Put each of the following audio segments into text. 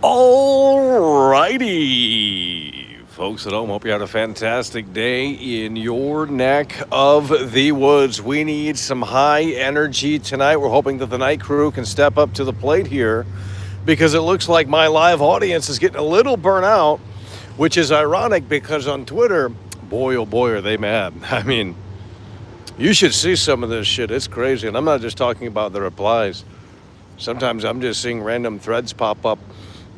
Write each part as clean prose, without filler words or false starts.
All righty, folks at home, hope you had a fantastic day in your neck of the woods. We need some high energy tonight. We're hoping that the night crew can step up to the plate here because it looks like my live audience is getting a little burnt out, which is ironic because on Twitter, boy, oh boy, are they mad. I mean, you should see some of this shit. It's crazy. And I'm not just talking about the replies. Sometimes I'm just seeing random threads pop up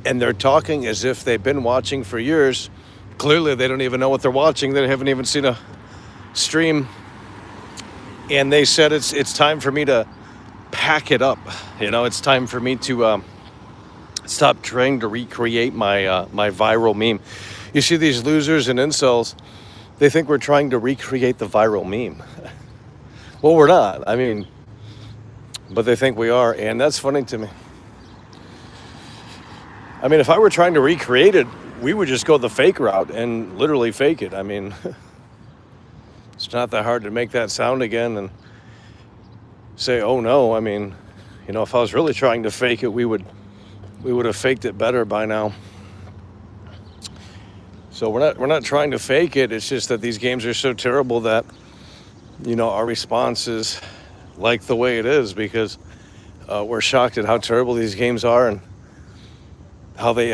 and they're talking as if they've been watching for years. Clearly, they don't even know what they're watching. They haven't even seen a stream. And they said it's time for me to pack it up. You know, it's time for me to stop trying to recreate my viral meme. You see these losers and incels, they think we're trying to recreate the viral meme. Well, we're not. I mean, but they think we are, and that's funny to me. I mean, if I were trying to recreate it, we would just go the fake route and literally fake it. I mean, it's not that hard to make that sound again and say, oh no. I mean, you know, if I was really trying to fake it, we would have faked it better by now. So we're not trying to fake it. It's just that these games are so terrible that, you know, our response is like the way it is because we're shocked at how terrible these games are and how they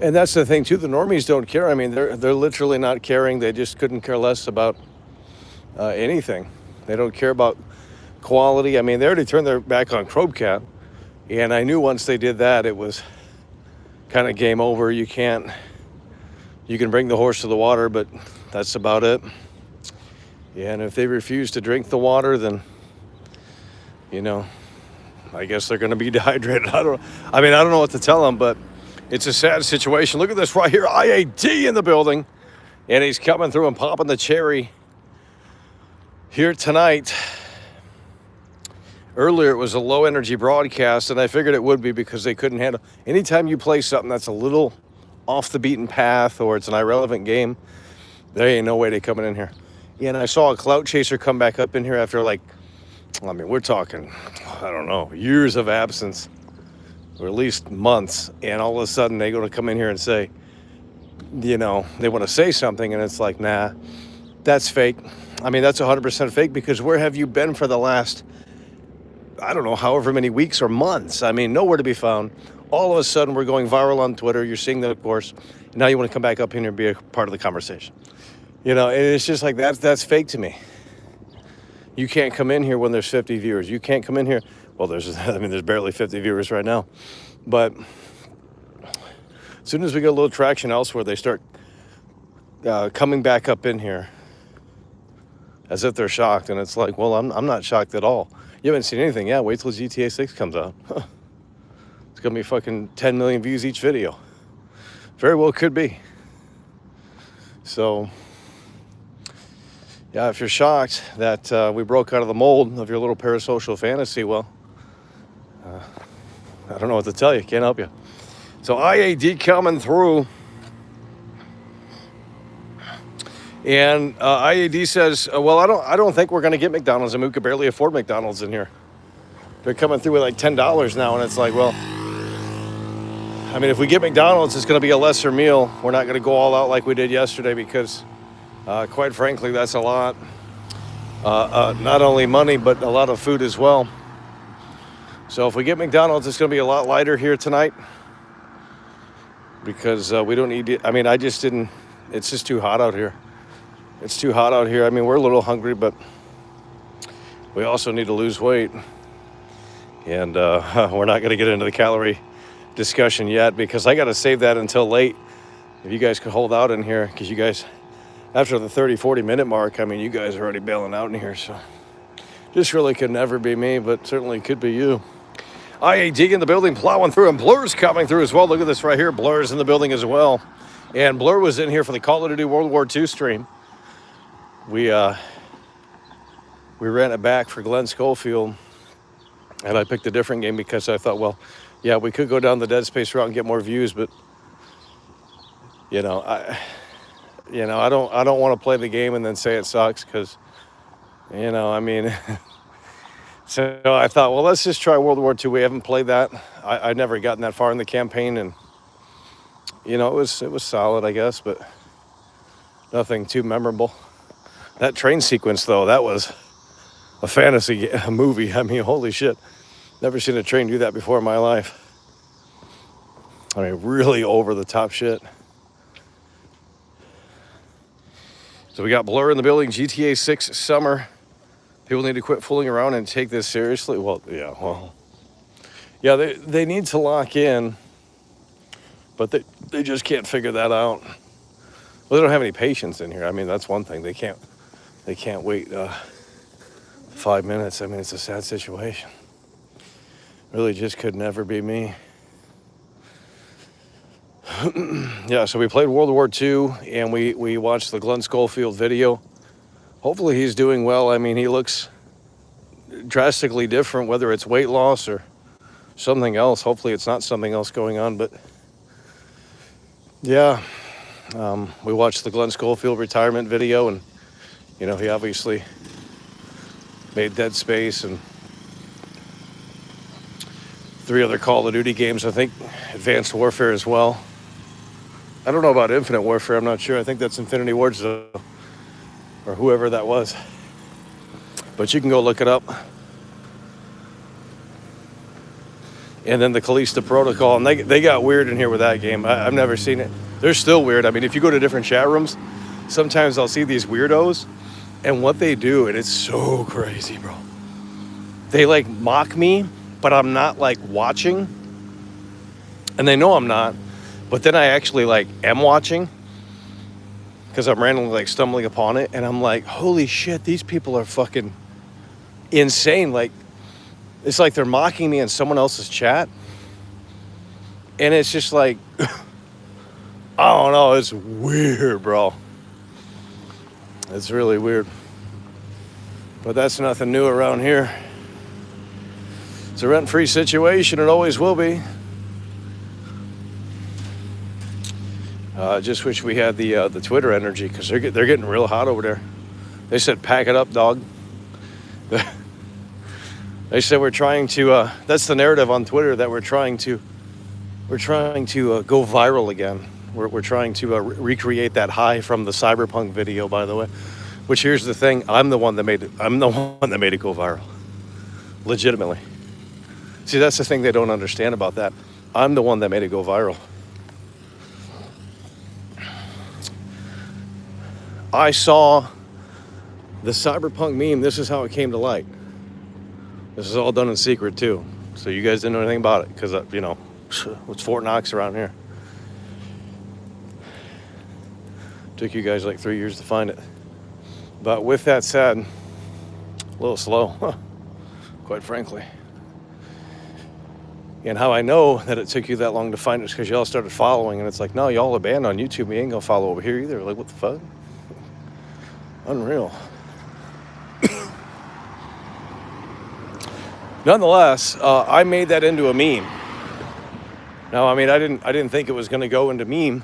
and that's the thing too. The normies don't care. I mean, they're literally not caring. They just couldn't care less about anything. They don't care about quality. I mean, they already turned their back on Crowcat, and I knew once they did that, it was kind of game over. You can bring the horse to the water, but that's about it. Yeah, and if they refuse to drink the water, then, you know, I guess they're going to be dehydrated. I don't know what to tell them, but it's a sad situation. Look at this right here. IAD in the building, and he's coming through and popping the cherry here tonight. Earlier, it was a low energy broadcast, and I figured it would be because they couldn't handle. Anytime you play something that's a little off the beaten path or it's an irrelevant game, there ain't no way they coming in here. Yeah, and I saw a clout chaser come back up in here after, like, I mean, we're talking, I don't know, years of absence, or at least months, and all of a sudden they're going to come in here and say, you know, they want to say something, and it's like, nah, that's fake. I mean, that's 100% fake, because where have you been for the last, I don't know, however many weeks or months? I mean, nowhere to be found. All of a sudden, we're going viral on Twitter. You're seeing that, of course. Now you want to come back up here and be a part of the conversation. You know, and it's just like, that's fake to me. You can't come in here when there's 50 viewers. You can't come in here. Well, there's barely 50 viewers right now. But as soon as we get a little traction elsewhere, they start coming back up in here as if they're shocked. And it's like, well, I'm not shocked at all. You haven't seen anything. Yeah, wait till GTA 6 comes out. It's going to be fucking 10 million views each video. Very well could be. So, yeah, if you're shocked that we broke out of the mold of your little parasocial fantasy, well, I don't know what to tell you. Can't help you. So IAD coming through. And IAD says, well, I don't think we're going to get McDonald's, and we could barely afford McDonald's in here. They're coming through with like $10 now, and it's like, well, I mean, if we get McDonald's, it's going to be a lesser meal. We're not going to go all out like we did yesterday because, quite frankly, that's a lot. Not only money, but a lot of food as well. So if we get McDonald's, it's going to be a lot lighter here tonight because we don't need it. I mean, it's just too hot out here. It's too hot out here. I mean, we're a little hungry, but we also need to lose weight. And we're not going to get into the calorie discussion yet because I got to save that until late. If you guys could hold out in here, because you guys, after the 30-40 minute mark, I mean, you guys are already bailing out in here. So this really could never be me, but certainly could be you. IAD in the building, plowing through, and Blur's coming through as well. Look at this right here. Blur's in the building as well. And Blur was in here for the Call of Duty World War II stream. we ran it back for Glenn Schofield, and I picked a different game because I thought, well, yeah, we could go down the Dead Space route and get more views, but you know, I don't want to play the game and then say it sucks because, I mean, so I thought, well, let's just try World War II. We haven't played that. I'd never gotten that far in the campaign, and it was solid, I guess, but nothing too memorable. That train sequence, though, that was a fantasy movie. I mean, holy shit. Never seen a train do that before in my life. I mean, really over the top shit. So we got Blur in the building, GTA 6 Summer. People need to quit fooling around and take this seriously. Yeah, they need to lock in, but they just can't figure that out. Well, they don't have any patience in here. I mean, that's one thing. They can't wait 5 minutes. I mean, it's a sad situation. Really just could never be me. Yeah, so we played World War II, and we watched the Glenn Schofield video. Hopefully he's doing well. I mean, he looks drastically different, whether it's weight loss or something else. Hopefully it's not something else going on, but yeah. We watched the Glenn Schofield retirement video, and he obviously made Dead Space and 3 other Call of Duty games, I think Advanced Warfare as well. I don't know about Infinite Warfare, I'm not sure. I think that's Infinity Ward, or whoever that was. But you can go look it up. And then the Callisto Protocol, and they got weird in here with that game. I've never seen it. They're still weird. I mean, if you go to different chat rooms, sometimes I'll see these weirdos, and what they do, and it's so crazy, bro. They like mock me, but I'm not like watching, and they know I'm not. But then I actually like am watching because I'm randomly like stumbling upon it, and I'm like, holy shit, these people are fucking insane. Like, it's like they're mocking me in someone else's chat, and it's just like, I don't know, it's weird, bro. It's really weird. But that's nothing new around here. It's a rent-free situation, it always will be. Just wish we had the Twitter energy, because they're getting real hot over there. They said, pack it up, dog. They said we're trying to, that's the narrative on Twitter, that we're trying to go viral again. We're trying to recreate that high from the Cyberpunk video, by the way. Which, here's the thing, I'm the one that made it go viral. Legitimately. See, that's the thing they don't understand about that. I'm the one that made it go viral. I saw the Cyberpunk meme. This is how it came to light. This is all done in secret, too. So you guys didn't know anything about it, because, it's Fort Knox around here. Took you guys like 3 years to find it. But with that said, a little slow, quite frankly. And how I know that it took you that long to find it is because y'all started following, and it's like, no, y'all are banned on YouTube. We ain't gonna follow over here either. Like, what the fuck? Unreal. Nonetheless, I made that into a meme. Now, I mean, I didn't think it was gonna go into meme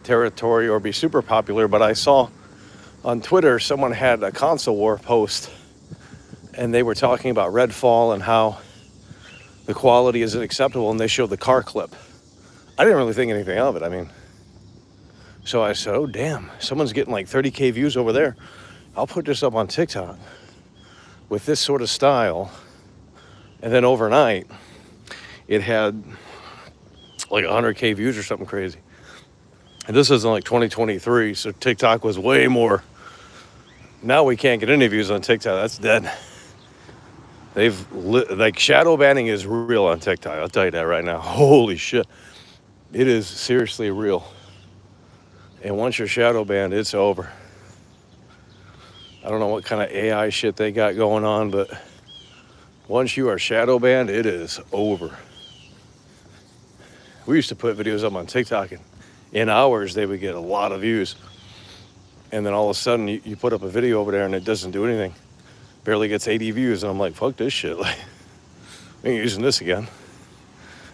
territory or be super popular, but I saw on Twitter someone had a console war post, and they were talking about Redfall and how the quality isn't acceptable, and they showed the car clip. I didn't really think anything of it. I mean, so I said, oh damn, someone's getting like 30K views over there. I'll put this up on TikTok with this sort of style. And then overnight it had like 100K views or something crazy. And this isn't like 2023, so TikTok was way more. Now we can't get any views on TikTok. That's dead. Like, shadow banning is real on TikTok. I'll tell you that right now. Holy shit. It is seriously real. And once you're shadow banned, it's over. I don't know what kind of AI shit they got going on, but once you are shadow banned, it is over. We used to put videos up on TikTok, and in hours they would get a lot of views. And then all of a sudden you put up a video over there and it doesn't do anything. Barely gets 80 views. And I'm like, fuck this shit. Like, we ain't using this again.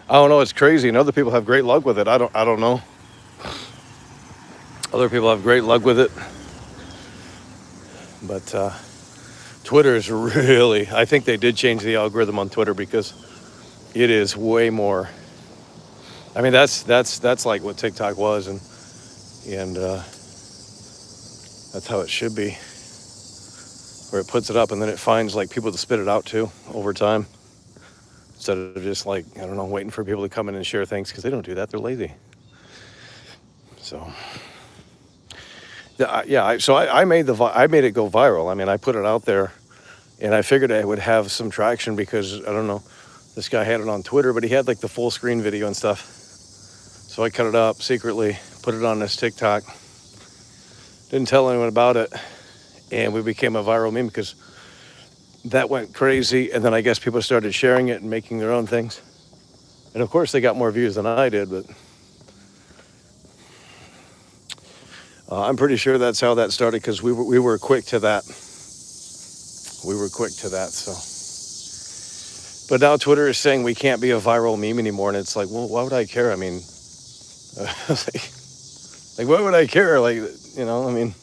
I don't know. It's crazy. And other people have great luck with it. I don't know. Other people have great luck with it. But Twitter is really, I think they did change the algorithm on Twitter because it is way more. I mean, that's like what TikTok was, and that's how it should be. Where it puts it up and then it finds like people to spit it out to over time. Instead of just like, I don't know, waiting for people to come in and share things, because they don't do that. They're lazy. So, so I made it go viral. I mean, I put it out there, and I figured I would have some traction because, I don't know, this guy had it on Twitter, but he had like the full screen video and stuff. So I cut it up secretly, put it on this TikTok. Didn't tell anyone about it, and we became a viral meme because that went crazy. And then I guess people started sharing it and making their own things. And of course, they got more views than I did, but I'm pretty sure that's how that started, because we were quick to that. We were quick to that, so. But now Twitter is saying we can't be a viral meme anymore, and it's like, well, why would I care? I mean, like, why would I care? Like, you know, I mean,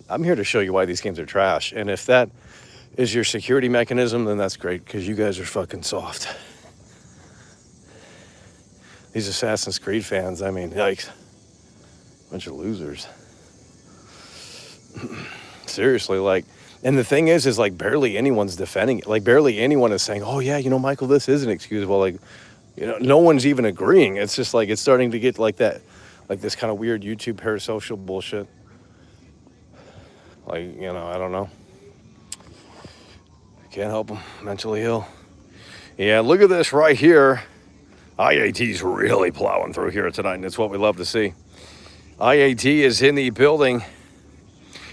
I'm here to show you why these games are trash. And if that is your security mechanism, then that's great, because you guys are fucking soft. These Assassin's Creed fans, I mean, yikes. Bunch of losers. Seriously, like, and the thing is like barely anyone's defending it. Like barely anyone is saying, oh yeah, you know, Michael, this is inexcusable. Like, you know, no one's even agreeing. It's just like, it's starting to get like that, like this kind of weird YouTube parasocial bullshit. Like, you know, I don't know. Can't help them. Mentally ill. Yeah, look at this right here. IAT's really plowing through here tonight, and it's what we love to see. IAT is in the building,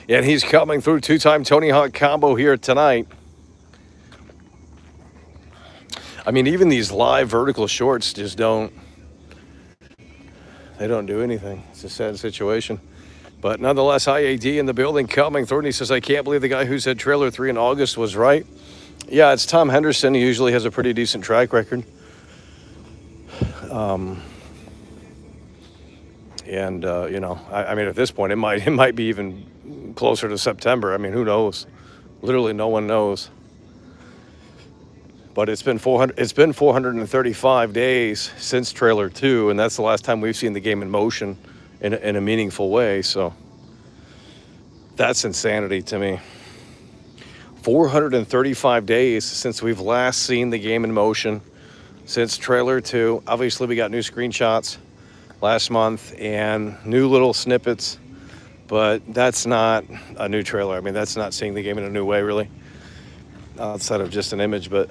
and he's coming through. Two-time Tony Hawk combo here tonight. I mean, even these live vertical shorts just don't do anything. It's a sad situation. But nonetheless, IAT in the building, coming through, and he says, I can't believe the guy who said trailer 3 in August was right. Yeah, it's Tom Henderson. He usually has a pretty decent track record. You know, I mean, at this point, it might be even closer to September. I mean, who knows? Literally, no one knows. But it's been 435 days since trailer 2, and that's the last time we've seen the game in motion in a meaningful way. So that's insanity to me. 435 days since we've last seen the game in motion, since trailer 2. Obviously, we got new screenshots last month and new little snippets, but that's not a new trailer. I mean, that's not seeing the game in a new way, really, outside of just an image. But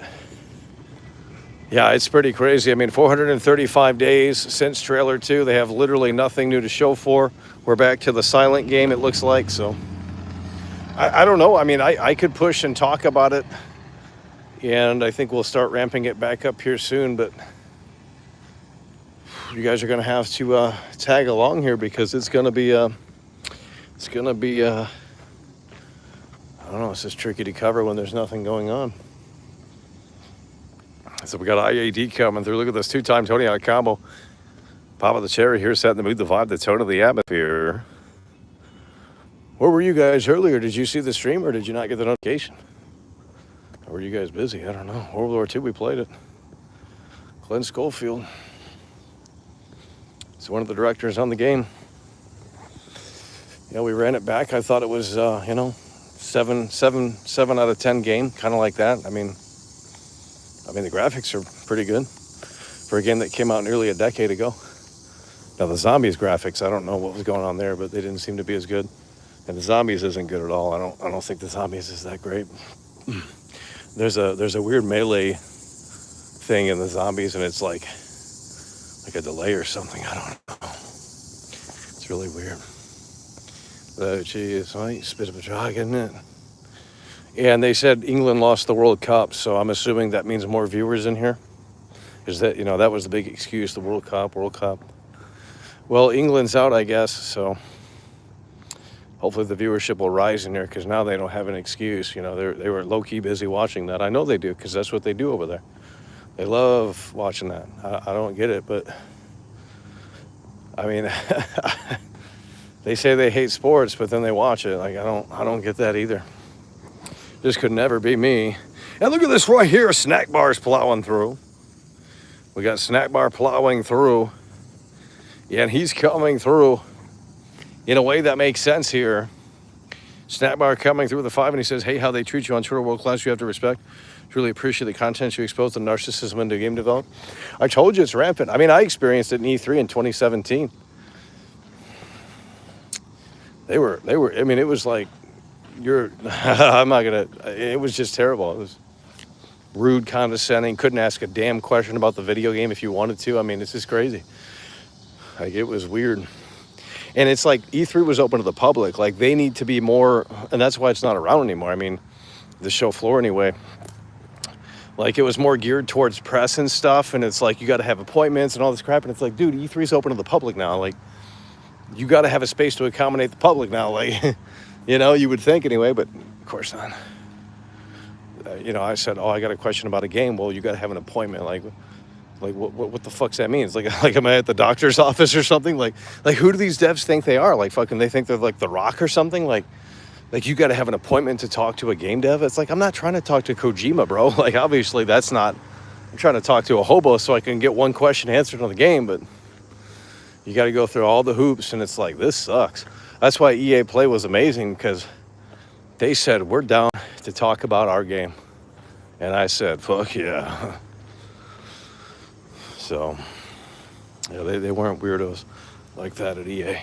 yeah, it's pretty crazy. I mean, 435 days since trailer 2. They have literally nothing new to show for. We're back to the silent game, it looks like. So I don't know. I mean, I could push and talk about it, and I think we'll start ramping it back up here soon, but you guys are going to have to tag along here, because it's going to be I don't know, it's just tricky to cover when there's nothing going on. So we got IAD coming through. Look at this two-time Tony Hawk combo. Pop of the cherry here, setting the mood, the vibe, the tone of the atmosphere. Where were you guys earlier? Did you see the stream, or did you not get the notification? Or were you guys busy? I don't know. World War II, we played it. Glenn Schofield. He's one of the directors on the game. Yeah, we ran it back. I thought it was, you know, 7 out of 10 game, kind of like that. I mean, the graphics are pretty good for a game that came out nearly a decade ago. Now, the zombies graphics, I don't know what was going on there, but they didn't seem to be as good. And the zombies isn't good at all. I don't think the zombies is that great. There's a weird melee thing in the zombies, and it's like a delay or something. I don't know. It's really weird. Oh, geez, right? Spit of a dragon, isn't it? And they said England lost the World Cup, so I'm assuming that means more viewers in here. Is that, you know, that was the big excuse, the World Cup. Well, England's out, I guess, so hopefully the viewership will rise in here because now they don't have an excuse. You know, they were low-key busy watching that. I know they do because that's what they do over there. They love watching that. I don't get it, but I mean, they say they hate sports, but then they watch it. Like, I don't get that either. This could never be me. And look at this right here. Snack bar's plowing through. We got Snack bar plowing through. Yeah, and he's coming through in a way that makes sense here. Snack bar coming through with a 5, and he says, hey, how they treat you on Twitter, world class, you have to respect. Truly appreciate the content you expose the narcissism into game development. I told you it's rampant. I mean, I experienced it in E3 in 2017. They were, I mean, it was like, I'm not going to, it was just terrible. It was rude, condescending, couldn't ask a damn question about the video game if you wanted to. I mean, it's just crazy. Like, it was weird. And it's like E3 was open to the public. Like, they need to be more, and that's why it's not around anymore. I mean, the show floor anyway. Like, it was more geared towards press and stuff, and it's like you got to have appointments and all this crap. And it's like, dude, E3's open to the public now. Like, you got to have a space to accommodate the public now. Like, you know, you would think anyway, but of course not. You know, I said, oh, I got a question about a game. Well, you got to have an appointment. Like what the fuck's that mean? It's like am I at the doctor's office or something? Like who do these devs think they are? Like, fucking, they think they're like The Rock or something? Like you got to have an appointment to talk to a game dev? It's like, I'm not trying to talk to Kojima, bro. Like, obviously that's not, I'm trying to talk to a hobo so I can get one question answered on the game, but you got to go through all the hoops, and it's like, this sucks. That's why EA Play was amazing, because they said, we're down to talk about our game. And I said, fuck yeah. So, yeah, they weren't weirdos like that at EA.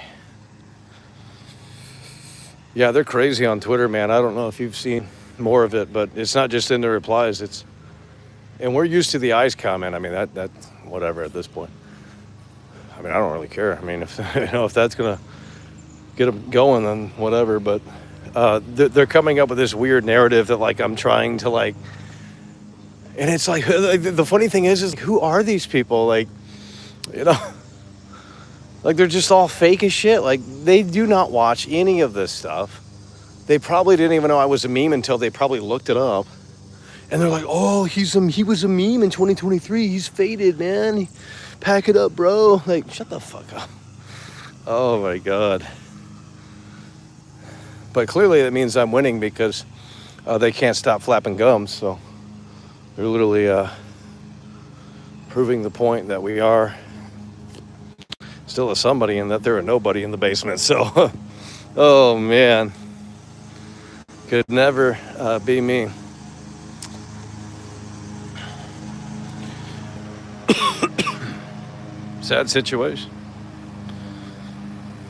Yeah, they're crazy on Twitter, man. I don't know if you've seen more of it, but it's not just in the replies. And we're used to the eyes comment. I mean, that's whatever at this point. I mean, I don't really care. I mean, if if that's gonna get them going, then whatever. But they're coming up with this weird narrative that, like, I'm trying to, like, and it's like, the funny thing is who are these people? Like, you know, like, they're just all fake as shit. Like, they do not watch any of this stuff. They probably didn't even know I was a meme until they probably looked it up. And they're like, oh, he was a meme in 2023. He's faded, man. Pack it up, bro. Like, shut the fuck up. Oh my God. But clearly it means I'm winning, because they can't stop flapping gums. So they're literally proving the point that we are still a somebody and that they're a nobody in the basement. So, oh man, could never be me. Sad situation.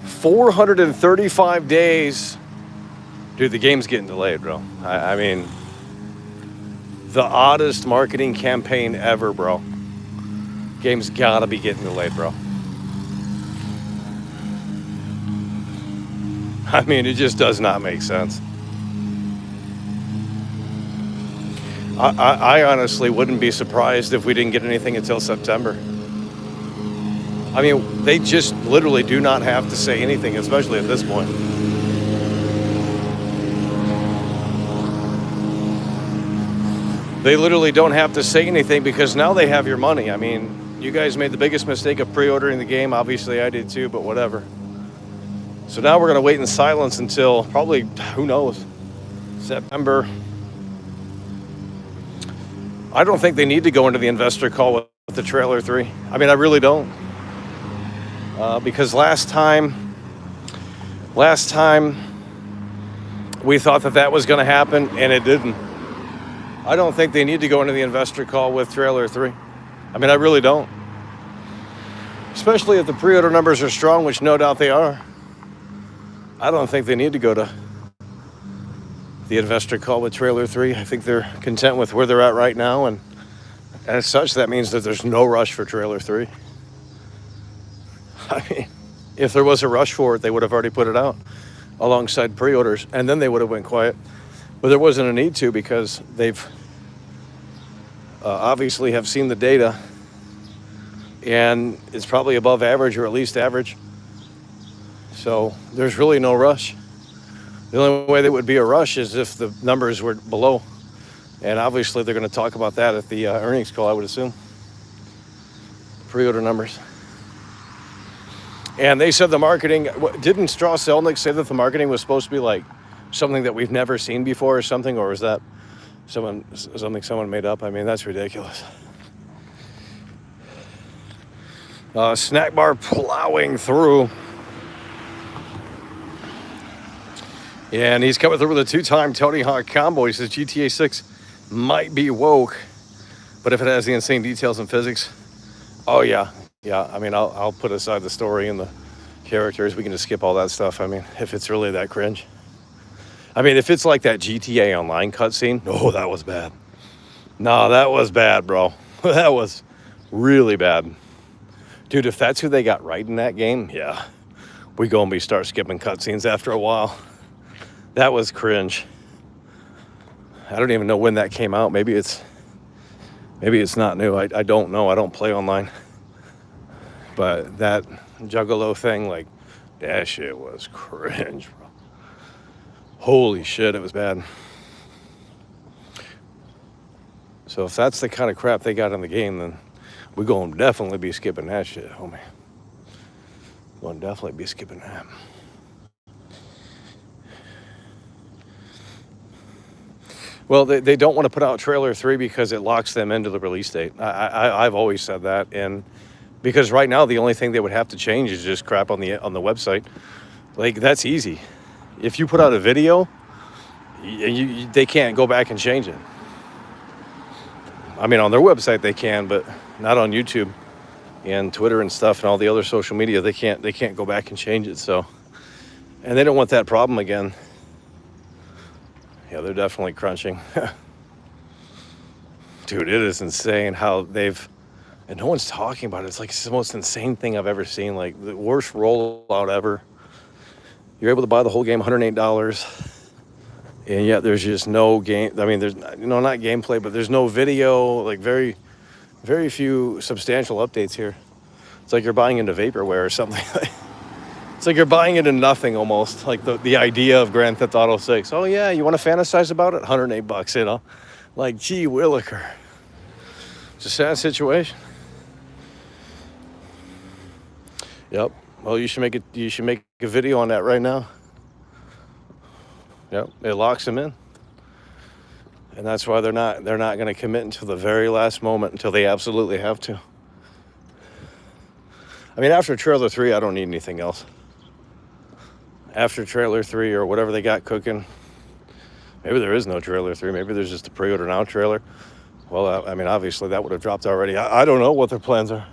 435 days. Dude, the game's getting delayed, bro. I mean, the oddest marketing campaign ever, bro. Game's gotta be getting delayed, bro. I mean, it just does not make sense. I honestly wouldn't be surprised if we didn't get anything until September. I mean, they just literally do not have to say anything, especially at this point. They literally don't have to say anything, because now they have your money. I mean, you guys made the biggest mistake of pre-ordering the game. Obviously, I did too, but whatever. So now we're going to wait in silence until probably, who knows, September. I don't think they need to go into the investor call with the trailer 3. I mean, I really don't. Because last time we thought that was going to happen, and it didn't. I don't think they need to go into the investor call with trailer 3. I mean, I really don't. Especially if the pre-order numbers are strong, which no doubt they are. I don't think they need to go to the investor call with trailer 3. I think they're content with where they're at right now, and as such, that means that there's no rush for trailer 3. I mean, if there was a rush for it, they would have already put it out alongside pre-orders, and then they would have went quiet. But there wasn't a need to, because they've obviously have seen the data, and it's probably above average, or at least average. So there's really no rush. The only way there would be a rush is if the numbers were below. And obviously, they're going to talk about that at the earnings call, I would assume. Pre-order numbers. And they said the marketing, didn't Strauss Zelnick say that the marketing was supposed to be like something that we've never seen before or something? Or was that something someone made up? I mean, that's ridiculous. Snack bar plowing through. And he's coming through with a 2-time Tony Hawk combo. He says GTA 6 might be woke, but if it has the insane details and physics, oh yeah. I mean, I'll put aside the story and the characters. We can just skip all that stuff. I mean, if it's really that cringe. I mean, if it's like that GTA Online cutscene, oh, that was bad. No, that was bad, bro. That was really bad. Dude, if that's who they got right in that game, yeah, we gonna start skipping cutscenes after a while. That was cringe. I don't even know when that came out. Maybe it's not new. I don't know. I don't play online. But that Juggalo thing, like, that shit was cringe, bro. Holy shit, it was bad. So if that's the kind of crap they got in the game, then we're going to definitely be skipping that shit, homie. We're going to definitely be skipping that. Well, they don't want to put out trailer 3 because it locks them into the release date. I've always said that, and because right now the only thing they would have to change is just crap on the website. Like, that's easy. If you put out a video, they can't go back and change it. I mean, on their website they can, but not on YouTube and Twitter and stuff and all the other social media. They can't go back and change it. So, and they don't want that problem again. Yeah, they're definitely crunching. Dude, it is insane how and no one's talking about it. It's like it's the most insane thing I've ever seen. Like, the worst rollout ever. You're able to buy the whole game $108. And yet there's just no game. I mean, there's, not gameplay, but there's no video, like very, very few substantial updates here. It's like you're buying into vaporware or something. It's like you're buying into nothing almost. Like the idea of Grand Theft Auto 6. Oh yeah, you want to fantasize about it? $108, Like, gee williker. It's a sad situation. Yep. Well, you should make a video on that right now. Yep. It locks them in. And that's why they're not going to commit until the very last moment, until they absolutely have to. I mean, after trailer 3, I don't need anything else. After trailer 3 or whatever they got cooking, maybe there is no trailer 3. Maybe there's just a pre-order now trailer. Well, I mean, obviously that would have dropped already. I don't know what their plans are.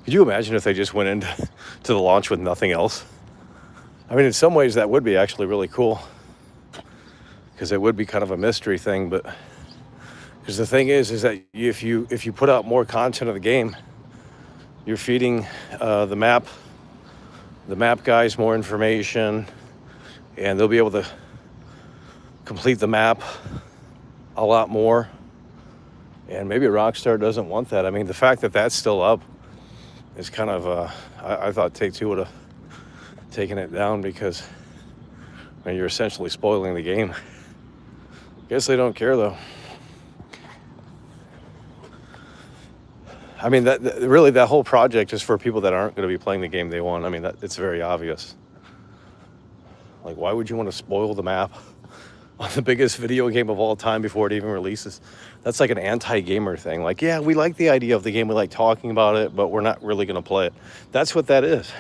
Could you imagine if they just went into the launch with nothing else? I mean, in some ways that would be actually really cool, because it would be kind of a mystery thing. But because the thing is that if you put out more content of the game, you're feeding the map guys more information, and they'll be able to complete the map a lot more. And maybe Rockstar doesn't want that. I mean, the fact that that's still up is kind of, I thought Take-Two would have taken it down, because I mean, you're essentially spoiling the game. Guess they don't care though. I mean, that whole project is for people that aren't going to be playing the game day one. I mean, it's very obvious. Like, why would you want to spoil the map on the biggest video game of all time before it even releases? That's like an anti-gamer thing. Like, yeah, we like the idea of the game, we like talking about it, but we're not really going to play it. That's what that is.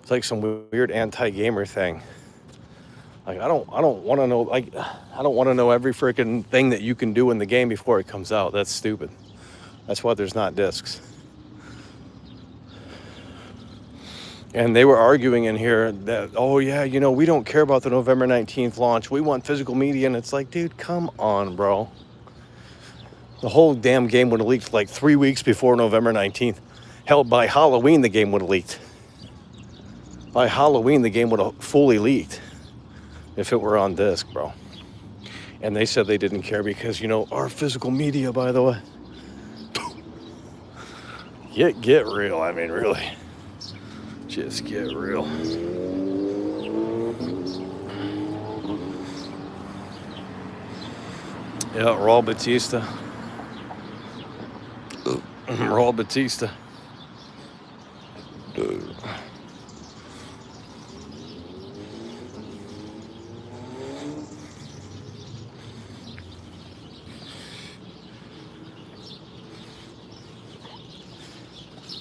It's like some weird anti-gamer thing. Like, I don't want to know. Like, I don't want to know every freaking thing that you can do in the game before it comes out. That's stupid. That's why there's not discs. And they were arguing in here that, oh yeah, we don't care about the November 19th launch. We want physical media. And it's like, dude, come on, bro. The whole damn game would have leaked like 3 weeks before November 19th. Hell, by Halloween, the game would have leaked. By Halloween, the game would have fully leaked if it were on disc, bro. And they said they didn't care because, our physical media, by the way. Get real. I mean, really. Just get real. Yeah, Raul Batista. Raul Batista.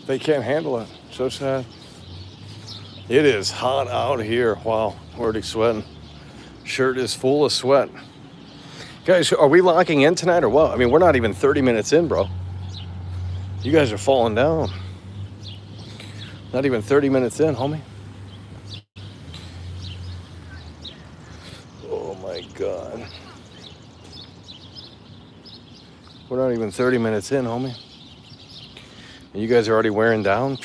They can't handle it. So sad. It is hot out here. Wow, already sweating. Shirt is full of sweat. Guys, are we locking in tonight or what? I mean, we're not even 30 minutes in, bro. You guys are falling down. Not even 30 minutes in, homie. Oh my God. We're not even 30 minutes in, homie. And you guys are already wearing down.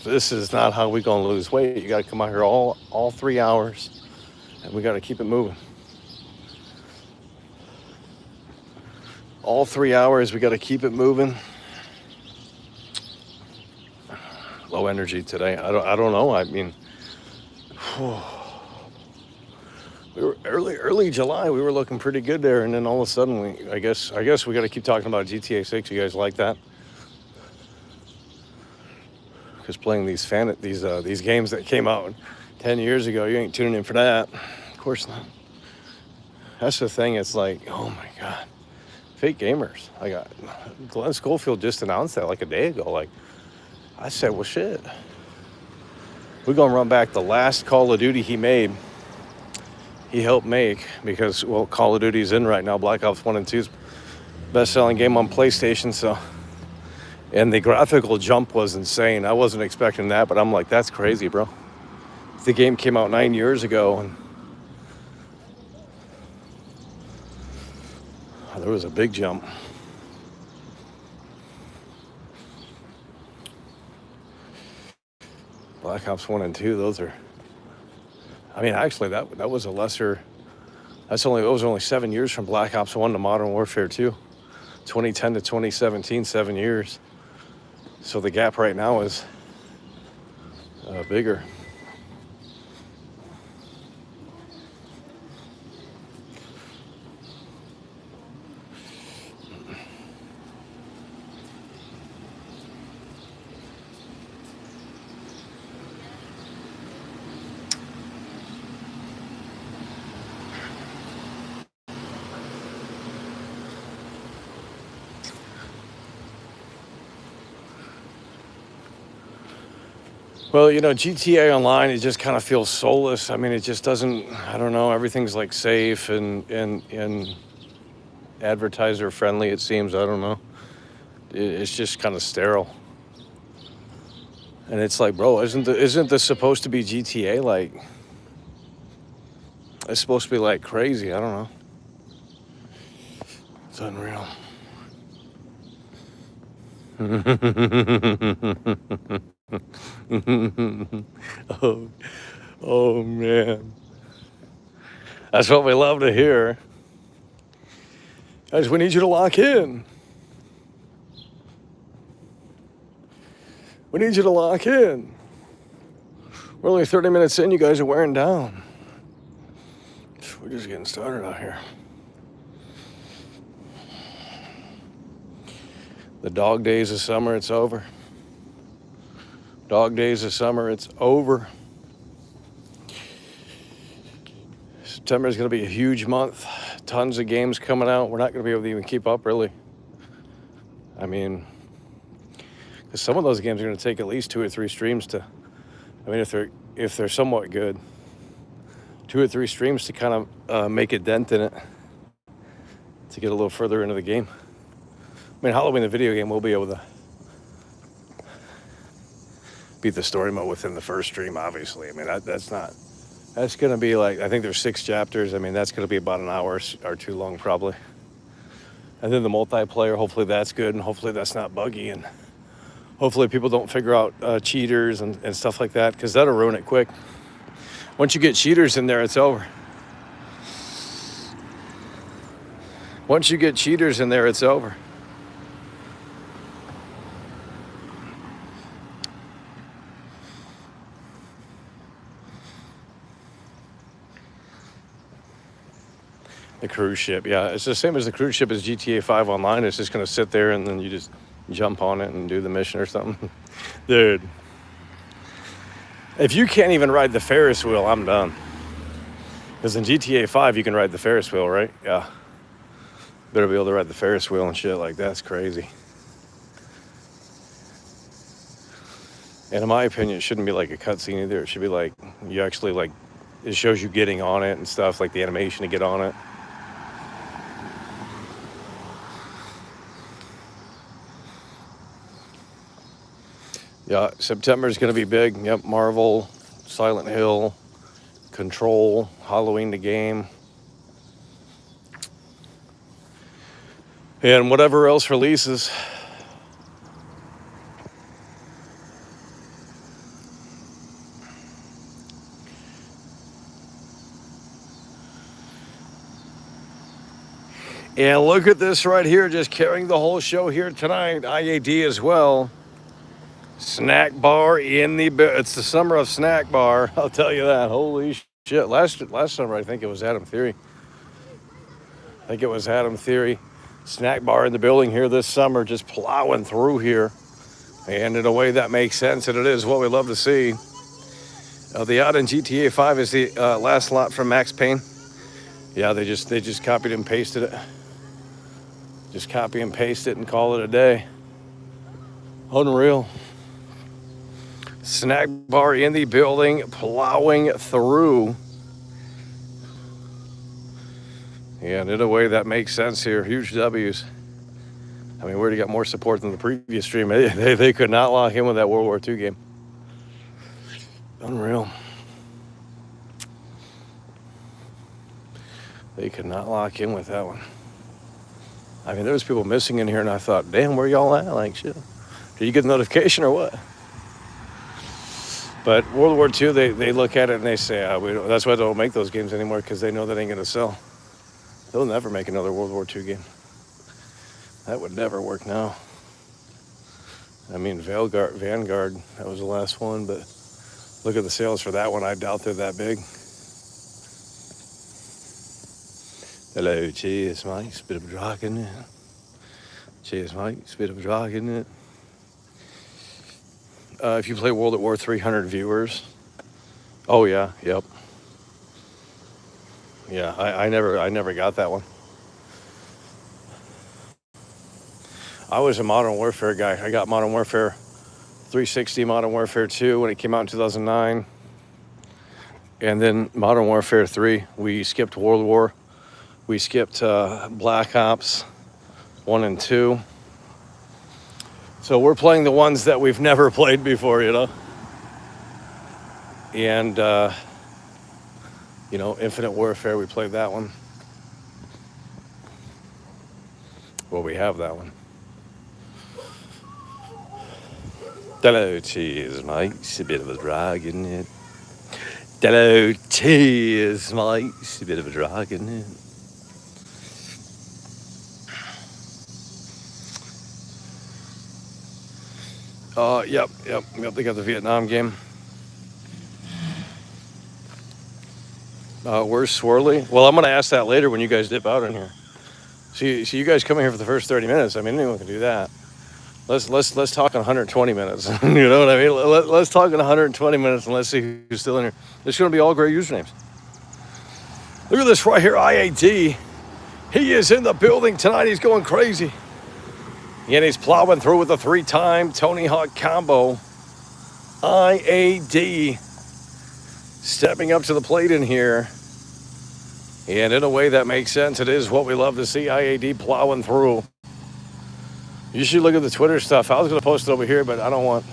This is not how we gonna lose weight. You gotta come out here all 3 hours, and we gotta keep it moving. All 3 hours, we gotta keep it moving. Low energy today. I don't know. I mean, we were early July. We were looking pretty good there, and then all of a sudden, I guess we got to keep talking about GTA 6. You guys like that? Because playing these games that came out 10 years ago, you ain't tuning in for that. Of course not. That's the thing. It's like, oh my God, fake gamers. I got Glenn Schofield just announced that like a day ago. Like, I said, well, shit. We're gonna run back the last Call of Duty he made. He helped make, because, well, Call of Duty's in right now. Black Ops 1 and 2's best-selling game on PlayStation, so. And the graphical jump was insane. I wasn't expecting that, but I'm like, that's crazy, bro. The game came out 9 years ago, and there was a big jump. Black Ops 1 and 2, those are, I mean, actually, that was a lesser, it was only 7 years from Black Ops 1 to Modern Warfare 2. 2010 to 2017, 7 years. So the gap right now is bigger. Well, you know, GTA Online, it just kind of feels soulless. I mean, it just doesn't, I don't know, everything's like safe and advertiser friendly, it seems. I don't know. It's just kind of sterile. And it's like, bro, isn't this supposed to be GTA? Like, it's supposed to be like crazy. I don't know. It's unreal. oh man, that's what we love to hear. Guys, we need you to lock in. We need you to lock in. We're only 30 minutes in. You guys are wearing down. We're just getting started out here. The dog days of summer, it's over. Dog days of summer, it's over. September is going to be a huge month. Tons of games coming out. We're not going to be able to even keep up, really. I mean, because some of those games are going to take at least 2 or 3 streams to, I mean, if they're somewhat good, 2 or 3 streams to kind of make a dent in it, to get a little further into the game. I mean, Halloween, the video game, we'll be able to beat the story mode within the first stream, obviously. I mean, that's going to be like, I think there's 6 chapters. I mean, that's going to be about an hour or 2 long, probably. And then the multiplayer, hopefully that's good, and hopefully that's not buggy, and hopefully people don't figure out cheaters and stuff like that, because that'll ruin it quick. Once you get cheaters in there, it's over. Once you get cheaters in there, it's over. The cruise ship, yeah. It's the same as the cruise ship as GTA 5 Online. It's just going to sit there and then you just jump on it and do the mission or something. Dude, if you can't even ride the Ferris wheel, I'm done. Because in GTA 5, you can ride the Ferris wheel, right? Yeah. Better be able to ride the Ferris wheel and shit like that's crazy. And in my opinion, it shouldn't be like a cutscene either. It should be like, you actually like, it shows you getting on it and stuff, like the animation to get on it. Yeah, September is going to be big. Yep, Marvel, Silent Hill, Control, Halloween the game. And whatever else releases. And look at this right here, just carrying the whole show here tonight. IAD as well. Snack bar in the... It's the summer of snack bar. I'll tell you that. Holy shit. Last summer, I think it was Adam Theory. Snack bar in the building here this summer, just plowing through here. And in a way that makes sense, and it is what we love to see. The yacht in GTA 5 is the last lot from Max Payne. Yeah, they just copied and pasted it. Just copy and paste it and call it a day. Unreal. Snack bar in the building, plowing through. Yeah, and in a way that makes sense here. Huge W's. I mean, we already got more support than the previous stream. They could not lock in with that World War II game. Unreal. They could not lock in with that one. I mean, there was people missing in here, and I thought, damn, where y'all at? Like, shit. Did you get the notification or what? But World War II, they look at it and they say, that's why they don't make those games anymore, because they know that ain't going to sell. They'll never make another World War II game. That would never work now. I mean, Vanguard, that was the last one, but look at the sales for that one. I doubt they're that big. Hello, cheers, mate. It's a bit of a drag, isn't it? Cheers, mate. It's a bit of a drag, isn't it? If you play World at War, 300 viewers. Oh yeah, yep. Yeah, I never got that one. I was a Modern Warfare guy. I got Modern Warfare 360, Modern Warfare 2 when it came out in 2009. And then Modern Warfare 3, we skipped World War. We skipped Black Ops 1 and 2. So we're playing the ones that we've never played before, you know? And, Infinite Warfare, we played that one. Well, we have that one. Hello, cheers, mate. It's a bit of a drag, isn't it? Hello, cheers, mate. It's a bit of a drag, isn't it? Yep. They got the Vietnam game. Where's Swirly? Well, I'm going to ask that later when you guys dip out in here. See, you guys come in here for the first 30 minutes. I mean, anyone can do that. Let's talk in 120 minutes. You know what I mean? Let's talk in 120 minutes and let's see who's still in here. There's going to be all great usernames. Look at this right here, IAD. He is in the building tonight. He's going crazy. And he's plowing through with a 3-time Tony Hawk combo. IAD stepping up to the plate in here. And in a way that makes sense. It is what we love to see, IAD plowing through. You should look at the Twitter stuff. I was going to post it over here, but I don't want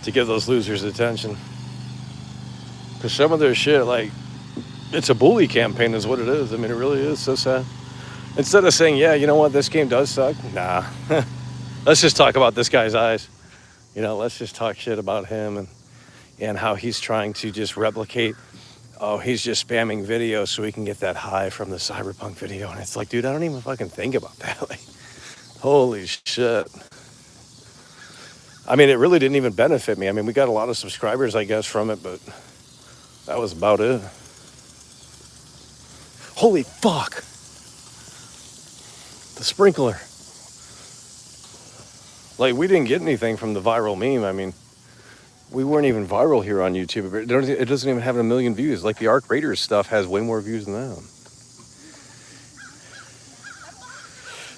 to give those losers attention. Because some of their shit, like, it's a bully campaign is what it is. I mean, it really is so sad. Instead of saying, yeah, you know what, this game does suck. Nah. Let's just talk about this guy's eyes. You know, let's just talk shit about him and how he's trying to just replicate. Oh, he's just spamming videos so he can get that high from the Cyberpunk video. And it's like, dude, I don't even fucking think about that. Like, holy shit. I mean, it really didn't even benefit me. I mean, we got a lot of subscribers, I guess, from it, but that was about it. Holy fuck. The sprinkler. Like, we didn't get anything from the viral meme. I mean, we weren't even viral here on YouTube. It doesn't even have 1 million views. Like, the Arc Raiders stuff has way more views than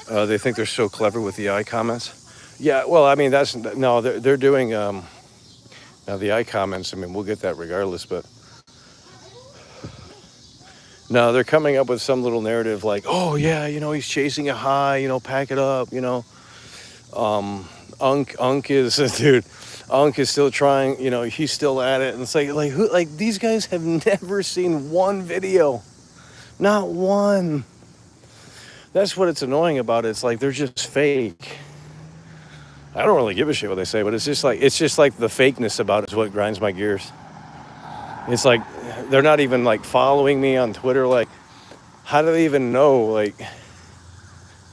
that. They think they're so clever with the eye comments. Yeah, well, I mean, they're doing, now the eye comments, I mean, we'll get that regardless, but no, they're coming up with some little narrative like, oh yeah, he's chasing a high, pack it up, Unk is, dude, Unk is still trying, he's still at it. And it's like these guys have never seen one video, not one. That's what it's annoying about it. It's like they're just fake. I don't really give a shit what they say, but it's just like the fakeness about it is what grinds my gears. It's like they're not even like following me on Twitter. Like, how do they even know like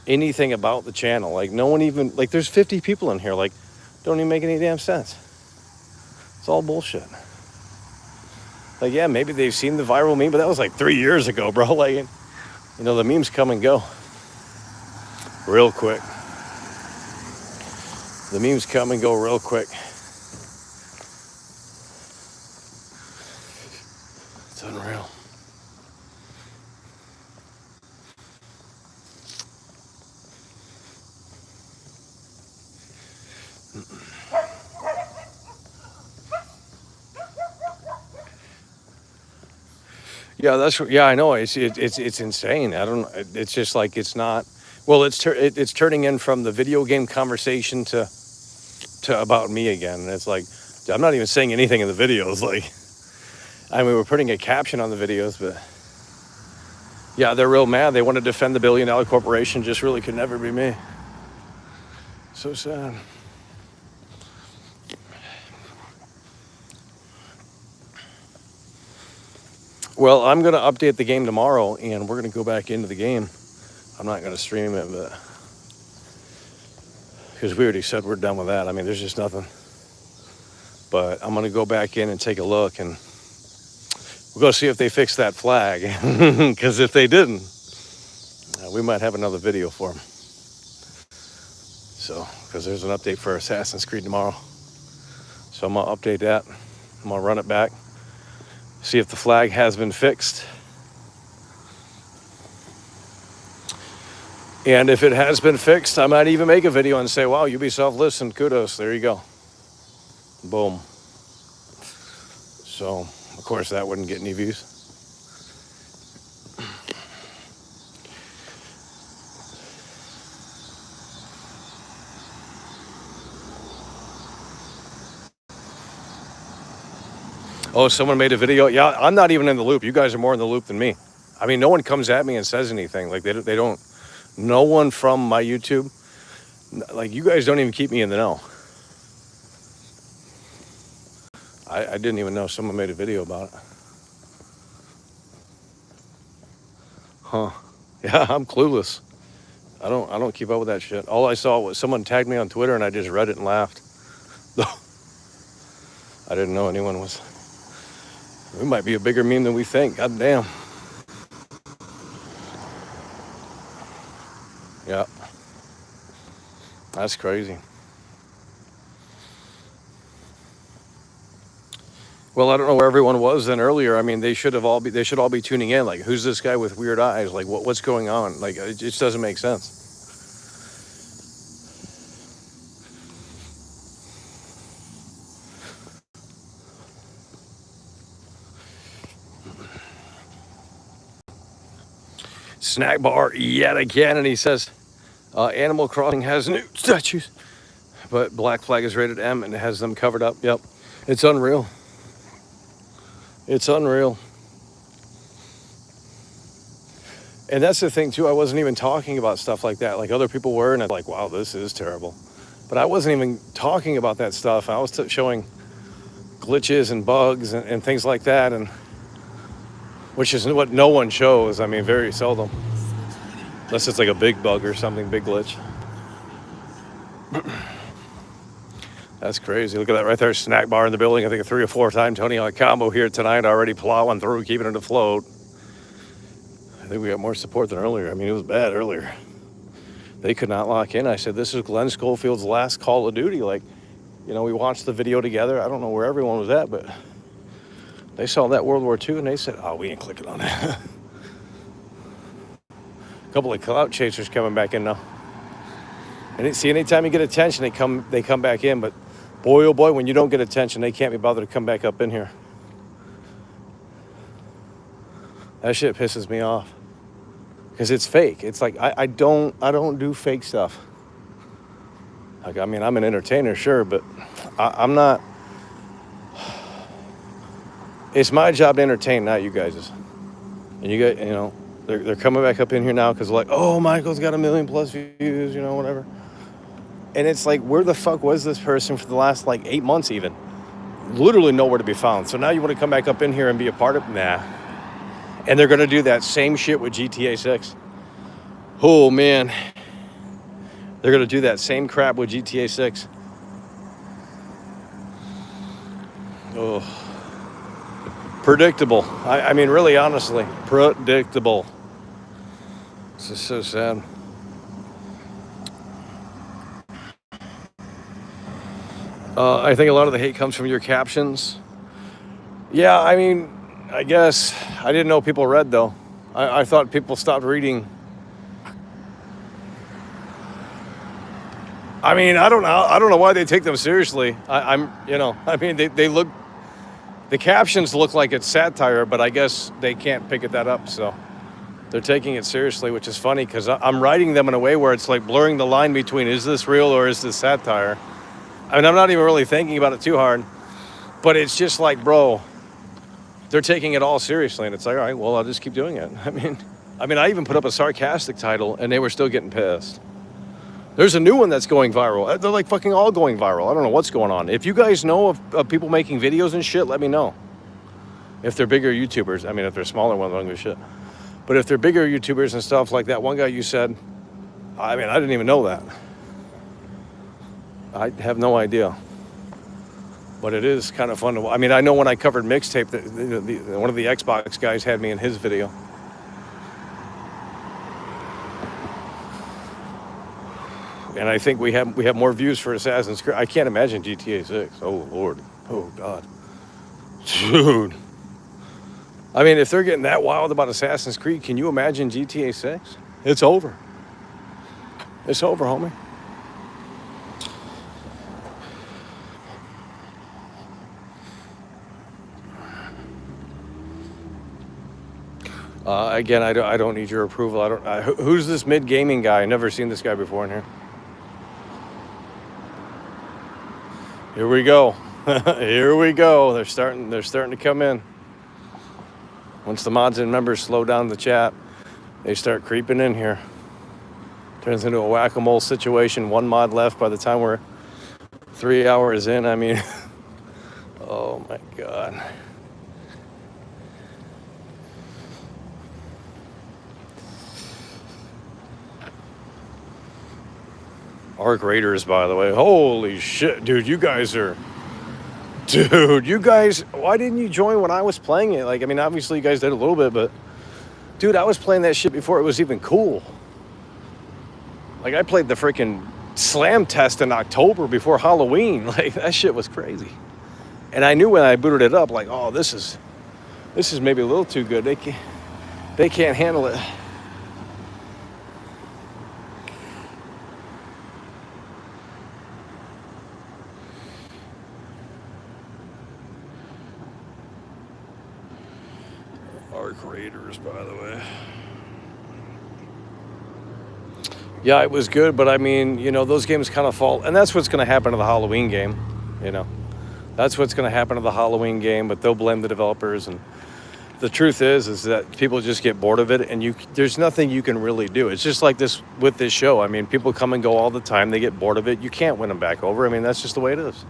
anything about the channel? Like, no one even, like, there's 50 people in here. Like, don't even make any damn sense. It's all bullshit. Like, yeah, maybe they've seen the viral meme, but that was like 3 years ago, bro. Like, the memes come and go real quick. The memes come and go real quick. It's unreal. Yeah, I know. It's insane. I don't. It's just like it's not. Well, it's turning in from the video game conversation to about me again. And it's like I'm not even saying anything in the videos. Like, I mean, we're putting a caption on the videos, but yeah, they're real mad. They want to defend the billion-dollar corporation. Just really could never be me. So sad. Well, I'm going to update the game tomorrow, and we're going to go back into the game. I'm not going to stream it, but because we already said we're done with that. I mean, there's just nothing. But I'm going to go back in and take a look, and we'll go see if they fixed that flag. Because if they didn't, we might have another video for them. So, because there's an update for Assassin's Creed tomorrow. So I'm going to update that. I'm going to run it back. See if the flag has been fixed. And if it has been fixed, I might even make a video and say, wow, Ubisoft listened, kudos, there you go. Boom. So, of course, that wouldn't get any views. Oh, someone made a video? Yeah, I'm not even in the loop. You guys are more in the loop than me. I mean, no one comes at me and says anything. Like, they don't, no one from my YouTube, like, you guys don't even keep me in the know. I didn't even know someone made a video about it. Huh. Yeah, I'm clueless. I don't keep up with that shit. All I saw was someone tagged me on Twitter and I just read it and laughed. I didn't know anyone was. We might be a bigger meme than we think. God damn. Yeah. That's crazy. Well, I don't know where everyone was then earlier. I mean, they should all be tuning in. Like, who's this guy with weird eyes? Like, what's going on? Like, it just doesn't make sense. Snack bar yet again, and he says, Animal Crossing has new statues, but Black Flag is rated M and it has them covered up. Yep, it's unreal. It's unreal. And that's the thing too. I wasn't even talking about stuff like that. Like other people were, and I'm like, wow, this is terrible. But I wasn't even talking about that stuff. I was showing glitches and bugs and things like that, and which is what no one shows. I mean, very seldom. Unless it's like a big bug or something, big glitch. That's crazy. Look at that right there. Snack bar in the building. I think a 3 or 4 time Tony Hawk combo here tonight. Already plowing through, keeping it afloat. I think we got more support than earlier. I mean, it was bad earlier. They could not lock in. I said, this is Glenn Schofield's last Call of Duty. Like, you know, we watched the video together. I don't know where everyone was at, but they saw that World War II and they said, oh, we ain't clicking on it. A couple of clout chasers coming back in now. And see, anytime you get attention, they come back in. But boy, oh boy, when you don't get attention, they can't be bothered to come back up in here. That shit pisses me off because it's fake. It's like I don't do fake stuff. Like, I mean, I'm an entertainer, sure, but I'm not. It's my job to entertain, not you guys'. And you guys, you know, they're coming back up in here now because like, oh, Michael's got 1 million plus views, you know, whatever. And it's like, where the fuck was this person for the last like 8 months even? Literally nowhere to be found. So now you want to come back up in here and be a part of? Nah. And they're going to do that same shit with GTA 6. Oh, man. They're going to do that same crap with GTA 6. Oh. Predictable. I mean, really, honestly, predictable. This is so sad. I think a lot of the hate comes from your captions. Yeah, I mean, I guess I didn't know people read, though. I thought people stopped reading. I mean, I don't know why they take them seriously. They look, the captions look like it's satire, but I guess they can't pick that up, so they're taking it seriously, which is funny because I'm writing them in a way where it's like blurring the line between is this real or is this satire? I mean, I'm not even really thinking about it too hard, but it's just like, bro, they're taking it all seriously, and it's like, all right, well, I'll just keep doing it. I mean, I even put up a sarcastic title, and they were still getting pissed. There's a new one that's going viral. They're like fucking all going viral. I don't know what's going on. If you guys know of people making videos and shit, let me know. If they're bigger YouTubers. I mean, if they're smaller ones, I don't give a shit. But if they're bigger YouTubers and stuff like that, one guy you said, I mean, I didn't even know that. I have no idea. But it is kind of fun to. I mean, I know when I covered Mixtape, one of the Xbox guys had me in his video. And I think we have more views for Assassin's Creed. I can't imagine GTA 6. Oh, Lord. Oh, God. Dude. I mean, if they're getting that wild about Assassin's Creed, can you imagine GTA 6? It's over. It's over, homie. Again, I don't need your approval. Who's this mid-gaming guy? I've never seen this guy before in here. Here we go. Here we go. They're starting to come in. Once the mods and members slow down the chat, they start creeping in here. Turns into a whack-a-mole situation. One mod left by the time we're 3 hours in. I mean, oh my God. Arc Raiders, by the way. Holy shit, dude, you guys, why didn't you join when I was playing it? Like, I mean, obviously you guys did a little bit, but dude, I was playing that shit before it was even cool. Like, I played the freaking Slam Test in October before Halloween. Like, that shit was crazy. And I knew when I booted it up, like, oh, this is maybe a little too good. They can't handle it. Raiders, by the way. Yeah, it was good, but I mean, you know, those games kind of fall, and that's what's going to happen to the Halloween game, you know. That's what's going to happen to the Halloween game, but they'll blame the developers, and the truth is that people just get bored of it, and there's nothing you can really do. It's just like this with this show. I mean, people come and go all the time. They get bored of it. You can't win them back over. I mean, that's just the way it is.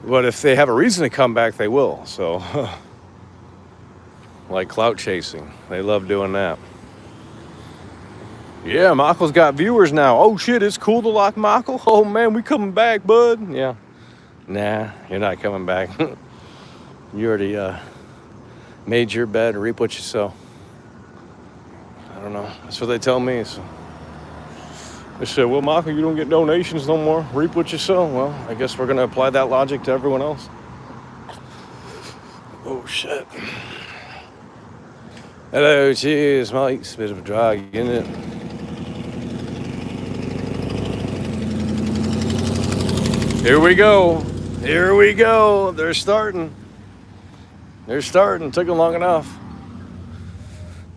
But if they have a reason to come back, they will, so... Like clout chasing. They love doing that. Yeah, Michael's got viewers now. Oh shit, it's cool to lock Michael. Oh man, we coming back, bud. Yeah. Nah, you're not coming back. You already made your bed, reap what you sow. That's what they tell me. So they said, well, Michael, you don't get donations no more. Reap what you sow. Well, I guess we're going to apply that logic to everyone else. Oh, shit. Hello, cheers, Mike. It's a bit of a drag, isn't it? Here we go. Here we go. They're starting. They're starting. Took them long enough.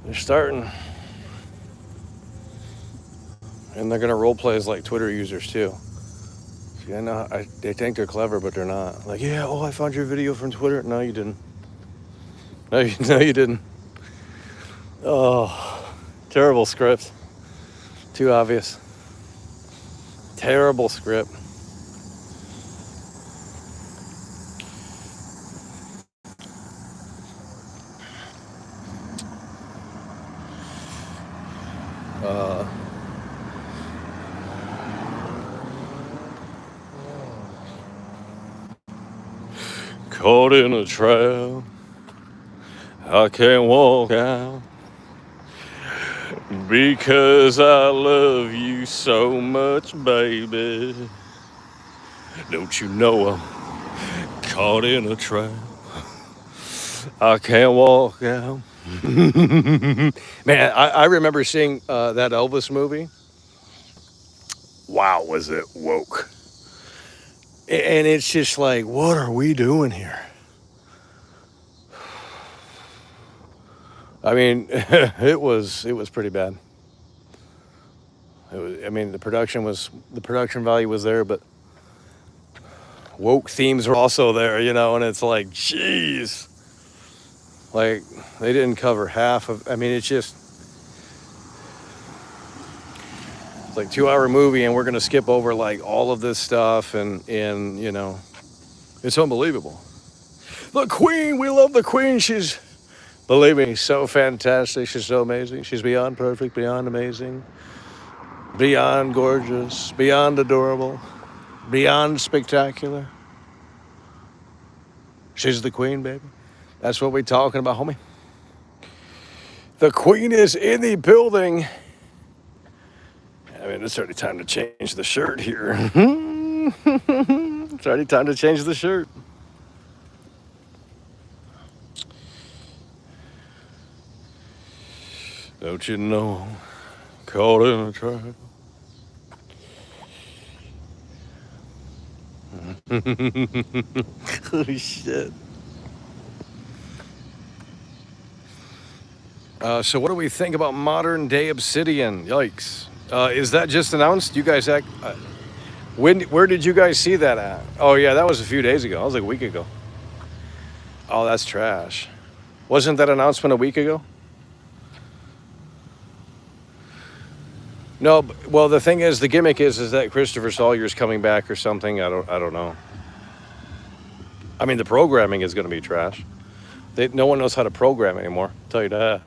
They're starting. And they're going to role play as like Twitter users too. See, I know they think they're clever, but they're not. Like, yeah, oh, I found your video from Twitter. No, you didn't. No, you didn't. Oh, terrible script. Too obvious. Terrible script. Caught in a trap, I can't walk out because I love you so much, baby. Don't you know I'm caught in a trap? I can't walk out. Man, I remember seeing that Elvis movie. Wow, was it woke. And it's just like, what are we doing here? I mean, it was pretty bad. I mean, the production value was there, but woke themes were also there, you know, and it's like, geez. Like, they didn't cover half of, I mean, it's like 2-hour movie and we're going to skip over like all of this stuff and, you know, it's unbelievable. The Queen, we love the Queen. She's, believe me, so fantastic. She's so amazing. She's beyond perfect, beyond amazing, beyond gorgeous, beyond adorable, beyond spectacular. She's the Queen, baby. That's what we're talking about, homie. The Queen is in the building. I mean, it's already time to change the shirt here. It's already time to change the shirt. Don't you know, caught in a trap. Holy shit. So what do we think about modern day Obsidian? Yikes. Is that just announced? You guys where did you guys see that at? Oh yeah, that was a few days ago. That was like a week ago. Oh, that's trash. Wasn't that announcement a week ago? No, well, the thing is, the gimmick is that Christopher Sawyer's coming back or something. I don't know. I mean, the programming is going to be trash. No one knows how to program anymore. I'll tell you that.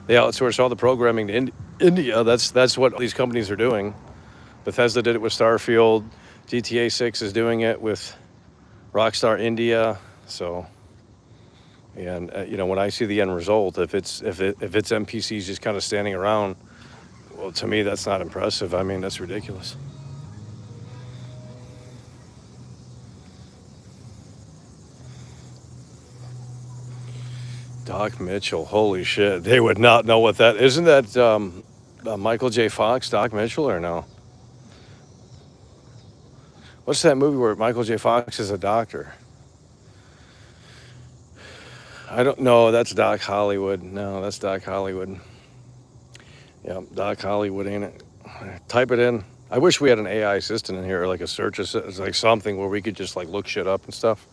They outsource all the programming to India. That's what these companies are doing. Bethesda did it with Starfield. GTA 6 is doing it with Rockstar India. So, and you know, when I see the end result, if it's NPCs just kind of standing around, well, to me, that's not impressive. I mean, that's ridiculous. Doc Mitchell, holy shit. They would not know what that... Isn't that Michael J. Fox, Doc Mitchell, or no? What's that movie where Michael J. Fox is a doctor? I don't know. That's Doc Hollywood. No, that's Doc Hollywood. Yeah, Doc Hollywood, ain't it? Type it in. I wish we had an AI assistant in here, or like a search assistant, like something where we could just like look shit up and stuff.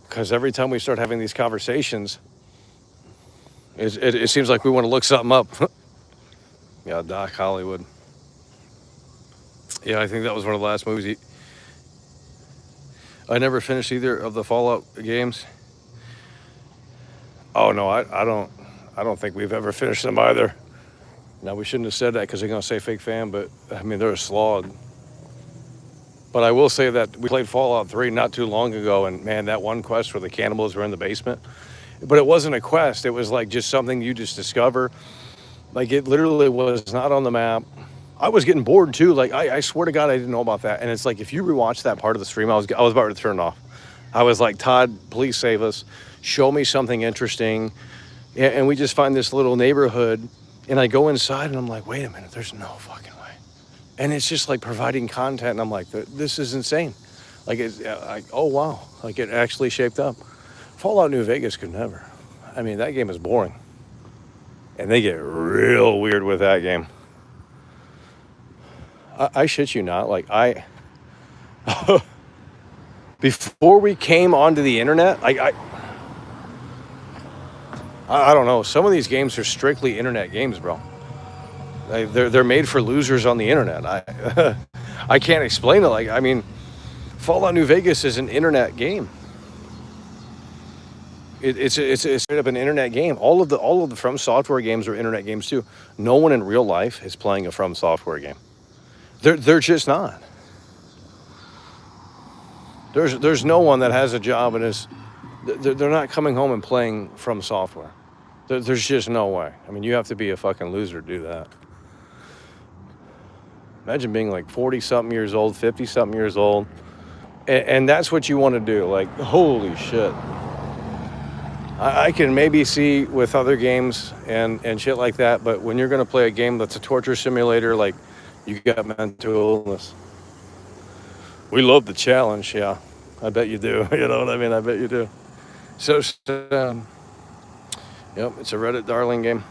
Because every time we start having these conversations, it seems like we want to look something up. Yeah, Doc Hollywood. Yeah, I think that was one of the last movies. I never finished either of the Fallout games. Oh no, I don't think we've ever finished them either. Now, we shouldn't have said that because they're going to say fake fan, but I mean, they're a slog. But I will say that we played Fallout 3 not too long ago, and man, that one quest where the cannibals were in the basement. But it wasn't a quest. It was like just something you just discover. Like it literally was not on the map. I was getting bored too. Like I swear to God, I didn't know about that. And it's like if you rewatch that part of the stream, I was about to turn it off. I was like, Todd, please save us. Show me something interesting. And we just find this little neighborhood, and I go inside, and I'm like, wait a minute, there's no fucking way. And it's just like providing content, and I'm like, this is insane. Like it's like, oh wow, like it actually shaped up. Fallout New Vegas could never. I mean, that game is boring, and they get real weird with that game. I shit you not. Like before we came onto the internet, I don't know. Some of these games are strictly internet games, bro. They're made for losers on the internet. I can't explain it. Like I mean, Fallout New Vegas is an internet game. It's straight up an internet game. All of the From Software games are internet games too. No one in real life is playing a From Software game. They're just not. There's no one that has a job and is they're not coming home and playing From Software. There's just no way. I mean, you have to be a fucking loser to do that. Imagine being like 40 something years old, 50 something years old, and that's what you want to do. Like, holy shit. I can maybe see with other games and shit like that, but when you're gonna play a game that's a torture simulator, like you got mental illness. We love the challenge, yeah. I bet you do. You know what I mean? I bet you do. So, yep, it's a Reddit darling game.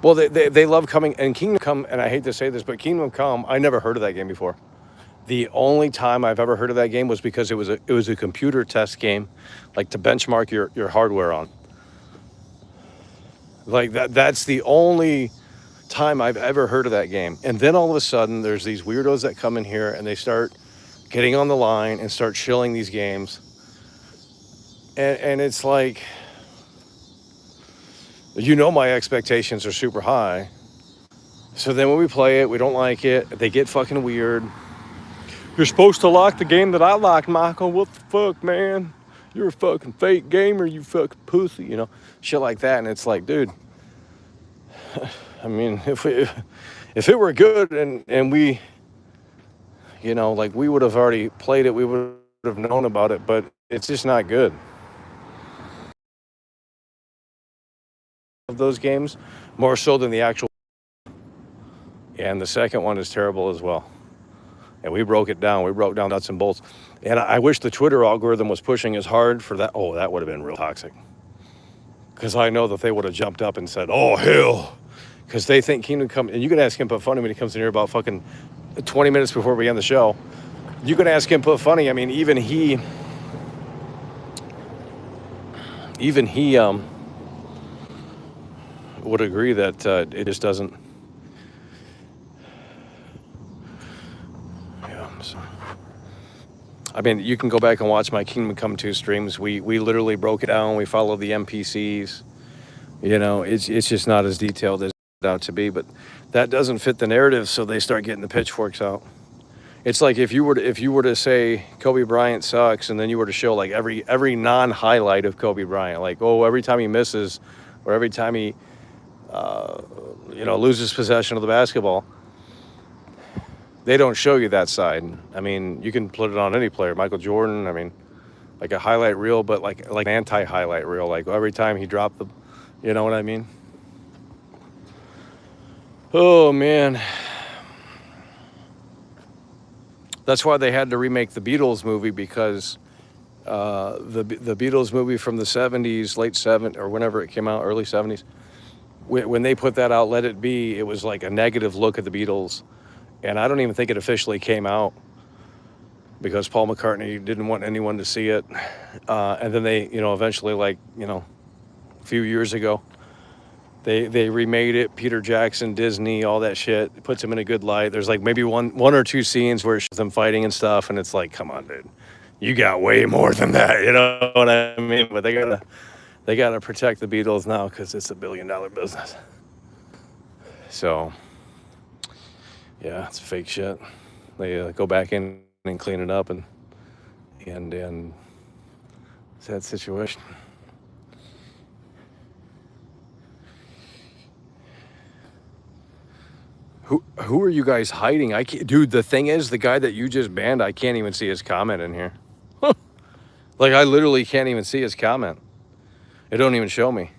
Well, they love coming, and Kingdom Come, and I hate to say this, but Kingdom Come, I never heard of that game before. The only time I've ever heard of that game was because it was a computer test game, like to benchmark your hardware on. Like that's the only time I've ever heard of that game. And then all of a sudden, there's these weirdos that come in here and they start getting on the line and start shilling these games. And it's like, you know, my expectations are super high. So then when we play it, we don't like it. They get fucking weird. You're supposed to like the game that I like, Michael. What the fuck, man? You're a fucking fake gamer, you fucking pussy, you know? Shit like that. And it's like, dude, I mean, if it were good and we, you know, like we would have already played it, we would have known about it, but it's just not good. Of those games, more so than the actual. And the second one is terrible as well. And we broke it down. We broke down nuts and bolts. And I wish the Twitter algorithm was pushing as hard for that. Oh, that would have been real toxic. Because I know that they would have jumped up and said, oh, hell. Because they think Kingdom Come, and you can ask him Put Funny when he comes in here about fucking 20 minutes before we end the show. You can ask him Put Funny. I mean, even he would agree that it just doesn't. Yeah. So, I mean, you can go back and watch my Kingdom Come 2 streams. We literally broke it down. We followed the NPCs. You know, it's just not as detailed as it out to be, but that doesn't fit the narrative, so they start getting the pitchforks out. It's like if you were to say Kobe Bryant sucks, and then you were to show like every non-highlight of Kobe Bryant, like, oh, every time he misses, or every time he loses possession of the basketball. They don't show you that side. I mean, you can put it on any player, Michael Jordan. I mean, like a highlight reel, but like an anti-highlight reel, like every time he dropped the, you know what I mean? Oh man. That's why they had to remake the Beatles movie, because the Beatles movie from the 70s, late 70s, or whenever it came out, early 70s, when they put that out, Let It Be, it was like a negative look at the Beatles. And I don't even think it officially came out because Paul McCartney didn't want anyone to see it. And then they, eventually, like, a few years ago, they remade it. Peter Jackson, Disney, all that shit. It puts them in a good light. There's like maybe one or two scenes where it shows them fighting and stuff, and it's like, come on, dude, you got way more than that. You know what I mean? But they gotta protect the Beatles now because it's $1 billion business. So, yeah, it's fake shit. They go back in and clean it up, and sad situation. Who are you guys hiding? I can't, dude. The thing is, the guy that you just banned, I can't even see his comment in here. Like I literally can't even see his comment. It don't even show me.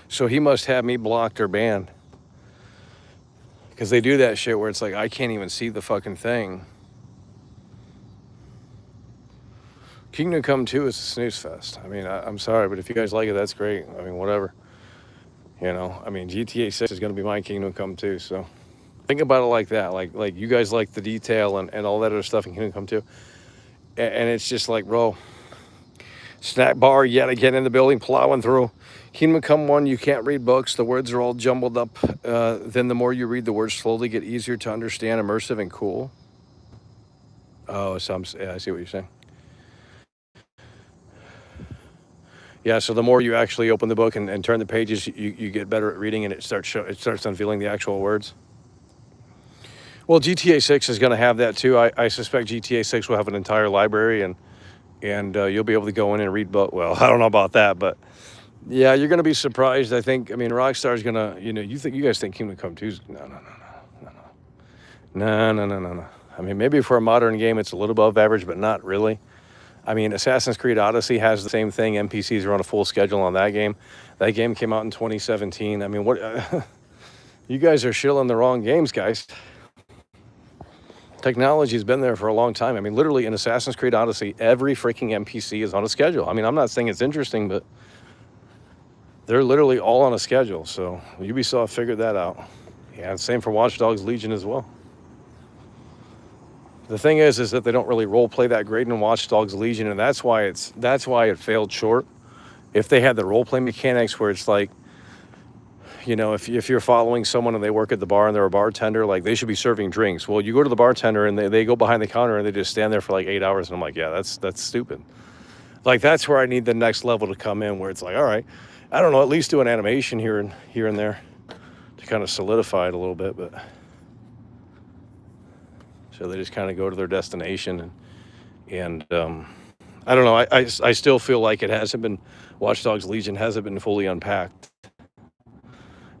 So he must have me blocked or banned. Because they do that shit where it's like I can't even see the fucking thing. Kingdom Come 2 is a snooze fest. I mean, I'm sorry, but if you guys like it, that's great. I mean, whatever. You know, I mean, GTA 6 is going to be my Kingdom Come 2, so think about it like that. Like you guys like the detail and all that other stuff in Kingdom Come 2. And it's just like, bro, snack bar yet again in the building, plowing through. Kingdom Come 1, you can't read books. The words are all jumbled up. Then the more you read, the words slowly get easier to understand, immersive, and cool. Oh, so yeah, I see what you're saying. Yeah, so the more you actually open the book and turn the pages, you get better at reading, and it starts unveiling the actual words. Well, GTA 6 is going to have that too. I suspect GTA 6 will have an entire library, and you'll be able to go in and read book. Well, I don't know about that, but yeah, you're going to be surprised. I mean, Rockstar's going to, you guys think Kingdom Come 2's, no. I mean, maybe for a modern game, it's a little above average, but not really. I mean, Assassin's Creed Odyssey has the same thing. NPCs are on a full schedule on that game. That game came out in 2017. I mean, what? You guys are shilling the wrong games, guys. Technology's been there for a long time. I mean, literally in Assassin's Creed Odyssey, every freaking NPC is on a schedule. I mean, I'm not saying it's interesting, but they're literally all on a schedule. So Ubisoft figured that out. Yeah, same for Watch Dogs Legion as well. The thing is that they don't really role play that great in Watch Dogs Legion, and that's why it failed short. If they had the role play mechanics where it's like, if you're following someone and they work at the bar and they're a bartender, like they should be serving drinks. Well, you go to the bartender and they go behind the counter and they just stand there for like 8 hours, and I'm like, yeah, that's stupid. Like that's where I need the next level to come in, where it's like, all right, I don't know, at least do an animation here and there to kind of solidify it a little bit, but. So they just kind of go to their destination, and I don't know. I still feel like it hasn't been, Watch Dogs Legion hasn't been fully unpacked.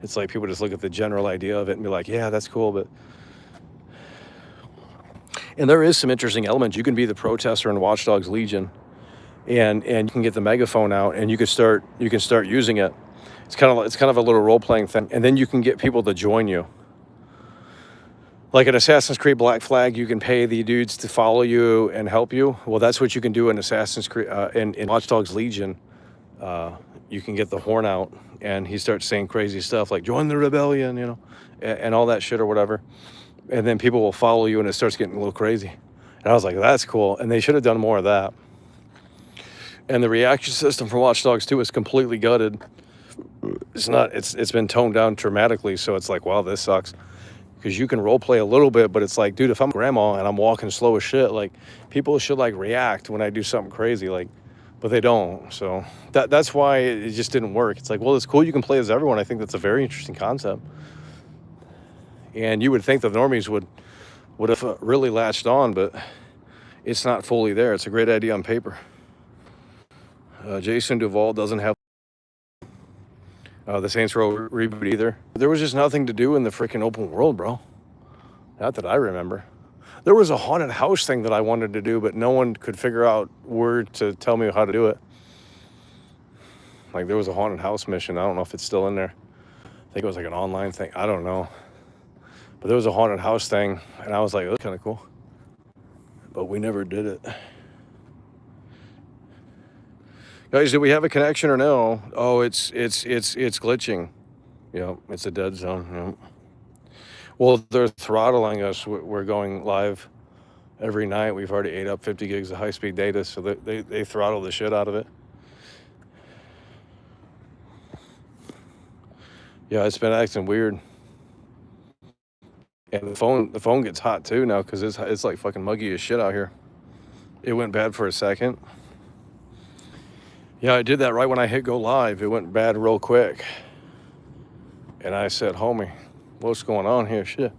It's like people just look at the general idea of it and be like, yeah, that's cool, but. And there is some interesting elements. You can be the protester in Watch Dogs Legion, and you can get the megaphone out, and you can start using it. It's kind of a little role playing thing, and then you can get people to join you. Like in Assassin's Creed Black Flag, you can pay the dudes to follow you and help you. Well, that's what you can do in Assassin's Creed, in Watch Dogs Legion. You can get the horn out, and he starts saying crazy stuff like "Join the rebellion," and all that shit or whatever. And then people will follow you, and it starts getting a little crazy. And I was like, that's cool. And they should have done more of that. And the reaction system for Watch Dogs 2 is completely gutted. It's been toned down dramatically, so it's like, wow, this sucks. Because you can role play a little bit, but it's like, dude, if I'm grandma and I'm walking slow as shit, like people should like react when I do something crazy, like, but they don't. So that's why it just didn't work. It's like, well, it's cool you can play as everyone. I think that's a very interesting concept. And you would think the normies would have really latched on, but it's not fully there. It's a great idea on paper. Jason Duval doesn't have the Saints Row reboot either. There was just nothing to do in the freaking open world, bro. Not that I remember. There was a haunted house thing that I wanted to do, but no one could figure out where to tell me how to do it. Like there was a haunted house mission. I don't know if it's still in there. I think it was like an online thing. I don't know. But there was a haunted house thing, and I was like, that's kind of cool. But we never did it. Guys, do we have a connection or no? Oh, it's glitching. Yep, it's a dead zone. Yep. Well, they're throttling us. We're going live every night. We've already ate up 50 gigs of high-speed data, so they throttle the shit out of it. Yeah, it's been acting weird. And the phone gets hot too now because it's like fucking muggy as shit out here. It went bad for a second. Yeah, I did that right when I hit go live. It went bad real quick. And I said, homie, what's going on here? Shit.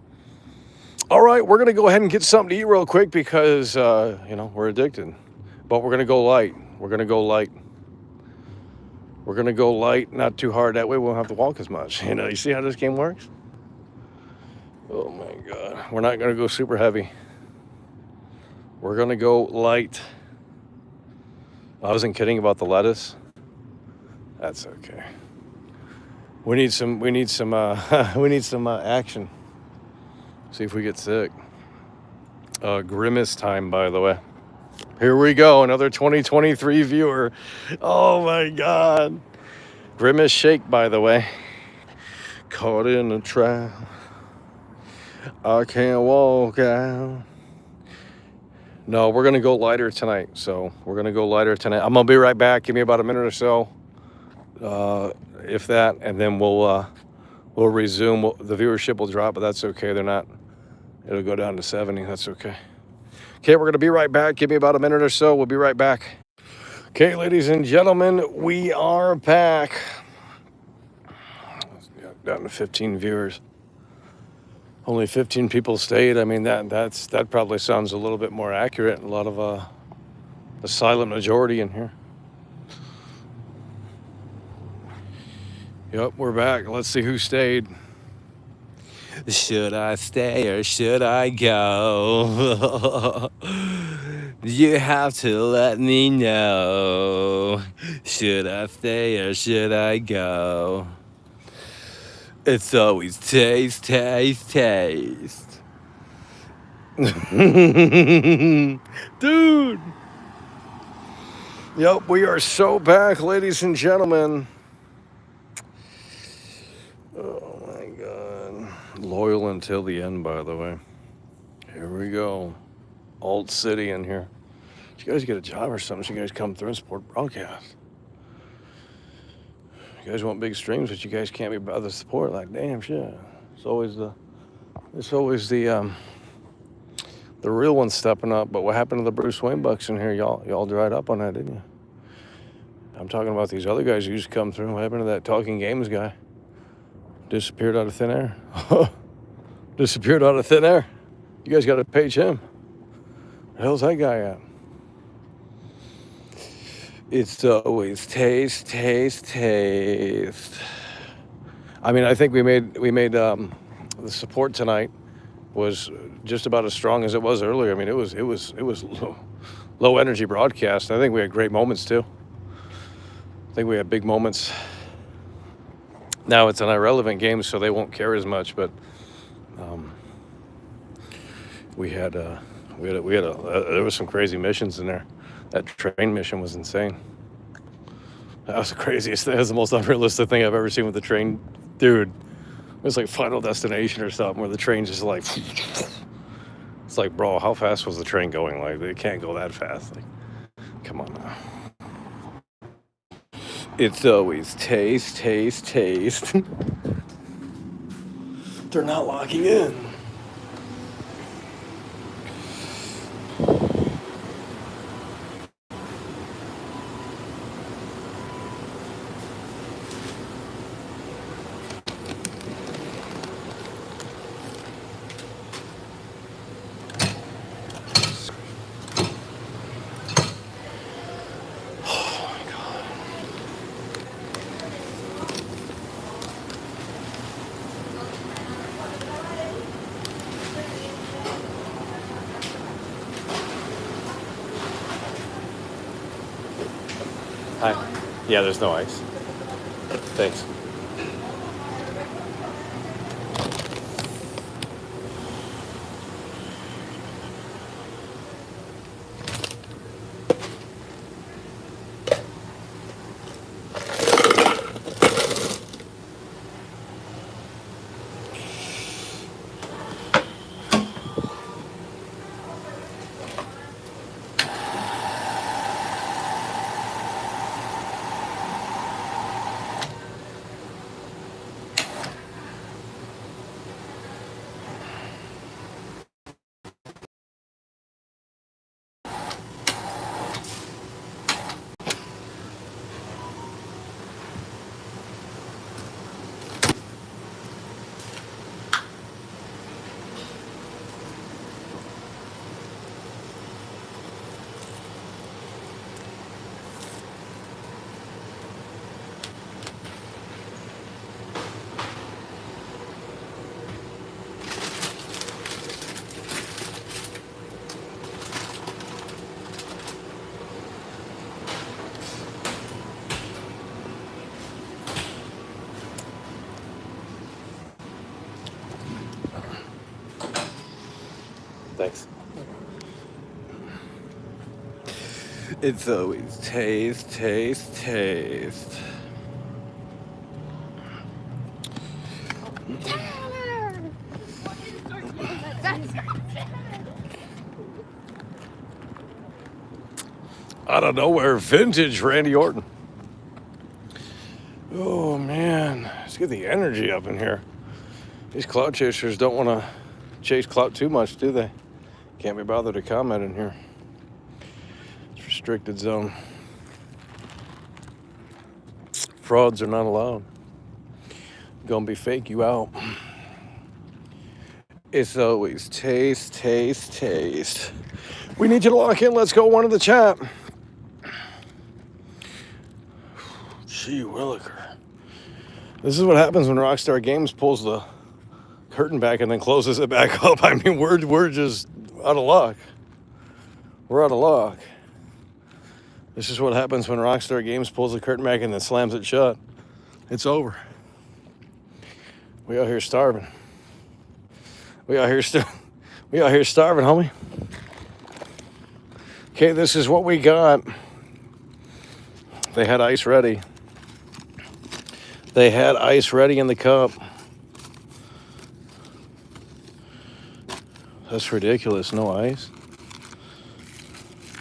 All right, we're going to go ahead and get something to eat real quick because, we're addicted. But we're going to go light. We're going to go light. We're going to go light, not too hard. That way we won't have to walk as much. You see how this game works? Oh my God. We're not going to go super heavy. We're going to go light. I wasn't kidding about the lettuce. That's okay. We need some we need some action. See if we get sick. Grimace time, by the way. Here we go, another 2023 viewer. Oh my God. Grimace shake, by the way. Caught in a trap. I can't walk out. No, we're gonna go lighter tonight. So we're gonna go lighter tonight. I'm gonna be right back. Give me about a minute or so, if that, and then we'll resume. The viewership will drop, but that's okay. It'll go down to 70. That's okay. Okay, we're gonna be right back. Give me about a minute or so. We'll be right back. Okay, ladies and gentlemen, we are back. Down to 15 viewers. Only 15 people stayed. I mean, that probably sounds a little bit more accurate. A lot of the silent majority in here. Yep, we're back. Let's see who stayed. Should I stay or should I go? You have to let me know. Should I stay or should I go? It's always taste, taste, taste. Dude. Yep, we are so back, ladies and gentlemen. Oh my God. Loyal until the end, by the way. Here we go. Alt City in here. You guys get a job or something, so you guys come through and support broadcast. You guys want big streams, but you guys can't be bothered to support. Like, damn shit. It's always the real ones stepping up. But what happened to the Bruce Wayne bucks in here? Y'all dried up on that, didn't you? I'm talking about these other guys who used to come through. What happened to that Talking Games guy? Disappeared out of thin air. Disappeared out of thin air. You guys got to page him. The hell's that guy at? It's always taste, taste, taste. I mean, I think we made the support tonight was just about as strong as it was earlier. I mean, it was low energy broadcast. I think we had great moments too. I think we had big moments. Now it's an irrelevant game, so they won't care as much. But there was some crazy missions in there. That train mission was insane. That was the craziest thing. That was the most unrealistic thing I've ever seen with the train. Dude, it was like Final Destination or something where the train just like... It's like, bro, how fast was the train going? Like, it can't go that fast. Like, come on now. It's always taste, taste, taste. They're not locking in. Hi. Yeah, there's no ice. Thanks. Thanks. It's always taste, taste, taste. Out of nowhere, vintage Randy Orton. Oh man, let's get the energy up in here. These clout chasers don't want to chase clout too much, do they? Can't be bothered to comment in here. It's restricted zone. Frauds are not allowed. Gonna be fake you out. It's always taste, taste, taste. We need you to lock in. Let's go one in the chat. Gee williker. This is what happens when Rockstar Games pulls the curtain back and then closes it back up. I mean, we're just out of luck. We're out of luck. This is what happens when Rockstar Games pulls the curtain back and then slams it shut. It's over. We out here starving. We out here starving, homie. Okay, this is what we got. They had ice ready. They had ice ready in the cup. That's ridiculous. No ice.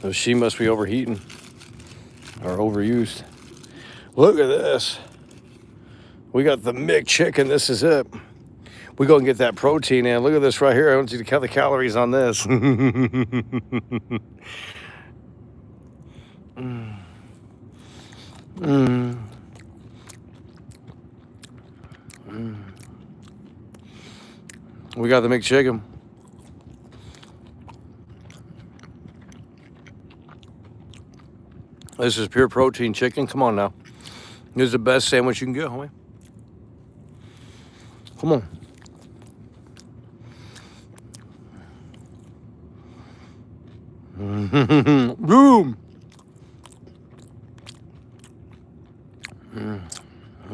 So she must be overheating or overused. Look at this. We got the McChicken. This is it. We go and get that protein in. Look at this right here. I want you to count the calories on this. We got the McChicken. This is pure protein chicken. Come on now. This is the best sandwich you can get, homie. Come on. Boom.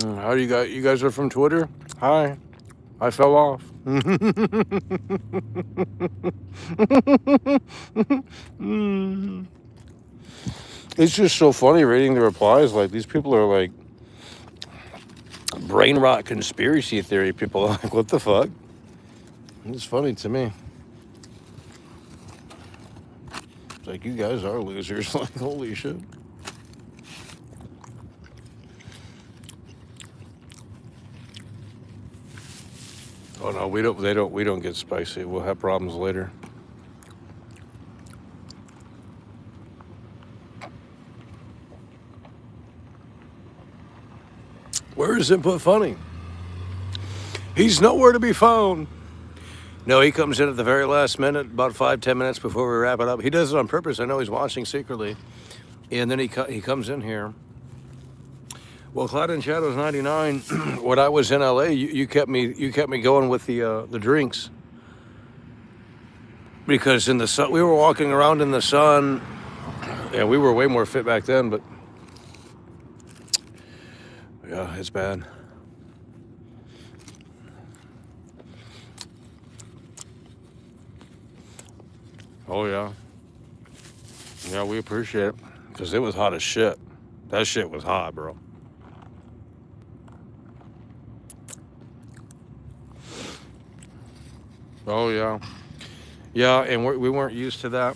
How do you guys? You guys are from Twitter? Hi. I fell off. It's just so funny reading the replies. Like, these people are like brain rot conspiracy theory people. Like, what the fuck? It's funny to me. It's like, you guys are losers. Like, holy shit. Oh no, we don't get spicy. We'll have problems later. Where is Input Funny? He's nowhere to be found. No, he comes in at the very last minute, about 5-10 minutes before we wrap it up. He does it on purpose. I know he's watching secretly. And then he comes in here. Well, Cloud and Shadows 99, when I was in LA, you kept me going with the drinks. Because in the sun, we were walking around in the sun, and we were way more fit back then, but yeah, it's bad. Oh yeah. Yeah, we appreciate it. Because it was hot as shit. That shit was hot, bro. Oh yeah. Yeah, and we weren't used to that.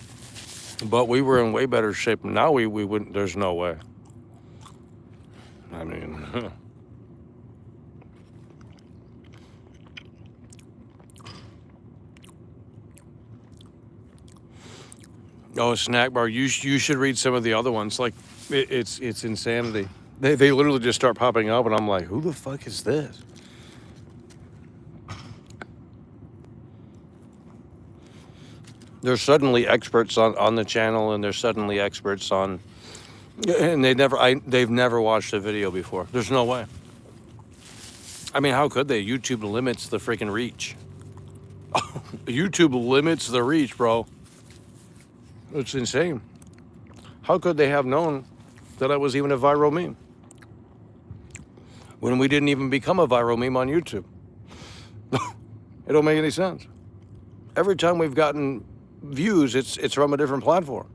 But we were in way better shape. Now we wouldn't, there's no way. I mean, oh, snack bar. You should read some of the other ones. Like, it's insanity. They literally just start popping up, and I'm like, who the fuck is this? They're suddenly experts on the channel, and they're suddenly experts on, and they've never watched a video before. There's no way. I mean, how could they? YouTube limits the freaking reach. YouTube limits the reach, bro. It's insane. How could they have known that I was even a viral meme when we didn't even become a viral meme on YouTube? It don't make any sense. Every time we've gotten views, it's from a different platform.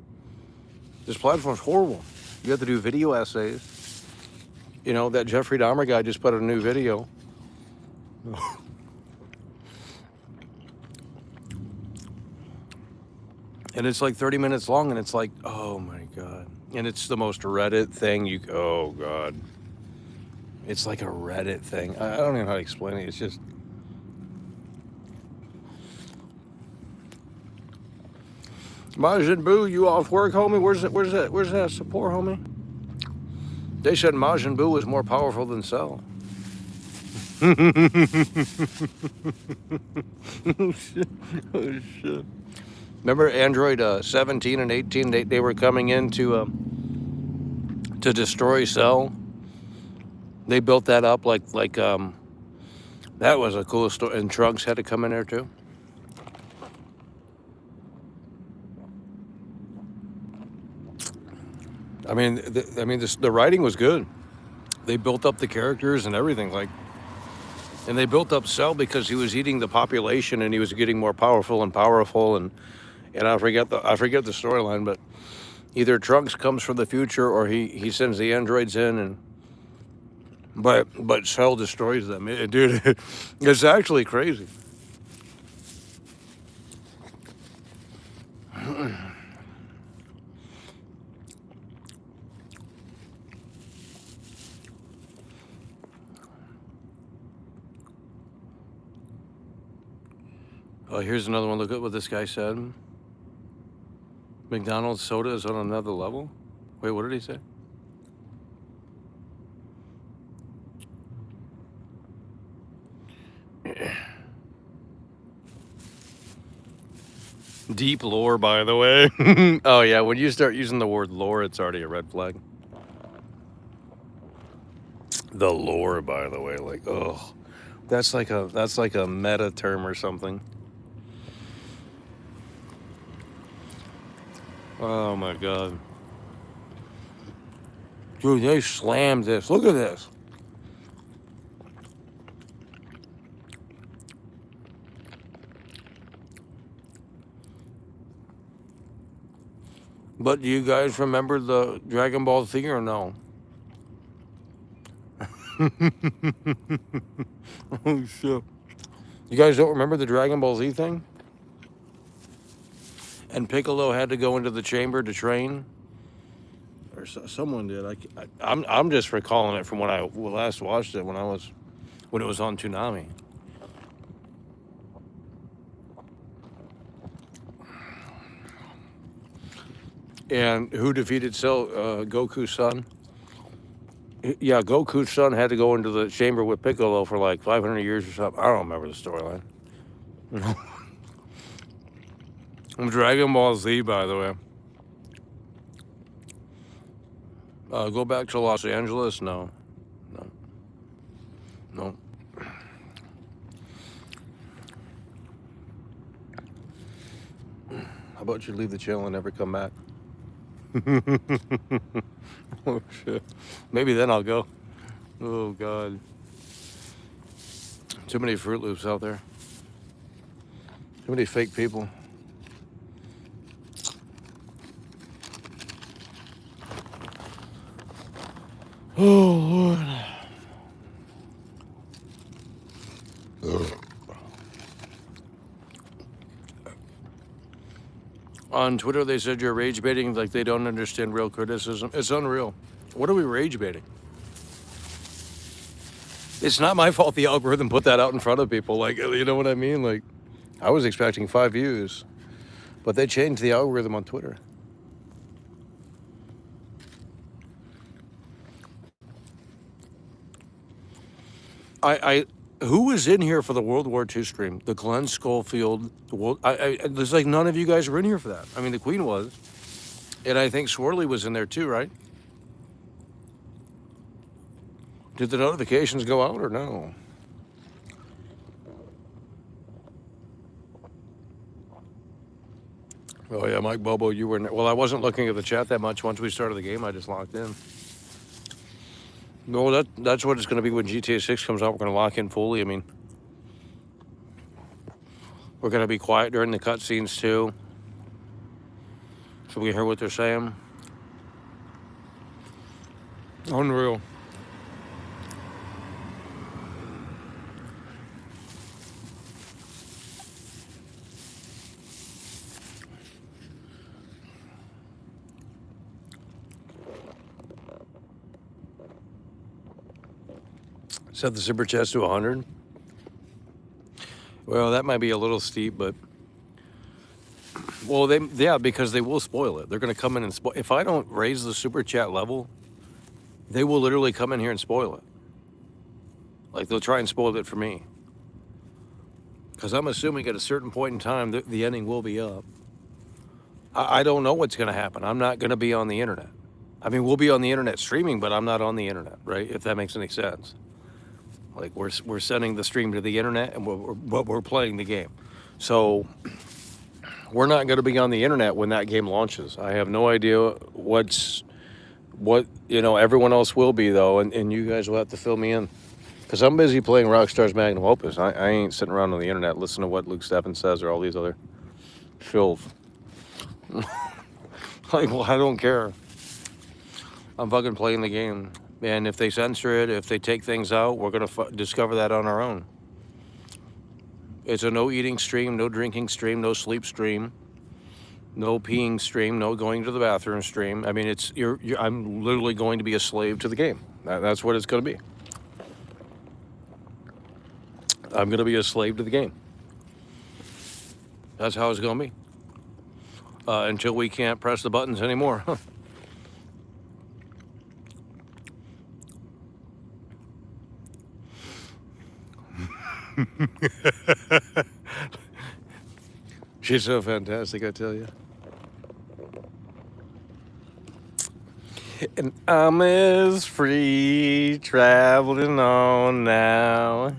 This platform's horrible. You have to do video essays. You know, that Jeffrey Dahmer guy just put a new video. And it's like 30 minutes long, and it's like, oh my God. And it's the most Reddit thing oh God. It's like a Reddit thing. I don't even know how to explain it. It's just, Majin Buu, you off work, homie? Where's that support, homie? They said Majin Buu was more powerful than Cell. Oh shit. Oh shit. Remember Android 17 and 18? They were coming in to destroy Cell. They built that up like that was a cool story. And Trunks had to come in there too. I mean, the writing was good. They built up the characters and everything, and they built up Cell because he was eating the population and he was getting more powerful and I forget the storyline, but either Trunks comes from the future or he sends the androids in but Cell destroys them. Dude, it's actually crazy. Oh, here's another one. Look at what this guy said. McDonald's soda is on another level? Wait, what did he say? Deep lore, by the way. Oh yeah, when you start using the word lore, it's already a red flag. The lore, by the way, like, oh, that's like a meta term or something. Oh my God. Dude, they slammed this. Look at this. But do you guys remember the Dragon Ball thing or no? Oh shit. You guys don't remember the Dragon Ball Z thing? And Piccolo had to go into the chamber to train? Or someone did. I'm just recalling it from when I last watched it when it was on Toonami. And who defeated Cell? Goku's son? Yeah, Goku's son had to go into the chamber with Piccolo for like 500 years or something. I don't remember the storyline. Dragon Ball Z, by the way. Go back to Los Angeles? No. How about you leave the channel and never come back? Oh shit. Maybe then I'll go. Oh God. Too many Fruit Loops out there. Too many fake people. Oh Lord. On Twitter, they said you're rage baiting like they don't understand real criticism. It's unreal. What are we rage baiting? It's not my fault the algorithm put that out in front of people. Like, you know what I mean? Like, I was expecting 5 views, but they changed the algorithm on Twitter. Who was in here for the World War II stream? The Glenn Schofield. There's like none of you guys were in here for that. I mean, the Queen was, and I think Swirly was in there too, right? Did the notifications go out or no? Oh yeah, Mike Bobo, you were in there. Well, I wasn't looking at the chat that much. Once we started the game, I just locked in. No, that's what it's going to be when GTA 6 comes out. We're going to lock in fully. I mean, we're going to be quiet during the cutscenes too. So we hear what they're saying. Unreal. Set the super chest to 100. Well, that might be a little steep, but well, because they will spoil it. They're going to come in and spoil. If I don't raise the super chat level, they will literally come in here and spoil it. Like they'll try and spoil it for me. Because I'm assuming at a certain point in time, the ending will be up. I don't know what's going to happen. I'm not going to be on the internet. I mean, we'll be on the internet streaming, but I'm not on the internet, right? If that makes any sense. Like we're sending the stream to the internet, and we're playing the game. So we're not going to be on the internet when that game launches. I have no idea what everyone else will be though, and you guys will have to fill me in. Because I'm busy playing Rockstar's Magnum Opus. I ain't sitting around on the internet listening to what Luke Steffen says or all these other filth. Like, well, I don't care. I'm fucking playing the game. And if they censor it, if they take things out, we're going to discover that on our own. It's a no eating stream, no drinking stream, no sleep stream, no peeing stream, no going to the bathroom stream. I mean, I'm literally going to be a slave to the game. That's what it's going to be. I'm going to be a slave to the game. That's how it's going to be. Until we can't press the buttons anymore. She's so fantastic, I tell you. And I'm as free traveling on now.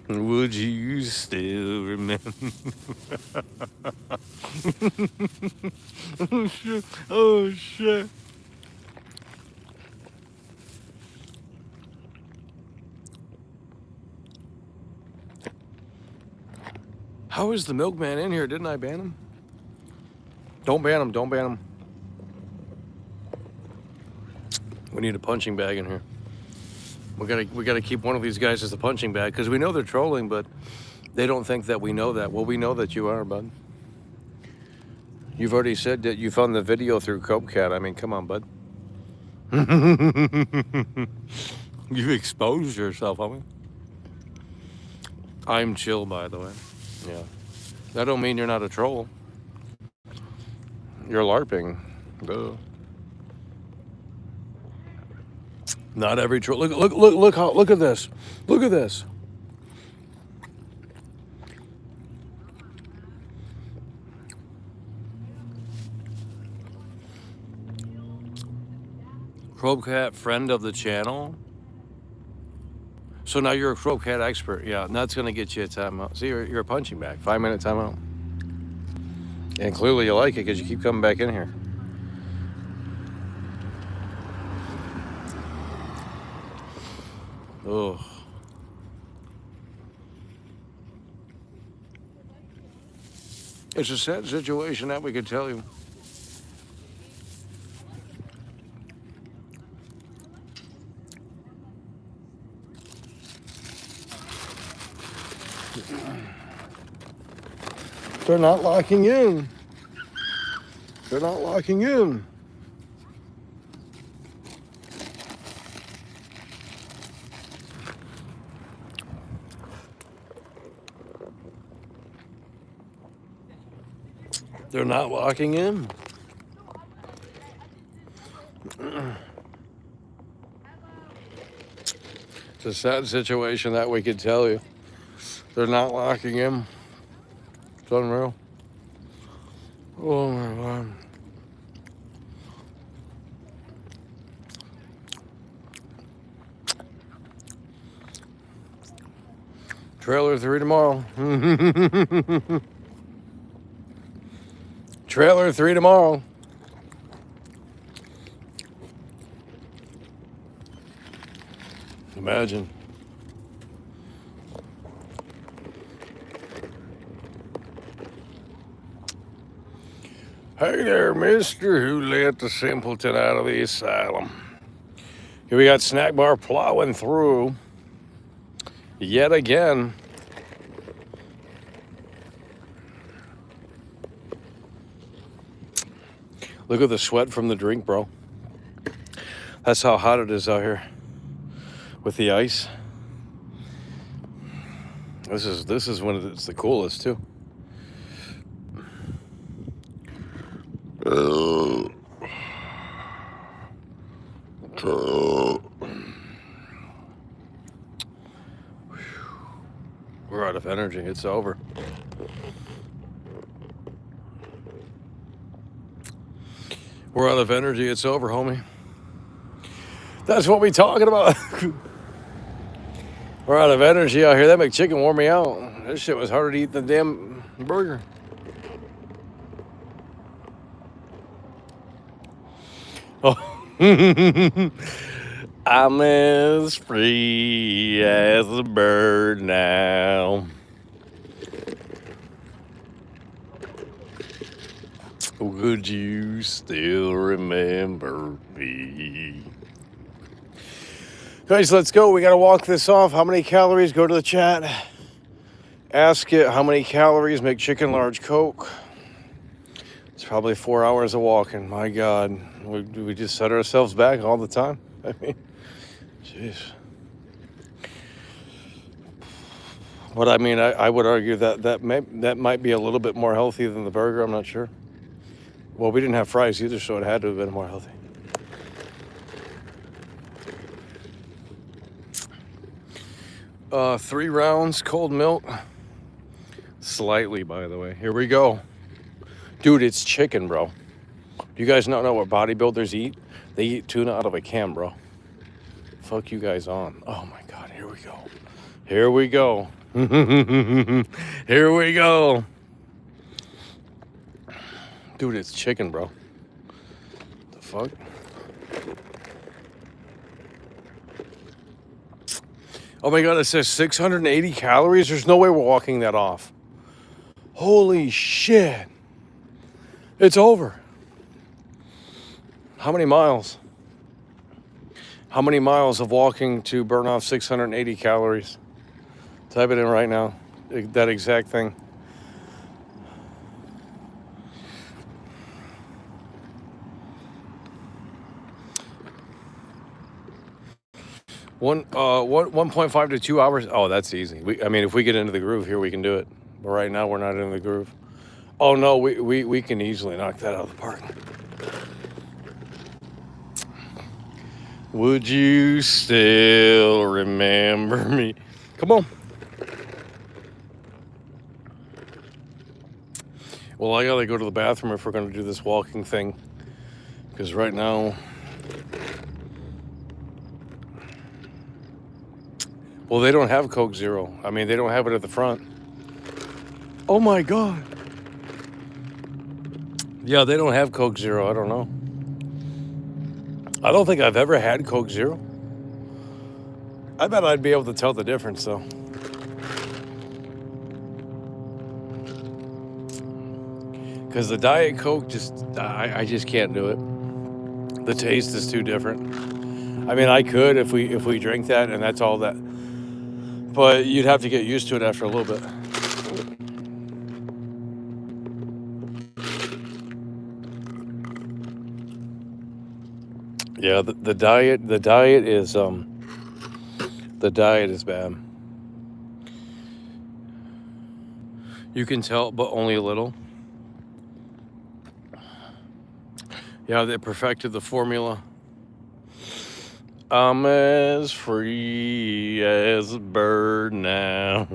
Would you still remember? Oh shit! Oh shit! How is the milkman in here? Didn't I ban him? Don't ban him! Don't ban him! We need a punching bag in here. We gotta keep one of these guys as a punching bag because we know they're trolling, but they don't think that we know that. Well, we know that you are, bud. You've already said that you found the video through Copecat. I mean, come on, bud. You've exposed yourself, homie. I'm chill, by the way. Yeah. That don't mean you're not a troll. You're LARPing. Duh. Not every troll. Look at this. Look at this. Copecat, friend of the channel. So now you're a Copecat expert. Yeah, and that's going to get you a timeout. See, you're a punching bag. 5-minute timeout. And clearly you like it because you keep coming back in here. Oh. It's a sad situation that we could tell you. They're not locking in. They're not locking in. They're not locking in. It's a sad situation that we could tell you. They're not locking in. It's unreal. Oh my God. Trailer 3 tomorrow. Trailer 3 tomorrow. Imagine. Hey there, mister, who let the simpleton out of the asylum? Here we got Snack Bar plowing through yet again. Look at the sweat from the drink, bro. That's how hot it is out here with the ice. This is when it's the coolest too. We're out of energy. It's over. We're out of energy. It's over, homie. That's what we talking about. We're out of energy out here. That McChicken wore me out. This shit was harder to eat than the damn burger. Oh. I'm as free as a bird now. Would you still remember me? Guys, let's go. We got to walk this off. How many calories? Go to the chat. Ask it how many calories. Make chicken large Coke. It's probably 4 hours of walking. My God. We just set ourselves back all the time. I mean, jeez. But I mean, I would argue that might be a little bit more healthy than the burger. I'm not sure. Well, we didn't have fries either, so it had to have been more healthy. Three rounds, cold milk. Slightly, by the way. Here we go. Dude, it's chicken, bro. Do you guys not know what bodybuilders eat? They eat tuna out of a can, bro. Fuck you guys on. Oh my God, here we go. Here we go. Here we go. Dude, it's chicken, bro. The fuck? Oh my God, it says 680 calories. There's no way we're walking that off. Holy shit. It's over. How many miles? How many miles of walking to burn off 680 calories? Type it in right now. That exact thing. One 1.5 to 2 hours. Oh, that's easy. I mean, if we get into the groove here, we can do it. But right now, we're not in the groove. Oh no, we can easily knock that out of the park. Would you still remember me? Come on. Well, I gotta go to the bathroom if we're gonna do this walking thing, because right now. Well, they don't have Coke Zero. I mean, they don't have it at the front. Oh my God. Yeah, they don't have Coke Zero. I don't know. I don't think I've ever had Coke Zero. I bet I'd be able to tell the difference, though. Because the Diet Coke I just can't do it. The taste is too different. I mean, I could if we drink that and that's all that. But you'd have to get used to it after a little bit. Yeah, the diet is bad. You can tell, but only a little. Yeah, they perfected the formula. I'm as free as a bird now.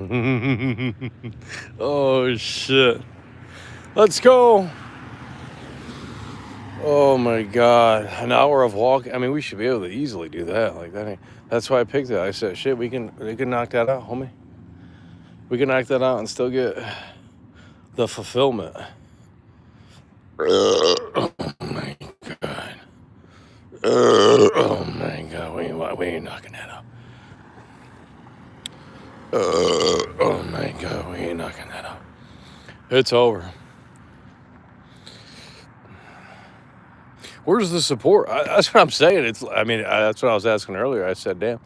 Oh shit. Let's go. Oh my God. An hour of walk. I mean, we should be able to easily do that. Like that. That's why I picked it. I said, shit, we can knock that out, homie. We can knock that out and still get the fulfillment. Oh my God. Oh my God. We ain't knocking that out. Oh my God. We ain't knocking that out. It's over. Where's the support? That's what I'm saying. I mean, that's what I was asking earlier. I said, damn,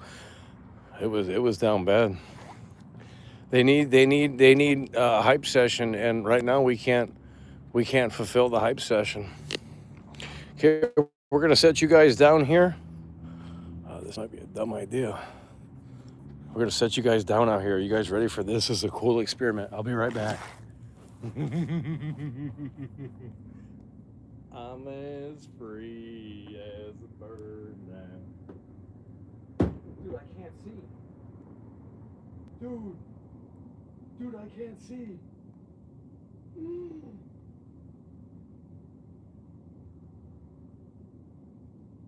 it was down bad. They need a hype session, and right now we can't fulfill the hype session. Okay, we're gonna set you guys down here. This might be a dumb idea. We're gonna set you guys down out here. Are you guys ready for this? This is a cool experiment. I'll be right back. I'm as free as a bird now. Dude, I can't see. Dude, I can't see.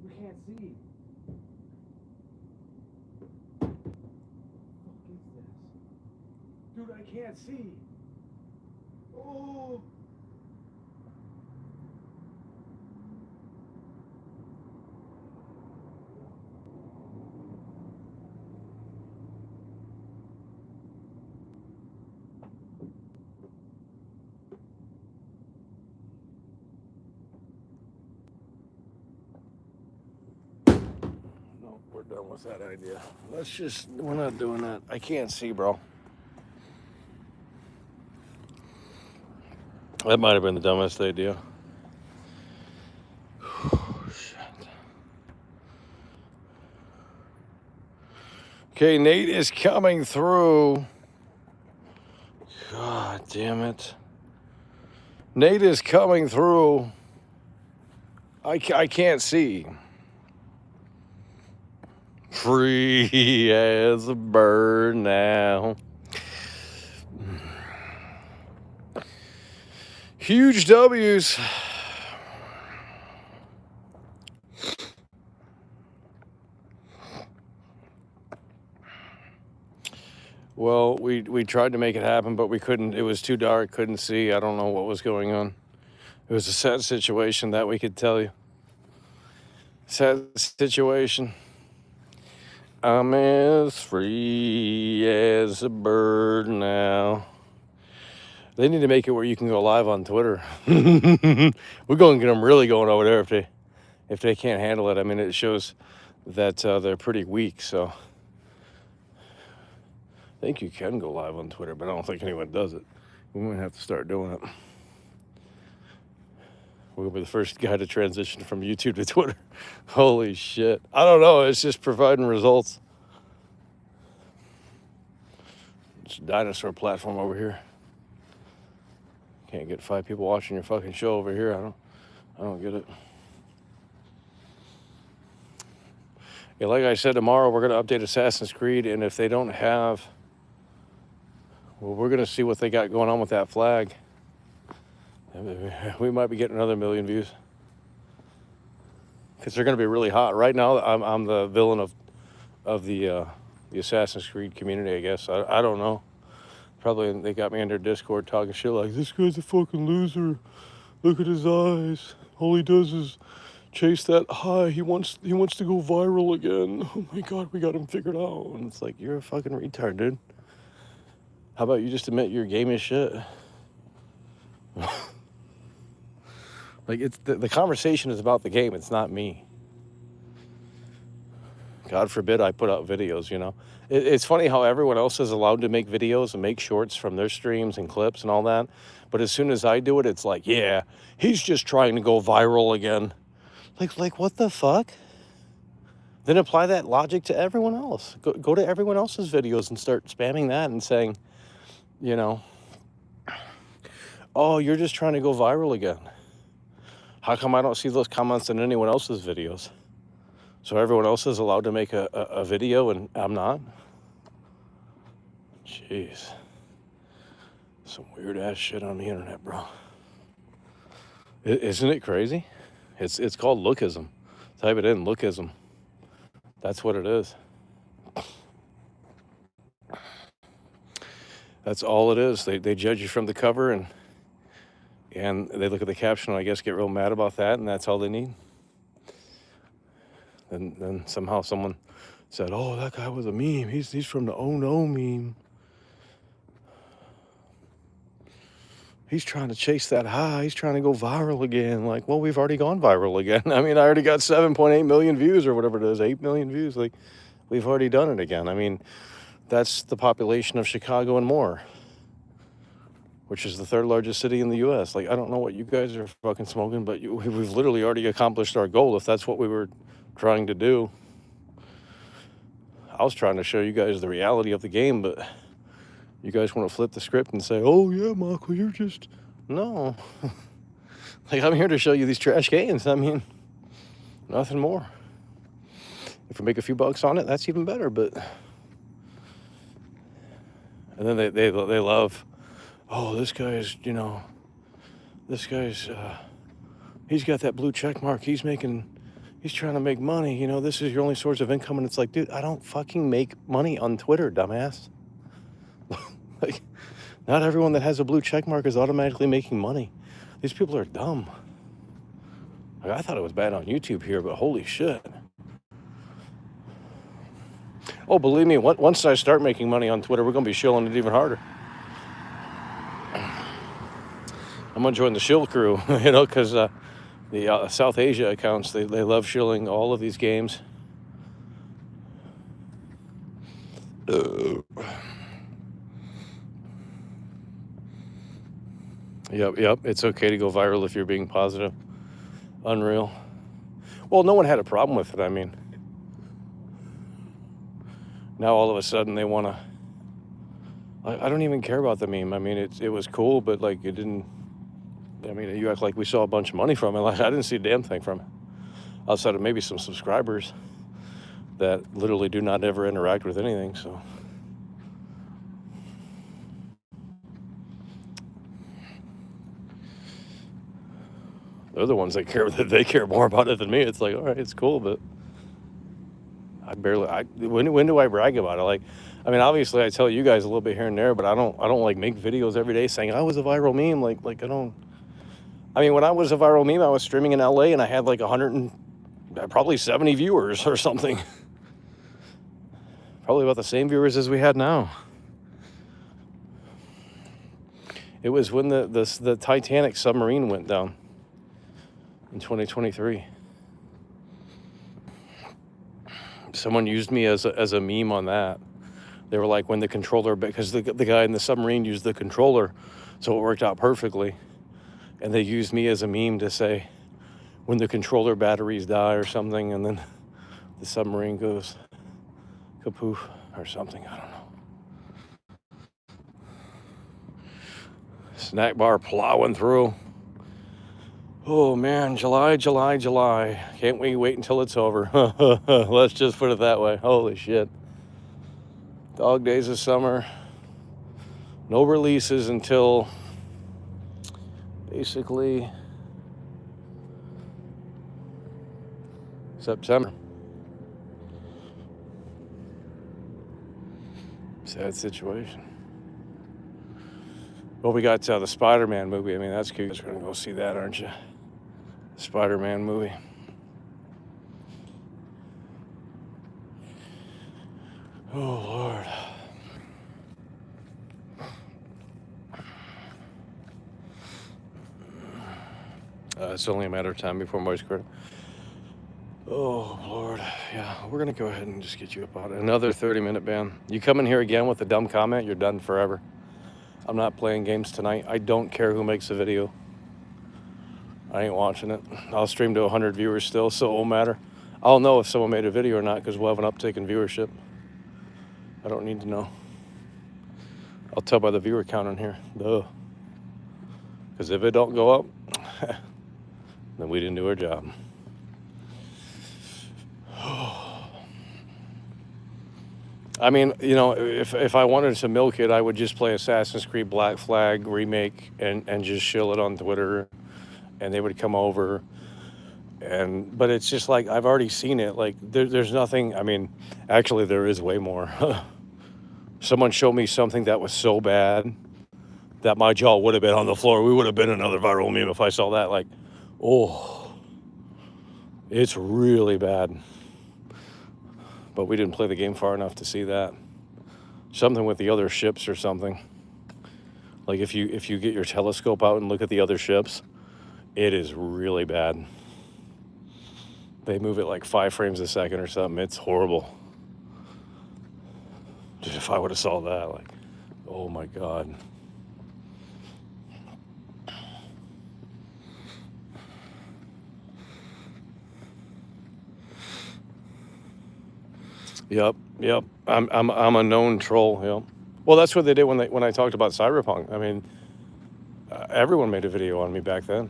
We can't see. What is this? Dude, I can't see. Oh. No, we're done with that idea. We're not doing that. I can't see, bro. That might have been the dumbest idea. Shit. Okay, Nate is coming through. God damn it. Nate is coming through. I can't see. Free as a bird now. Huge W's. Well, we tried to make it happen, but we couldn't. It was too dark, couldn't see. I don't know what was going on. It was a sad situation, that we could tell you. Sad situation. I'm as free as a bird now. They need to make it where you can go live on Twitter. We're going to get them really going over there if they can't handle it. I mean, it shows that they're pretty weak, so I think you can go live on Twitter, but I don't think anyone does it. We might have to start doing it. We're going to be the first guy to transition from YouTube to Twitter. Holy shit. I don't know. It's just providing results. It's a dinosaur platform over here. Can't get 5 people watching your fucking show over here. I don't get it. Yeah, like I said, tomorrow we're going to update Assassin's Creed, and if they don't have... Well, we're going to see what they got going on with that flag. We might be getting another 1 million views. Because they're going to be really hot. Right now, I'm the villain of the Assassin's Creed community, I guess. I don't know. Probably they got me in their Discord talking shit like, this guy's a fucking loser. Look at his eyes. All he does is chase that high. He wants to go viral again. Oh my God, we got him figured out. And it's like, you're a fucking retard, dude. How about you just admit your game is shit? Like, it's the conversation is about the game. It's not me. God forbid I put out videos, you know. It's funny how everyone else is allowed to make videos and make shorts from their streams and clips and all that. But as soon as I do it, it's like, yeah, he's just trying to go viral again. Like what the fuck? Then apply that logic to everyone else. Go to everyone else's videos and start spamming that and saying, you know, oh, you're just trying to go viral again. How come I don't see those comments in anyone else's videos? So everyone else is allowed to make a video and I'm not? Jeez. Some weird ass shit on the internet, bro. Isn't it crazy? It's called lookism. Type it in, lookism. That's what it is. That's all it is. They judge you from the cover and they look at the caption and I guess get real mad about that, and that's all they need. And then somehow someone said, oh, that guy was a meme. He's from the Oh No meme. he's trying to chase that high. He's trying to go viral again. Like, well, we've already gone viral again. I mean, I already got 7.8 million views or whatever it is, 8 million views. Like, we've already done it again. I mean, that's the population of Chicago and more, which is the third largest city in the U.S. Like, I don't know what you guys are fucking smoking, but we've literally already accomplished our goal if that's what we were trying to do. I was trying to show you guys the reality of the game, but you guys want to flip the script and say, oh, yeah, Michael, you're just... No. Like, I'm here to show you these trash games. I mean, nothing more. If we make a few bucks on it, that's even better, but... And then they love, oh, this guy's, he's got that blue check mark. He's trying to make money. This is your only source of income. And it's like, dude, I don't fucking make money on Twitter, dumbass. Like, not everyone that has a blue check mark is automatically making money. These people are dumb. Like, I thought it was bad on YouTube here, but holy shit. Oh, believe me, once I start making money on Twitter, we're going to be shilling it even harder. I'm going to join the shill crew, because the South Asia accounts, they love shilling all of these games. Yep, it's okay to go viral if you're being positive. Unreal. Well, no one had a problem with it, I mean. Now all of a sudden they want to... I don't even care about the meme. I mean, it was cool, but like it didn't... I mean, you act like we saw a bunch of money from it. Like, I didn't see a damn thing from it. Outside of maybe some subscribers that literally do not ever interact with anything, so... They're the ones that care. They care more about it than me. It's like, all right, it's cool, but... when do I brag about it? Like, I mean, obviously I tell you guys a little bit here and there, but I don't like make videos every day saying I was a viral meme. Like I don't. I mean, when I was a viral meme, I was streaming in LA and I had like 170 viewers or something. Probably about the same viewers as we had now. It was when the Titanic submarine went down in 2023. Someone used me as a meme on that. They were like, when the controller, because the guy in the submarine used the controller, so it worked out perfectly. And they used me as a meme to say, when the controller batteries die or something, and then the submarine goes kapoof or something, I don't know. Snack bar plowing through. Oh man, July. Can't we wait until it's over? Let's just put it that way. Holy shit. Dog days of summer. No releases until basically September. Sad situation. Well, we got the Spider-Man movie. I mean, that's cute. You're going to go see that, aren't you? Spider-Man movie. Oh, Lord. It's only a matter of time before Moist Critter. Oh, Lord. Yeah, we're going to go ahead and just get you up on it. Another 30-minute ban. You come in here again with a dumb comment, you're done forever. I'm not playing games tonight. I don't care who makes the video. I ain't watching it. I'll stream to 100 viewers still, so it won't matter. I'll know if someone made a video or not because we'll have an uptick in viewership. I don't need to know. I'll tell by the viewer count on here. Duh. Because if it don't go up, then we didn't do our job. I mean, if I wanted to milk it, I would just play Assassin's Creed Black Flag remake and just shill it on Twitter, and they would come over. But it's just like, I've already seen it. Like, there's nothing. I mean, actually, there is way more. Someone showed me something that was so bad that my jaw would have been on the floor. We would have been another viral meme if I saw that. Like, oh, it's really bad. But we didn't play the game far enough to see that. Something with the other ships or something. Like if you get your telescope out and look at the other ships, it is really bad. They move it like 5 frames a second or something. It's horrible. Dude, if I would have saw that, like, oh my God. Yep. I'm a known troll. Yep. Well, that's what they did when I talked about Cyberpunk. I mean, everyone made a video on me back then.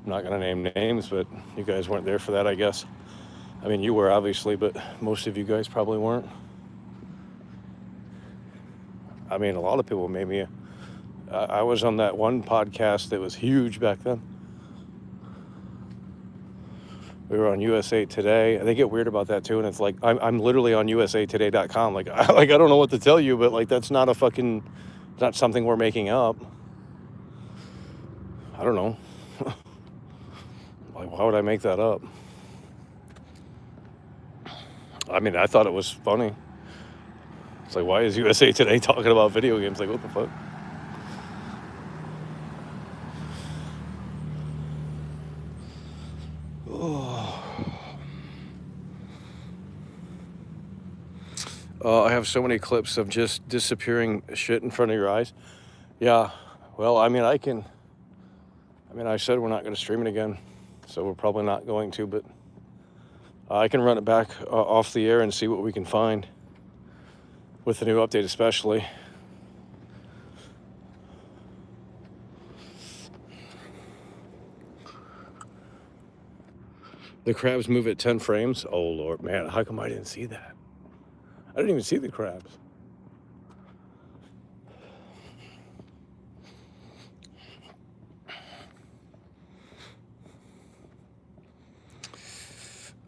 I'm not gonna name names, but you guys weren't there for that, I guess. I mean, you were obviously, but most of you guys probably weren't. I mean, a lot of people made me. I was on that one podcast that was huge back then. We were on USA Today. They get weird about that too, and it's like I'm literally on USAtoday.com. Like I don't know what to tell you, but like that's not not something we're making up. I don't know. Like why would I make that up? I mean, I thought it was funny. It's like, why is USA Today talking about video games? Like, what the fuck? I have so many clips of just disappearing shit in front of your eyes. Yeah, well, I mean, I said we're not going to stream it again, so we're probably not going to, but I can run it back off the air and see what we can find with the new update especially. The crabs move at 10 frames? Oh, Lord, man, how come I didn't see that? I didn't even see the crabs.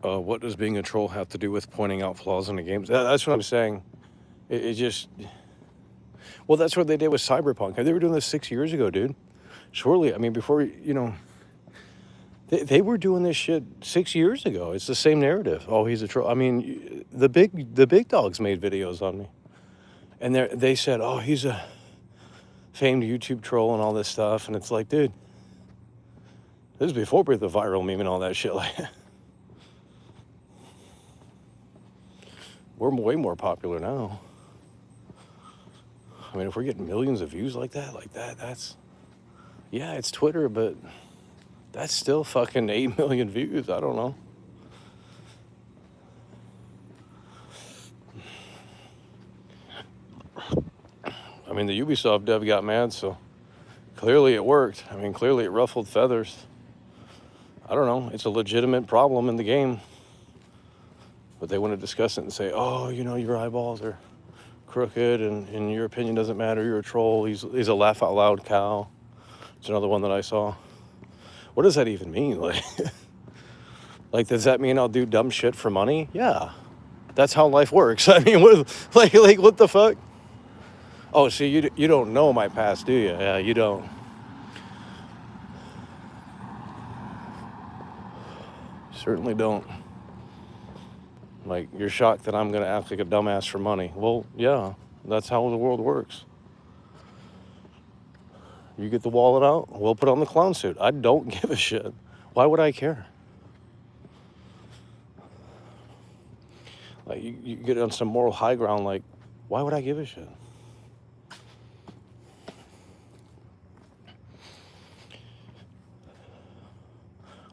What does being a troll have to do with pointing out flaws in the games? That's what I'm saying. It just... Well, that's what they did with Cyberpunk. They were doing this 6 years ago, dude. Surely, I mean, before, They were doing this shit 6 years ago. It's the same narrative. Oh, he's a troll. I mean, the big dogs made videos on me. And they said, oh, he's a famed YouTube troll and all this stuff. And it's like, dude, this is before the viral meme and all that shit. Like, we're way more popular now. I mean, if we're getting millions of views like that, that's... Yeah, it's Twitter, but that's still fucking 8 million views. I don't know. I mean, the Ubisoft dev got mad, so clearly it worked. I mean, clearly it ruffled feathers. I don't know. It's a legitimate problem in the game. But they want to discuss it and say, oh, your eyeballs are crooked and your opinion doesn't matter. You're a troll. He's a laugh out loud cow. It's another one that I saw. What does that even mean? Like, does that mean I'll do dumb shit for money? Yeah, that's how life works. I mean, what the fuck? Oh, see, you don't know my past, do you? Yeah, you don't. Certainly don't. Like, you're shocked that I'm gonna act like a dumbass for money. Well, yeah, that's how the world works. You get the wallet out, we'll put on the clown suit. I don't give a shit. Why would I care? Like, you get on some moral high ground, like, why would I give a shit?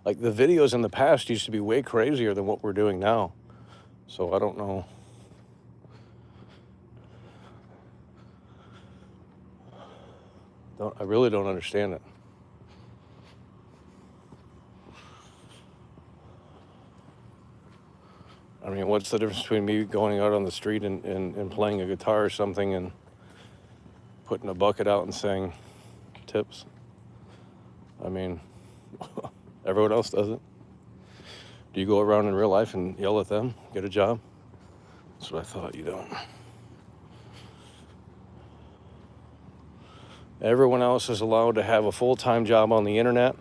Like, the videos in the past used to be way crazier than what we're doing now. So I don't know. I really don't understand it. I mean, what's the difference between me going out on the street and playing a guitar or something and putting a bucket out and saying tips? I mean, everyone else does it. Do you go around in real life and yell at them, get a job? That's what I thought. You don't. Everyone else is allowed to have a full-time job on the internet,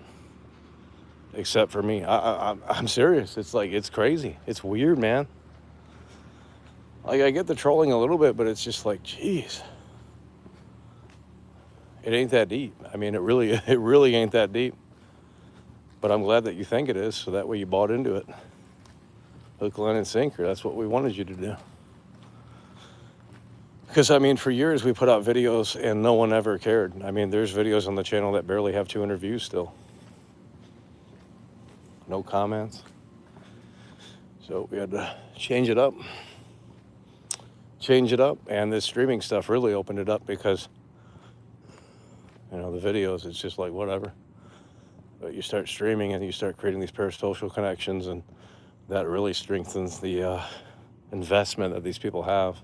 except for me. I'm serious. It's like, it's crazy. It's weird, man. Like, I get the trolling a little bit, but it's just like, geez. It ain't that deep. I mean, it really ain't that deep. But I'm glad that you think it is, so that way you bought into it. Hook, line, and sinker. That's what we wanted you to do. Because, I mean, for years we put out videos and no one ever cared. I mean, there's videos on the channel that barely have 200 views still. No comments. So we had to change it up. And this streaming stuff really opened it up because, the videos, it's just like whatever. But you start streaming and you start creating these parasocial connections, and that really strengthens the investment that these people have.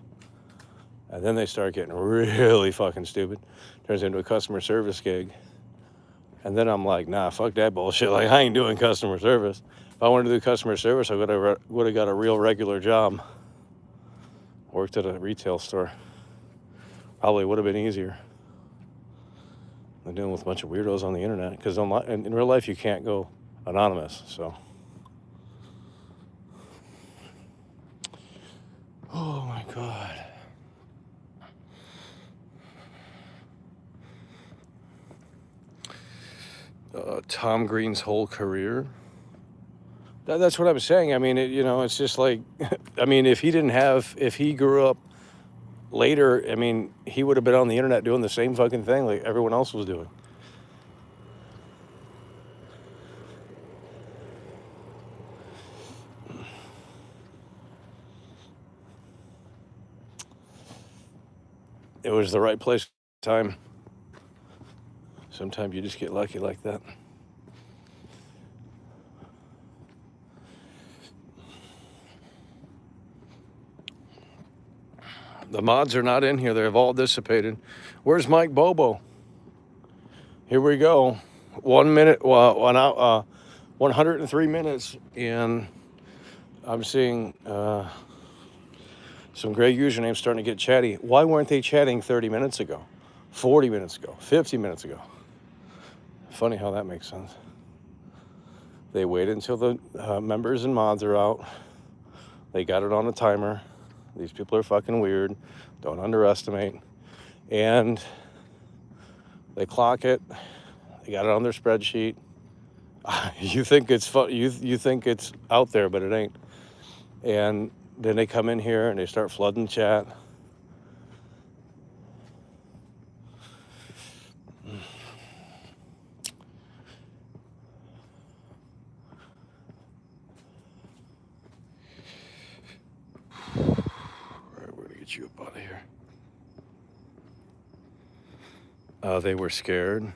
And then they start getting really fucking stupid. Turns into a customer service gig. And then I'm like, nah, fuck that bullshit. Like, I ain't doing customer service. If I wanted to do customer service, I would have got a real regular job. Worked at a retail store. Probably would have been easier than dealing with a bunch of weirdos on the internet. Because in real life, you can't go anonymous. So, oh my God. Tom Green's whole career. That's what I'm saying. I mean, it's just like, I mean, if he grew up later, I mean, he would have been on the internet doing the same fucking thing like everyone else was doing. It was the right place, time. Sometimes you just get lucky like that. The mods are not in here. They've all dissipated. Where's Mike Bobo? Here we go. 1 minute, 103 minutes, and I'm seeing some great usernames starting to get chatty. Why weren't they chatting 30 minutes ago, 40 minutes ago, 50 minutes ago? Funny how that makes sense. They waited until the members and mods are out. They got it on a timer. These people are fucking weird. Don't underestimate. And they clock it. They got it on their spreadsheet. You think it's fun. You think it's out there, but it ain't. And then they come in here and they start flooding chat. You up out of here. They were scared.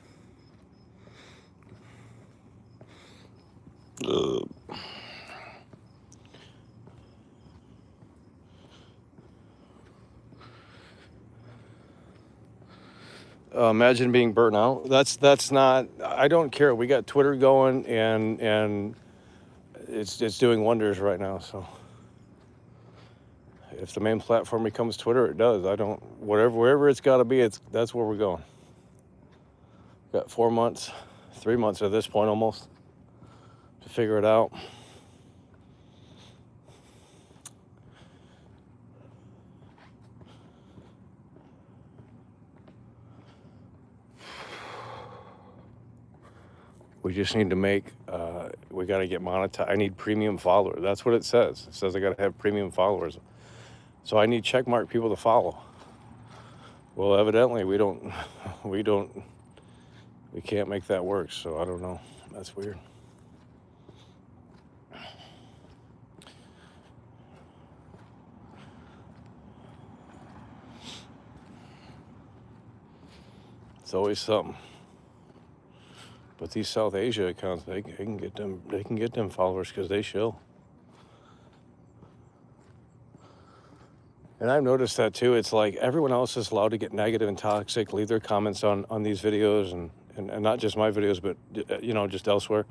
Imagine being burnt out. That's not. I don't care. We got Twitter going, and it's doing wonders right now. So. If the main platform becomes Twitter, it does. Wherever it's got to be, that's where we're going. Got 4 months, 3 months at this point almost to figure it out. We just need to we got to get monetized. I need premium followers. That's what it says. It says I got to have premium followers. So I need checkmark people to follow. Well, evidently we can't make that work. So I don't know. That's weird. It's always something. But these South Asia accounts, they can get them followers because they shill. And I've noticed that too. It's like everyone else is allowed to get negative and toxic, leave their comments on these videos and not just my videos, but just elsewhere.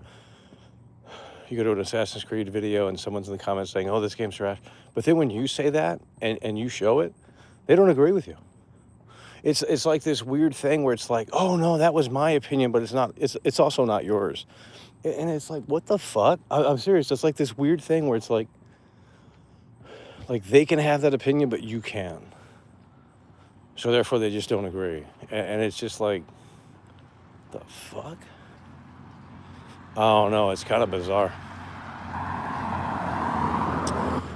You go to an Assassin's Creed video and someone's in the comments saying, oh, this game's trash. But then when you say that and you show it, they don't agree with you. It's like this weird thing where it's like, oh no, that was my opinion, but it's not. It's also not yours. And it's like, what the fuck? I'm serious. It's like this weird thing where it's like they can have that opinion, but you can. So therefore, they just don't agree. And it's just like, The fuck? Oh no, it's kind of bizarre.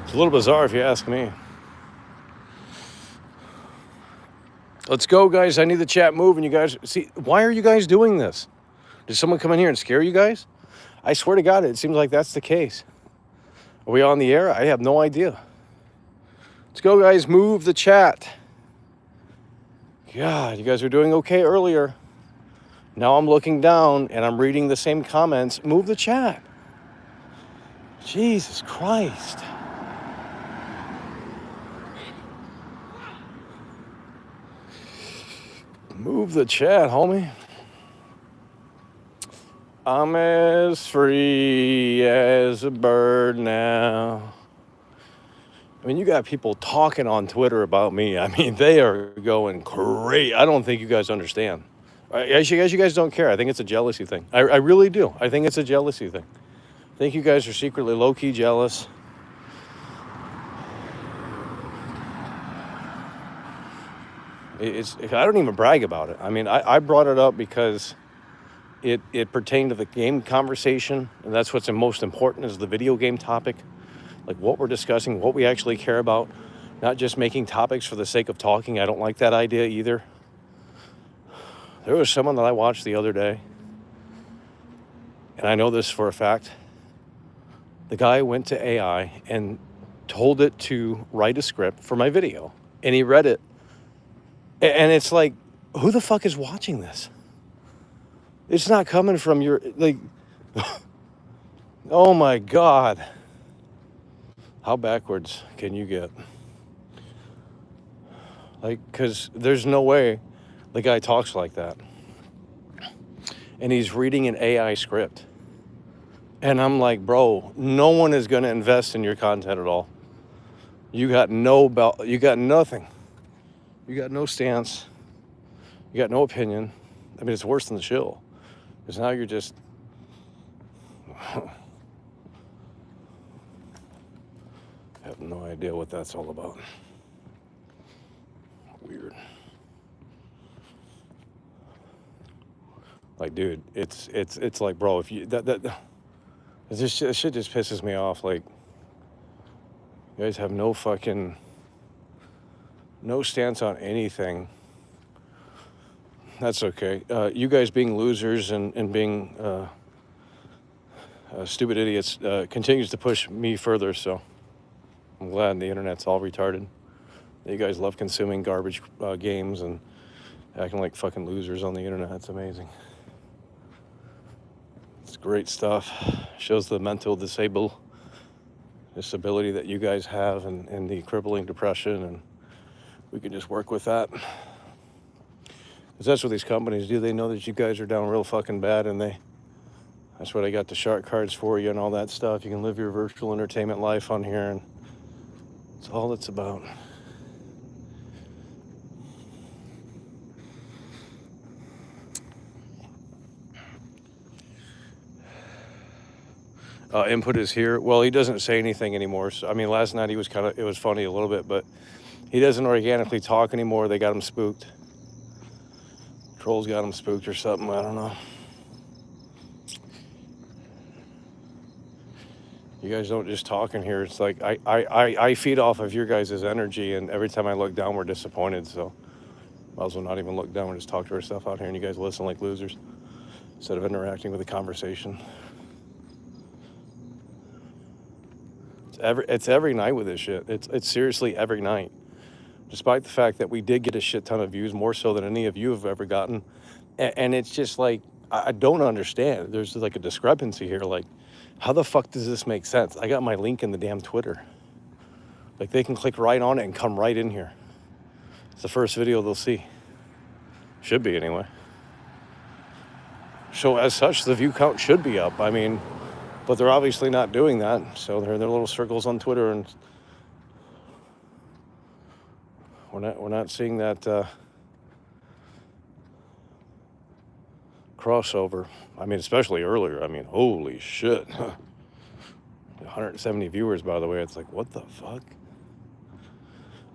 It's a little bizarre if you ask me. Let's go, guys. I need the chat moving. You guys, see, why are you guys doing this? Did someone come in here and scare you guys? I swear to God, it seems like that's the case. Are we on the air? I have no idea. Let's go, guys. Move the chat. God, you guys were doing okay earlier. Now I'm looking down and I'm reading the same comments. Move the chat. Jesus Christ. Move the chat, homie. I'm as free as a bird now. I mean, you got people talking on Twitter about me. I mean, they are going crazy. I don't think you guys understand. As you guys don't care. I think it's a jealousy thing. I really do. I think it's a jealousy thing. I think you guys are secretly low-key jealous. I don't even brag about it. I mean, I brought it up because it pertained to the game conversation, and that's what's most important is the video game topic, like what we're discussing, what we actually care about, not just making topics for the sake of talking. I don't like that idea either. There was someone that I watched the other day, and I know this for a fact. The guy went to AI and told it to write a script for my video, and he read it. And it's like, who the fuck is watching this? It's not coming from your, like, oh my God. How backwards can you get? Like, because there's no way the guy talks like that. And he's reading an AI script. And I'm like, bro, no one is going to invest in your content at all. You got you got nothing. You got no stance. You got no opinion. I mean, it's worse than the shill. Because now you're just... I have no idea what that's all about. Weird. Like, dude, it's like, bro, if you... This shit just pisses me off. Like, you guys have no stance on anything. That's okay. You guys being losers and being stupid idiots continues to push me further, so I'm glad the internet's all retarded. You guys love consuming garbage games and acting like fucking losers on the internet. It's amazing. It's great stuff. Shows the mental disability that you guys have and the crippling depression, and we can just work with that. Because that's what these companies do. They know that you guys are down real fucking bad, and that's what I got the shark cards for you and all that stuff. You can live your virtual entertainment life on here, and that's all it's about. Input is here. Well, he doesn't say anything anymore. So, I mean, last night it was funny a little bit, but he doesn't organically talk anymore. They got him spooked. Trolls got him spooked or something. I don't know. You guys don't just talk in here. It's like I feed off of your guys' energy, and every time I look down, we're disappointed. So might as well not even look down. We just talk to our stuff out here, and you guys listen like losers instead of interacting with the conversation. It's every night with this shit. It's seriously every night. Despite the fact that we did get a shit ton of views, more so than any of you have ever gotten. And it's just like, I don't understand. There's like a discrepancy here. Like, how the fuck does this make sense? I got my link in the damn Twitter. Like, they can click right on it and come right in here. It's the first video they'll see. Should be, anyway. So as such, the view count should be up. I mean, but they're obviously not doing that. So they're in their little circles on Twitter, and we're not seeing that crossover. I mean, especially earlier. I mean, holy shit. 170 viewers, by the way. It's like, what the fuck?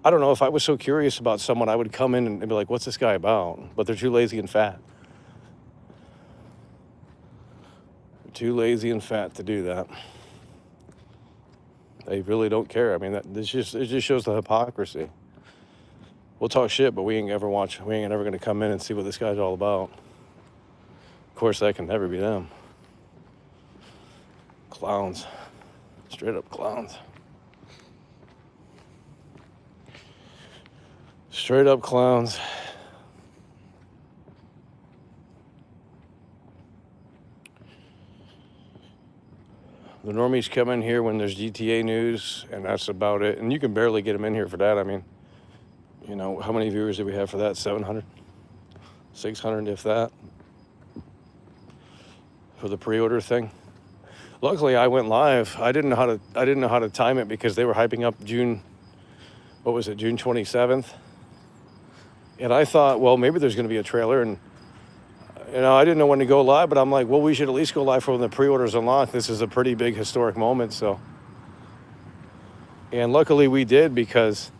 I don't know. If I was so curious about someone, I would come in and be like, what's this guy about? But they're too lazy and fat. Too lazy and fat to do that. They really don't care. I mean, it just shows the hypocrisy. We'll talk shit, but we ain't ever going to come in and see what this guy's all about. Of course, that can never be them. Clowns. Straight up clowns. Straight up clowns. The normies come in here when there's GTA news, and that's about it. And you can barely get them in here for that. I mean, you know, how many viewers did we have for that? 700? 600, if that? For the pre-order thing. Luckily, I went live. I didn't know how to time it because they were hyping up June 27th. And I thought, well, maybe there's going to be a trailer, and you know, I didn't know when to go live, but I'm like, well, we should at least go live for when the pre-orders unlock. This is a pretty big historic moment, so. And luckily we did, because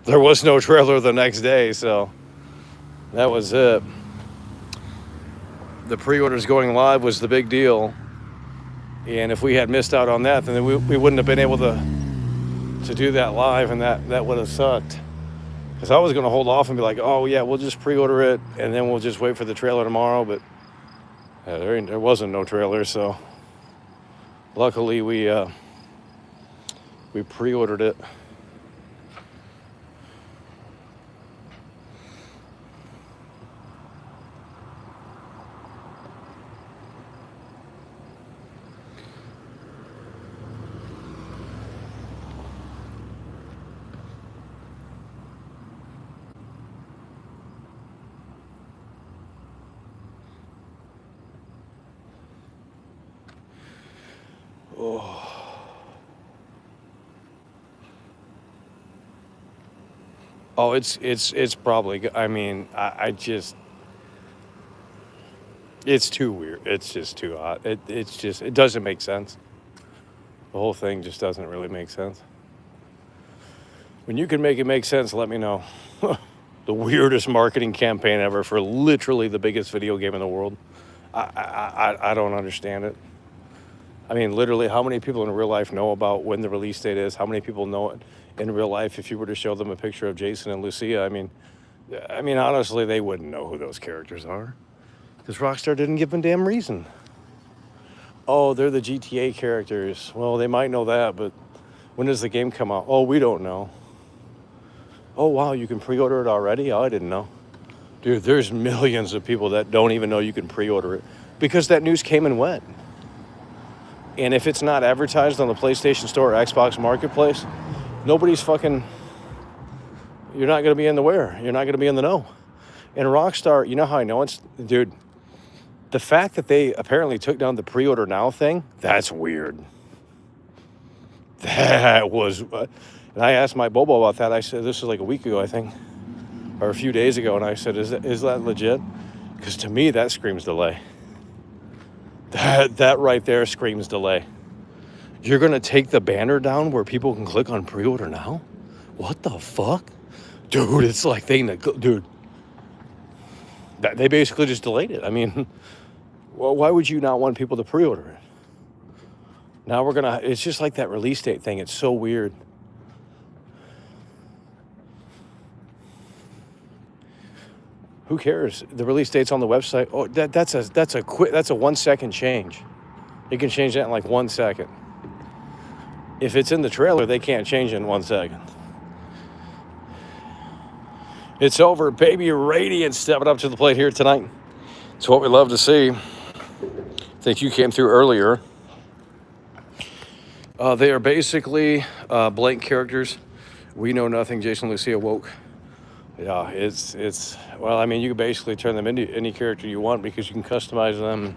there was no trailer the next day, so that was it. The pre-orders going live was the big deal. And if we had missed out on that, then we wouldn't have been able to do that live, and that would have sucked. Because I was going to hold off and be like, oh, yeah, we'll just pre-order it, and then we'll just wait for the trailer tomorrow. But there wasn't no trailer, so luckily we pre-ordered it. Oh, it's probably. I mean, I just. It's too weird. It's just too odd. It doesn't make sense. The whole thing just doesn't really make sense. When you can make it make sense, let me know. The weirdest marketing campaign ever for literally the biggest video game in the world. I don't understand it. I mean, literally, how many people in real life know about when the release date is? How many people know it in real life if you were to show them a picture of Jason and Lucia? I mean, honestly, they wouldn't know who those characters are, because Rockstar didn't give them a damn reason. Oh, they're the GTA characters. Well, they might know that, but when does the game come out? Oh, we don't know. Oh, wow, you can pre-order it already? Oh, I didn't know. Dude, there's millions of people that don't even know you can pre-order it, because that news came and went. And if it's not advertised on the PlayStation Store or Xbox Marketplace, nobody's fucking... You're not going to be in the where. You're not going to be in the know. And Rockstar, you know how I know it's... Dude, the fact that they apparently took down the pre-order now thing, that's weird. That was... And I asked my Bobo about that. I said, this was like a week ago, I think, or a few days ago, and I said, is that legit? Because to me, that screams delay. That right there screams delay. You're going to take the banner down where people can click on pre-order now? What the fuck? Dude, it's like they basically just delayed it. I mean, well, why would you not want people to pre-order it? Now it's just like that release date thing. It's so weird. Who cares? The release date's on the website. Oh, that's a 1 second change. You can change that in like 1 second. If it's in the trailer, they can't change it in 1 second. It's over. Baby Radiant stepping up to the plate here tonight. It's what we love to see. I think you came through earlier. They are basically blank characters. We know nothing. Jason Lucia woke. Yeah, it's well, I mean, you can basically turn them into any character you want, because you can customize them.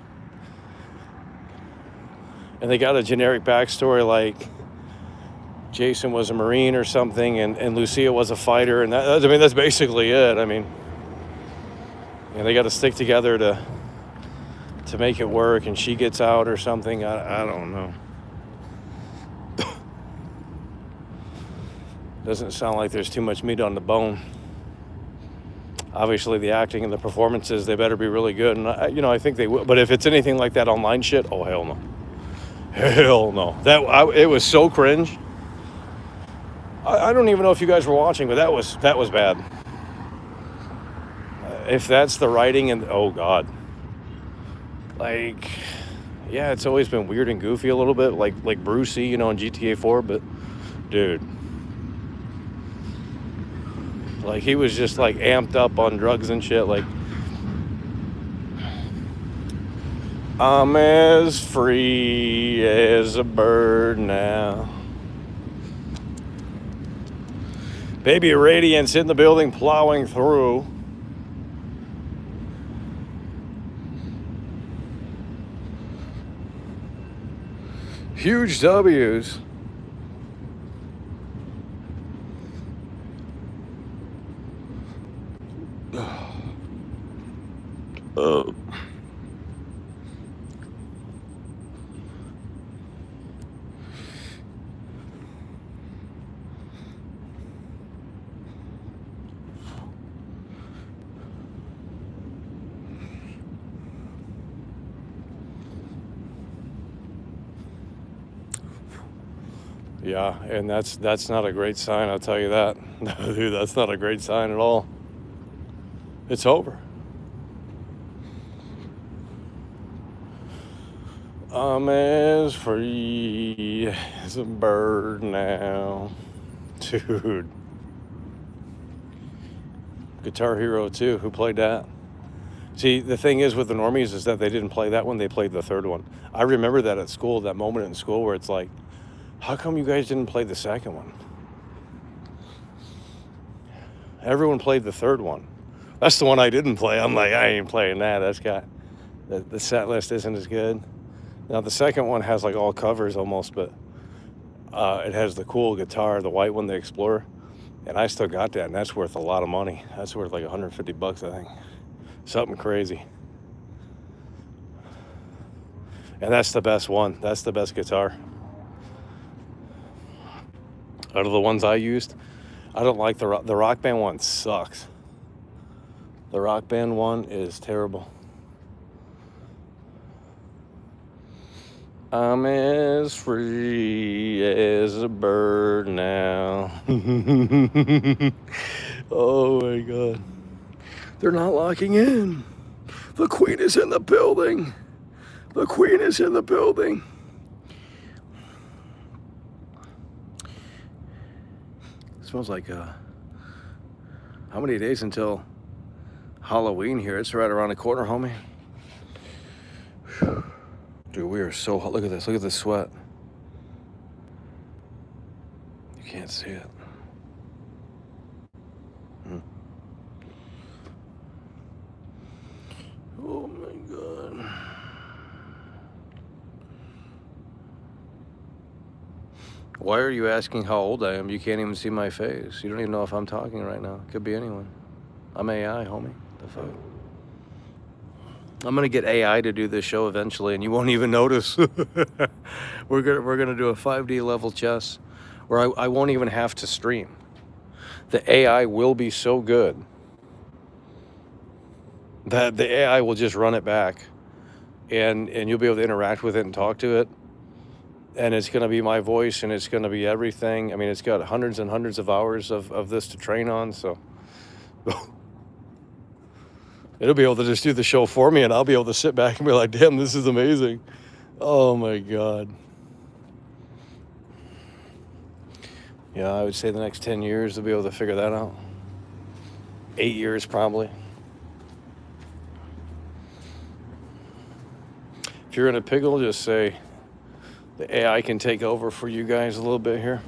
And they got a generic backstory, like Jason was a Marine or something, and Lucia was a fighter, and that's basically it. I mean, and they got to stick together to make it work, and she gets out or something. I don't know. Doesn't sound like there's too much meat on the bone. Obviously, the acting and the performances, they better be really good. And, I think they will. But if it's anything like that online shit, oh, hell no. Hell no. It was so cringe. I don't even know if you guys were watching, but that was bad. If that's the writing and, oh, God. Like, yeah, it's always been weird and goofy a little bit, like Brucey, in GTA 4, but, dude. Like, he was just, like, amped up on drugs and shit. Like, I'm as free as a bird now. Baby Radiance in the building, plowing through. Huge W's. Yeah, and that's not a great sign, I'll tell you that. Dude, that's not a great sign at all. It's over. I'm as free as a bird now. Dude. Guitar Hero 2, who played that? See, the thing is with the normies is that they didn't play that one, they played the third one. I remember that at school, that moment in school where it's like, how come you guys didn't play the second one? Everyone played the third one. That's the one I didn't play. I'm like, I ain't playing that. That's got, the set list isn't as good. Now, the second one has like all covers almost, but it has the cool guitar, the white one, the Explorer. And I still got that, and that's worth a lot of money. That's worth like $150, I think. Something crazy. And that's the best one. That's the best guitar. Out of the ones I used, I don't like the Rock Band one. Sucks. The Rock Band one is terrible. I'm as free as a bird now. Oh my God. They're not locking in. The Queen is in the building. The Queen is in the building. Smells like how many days until Halloween here? It's right around the corner, homie. Whew. Dude, we are so hot. Look at this. Look at this sweat. You can't see it. Oh my God. Why are you asking how old I am? You can't even see my face. You don't even know if I'm talking right now. Could be anyone. I'm AI, homie. The fuck? I'm gonna get AI to do this show eventually, and you won't even notice. We're gonna do a 5D level chess, where I won't even have to stream. The AI will be so good that the AI will just run it back, and you'll be able to interact with it and talk to it. And it's going to be my voice, and it's going to be everything. I mean, it's got hundreds and hundreds of hours of this to train on, so it'll be able to just do the show for me, and I'll be able to sit back and be like, damn, this is amazing. Oh my God. Yeah, I would say the next 10 years to be able to figure that out. 8 years probably. If you're in a pickle, just say the AI can take over for you guys a little bit here.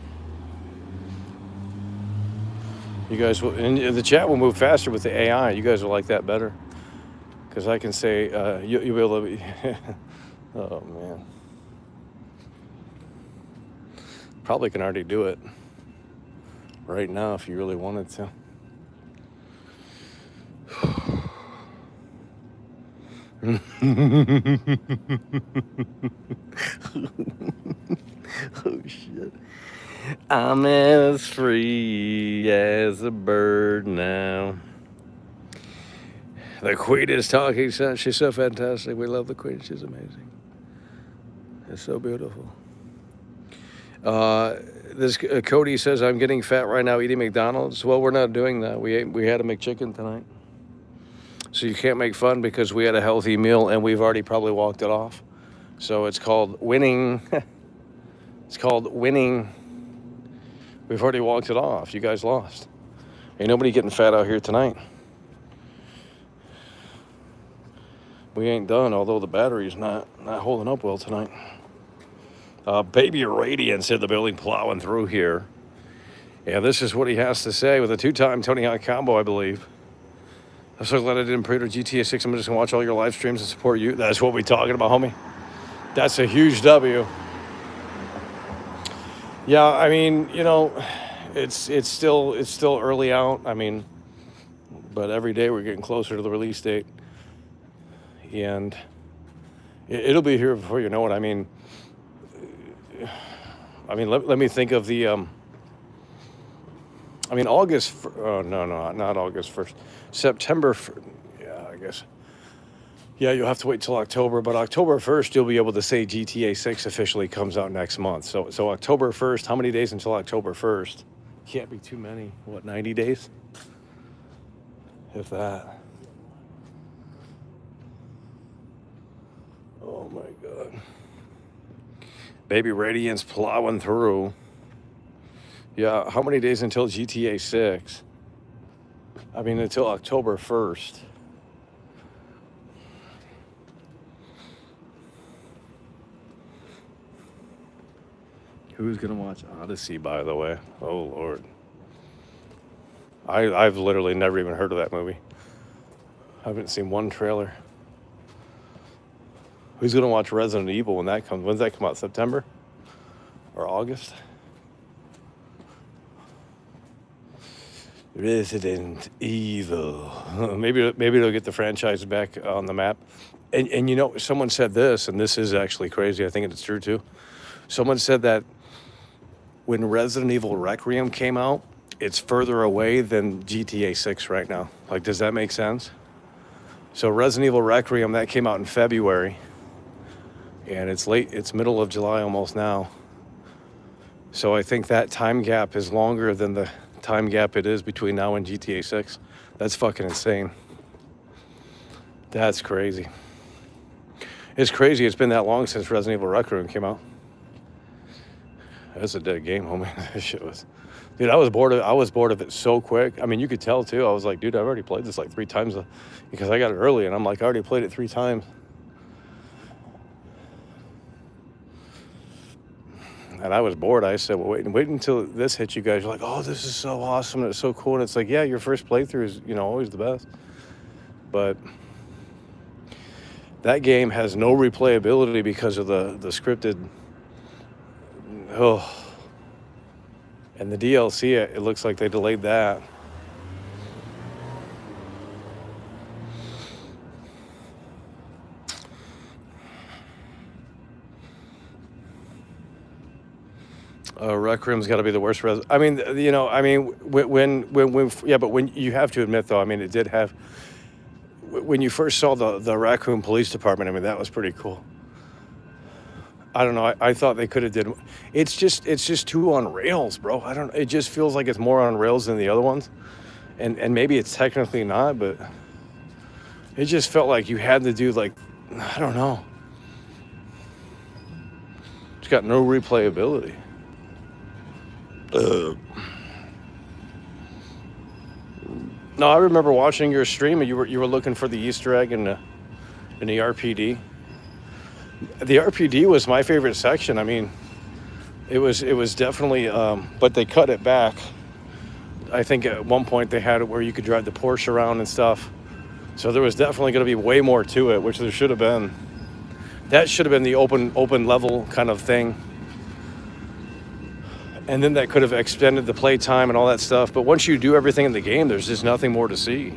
You guys will, and the chat will move faster with the AI. You guys will like that better, because I can say you'll be able to be oh man, probably can already do it right now if you really wanted to. Oh shit. I'm as free as a bird now. The Queen is talking. She's so fantastic. We love the Queen. She's amazing. It's so beautiful. This Cody says, I'm getting fat right now eating McDonald's. Well, we're not doing that. We had a McChicken tonight. So you can't make fun because we had a healthy meal and we've already probably walked it off. So it's called winning. It's called winning. We've already walked it off. You guys lost. Ain't nobody getting fat out here tonight. We ain't done, although the battery's not holding up well tonight. Baby Radiance in the building, plowing through here. Yeah, this is what he has to say with a 2-time Tony Hawk combo, I believe. I'm so glad I didn't pre-order GTA 6. I'm just going to watch all your live streams and support you. That's what we're talking about, homie. That's a huge W. Yeah, I mean, you know, it's still early out. I mean, but every day we're getting closer to the release date. And it'll be here before you know it. I mean, let me think of the, August, oh, no, not August 1st. September, yeah, I guess. Yeah, you'll have to wait till October, but October 1st, you'll be able to say GTA 6 officially comes out next month. So October 1st, how many days until October 1st? Can't be too many. What, 90 days? If that. Oh my God. Baby Radiance plowing through. Yeah, how many days until GTA 6? I mean, until October 1st. Who's gonna watch Odyssey, by the way? Oh Lord. I've literally never even heard of that movie. I haven't seen one trailer. Who's gonna watch Resident Evil when that comes? When's that come out? September or August? Resident Evil. Maybe they'll get the franchise back on the map. And you know, someone said this, and this is actually crazy. I think it's true too. Someone said that when Resident Evil Requiem came out, it's further away than GTA 6 right now. Like, does that make sense? So Resident Evil Requiem, that came out in February. And it's late, it's middle of July almost now. So I think that time gap is longer than the time gap it is between now and GTA 6. That's fucking insane. That's crazy. It's crazy it's been that long since Resident Evil Requiem came out. That's a dead game, homie. That shit was... Dude, I was bored of it so quick. I mean, you could tell too. I was like, dude, I've already played this like 3 times because I got it early and I'm like, I already played it 3 times. And I was bored. I said, well, wait until this hits you guys. You're like, oh, this is so awesome. And it's so cool. And it's like, yeah, your first playthrough is, you know, always the best. But that game has no replayability because of the scripted. Oh. And the DLC, it looks like they delayed that. Requiem's got to be the worst. I mean, you know, I mean, when you have to admit though, I mean, it did have. When you first saw the Raccoon Police Department, I mean, that was pretty cool. I don't know. I thought they could have did. It's just too on rails, bro. I don't. It just feels like it's more on rails than the other ones, and maybe it's technically not, but it just felt like you had to do like, I don't know. It's got no replayability. No, I remember watching your stream, and you were looking for the Easter egg in the RPD. The RPD was my favorite section. I mean, it was definitely, but they cut it back. I think at one point they had it where you could drive the Porsche around and stuff. So there was definitely going to be way more to it, which there should have been. That should have been the open level kind of thing. And then that could have extended the play time and all that stuff. But once you do everything in the game, there's just nothing more to see.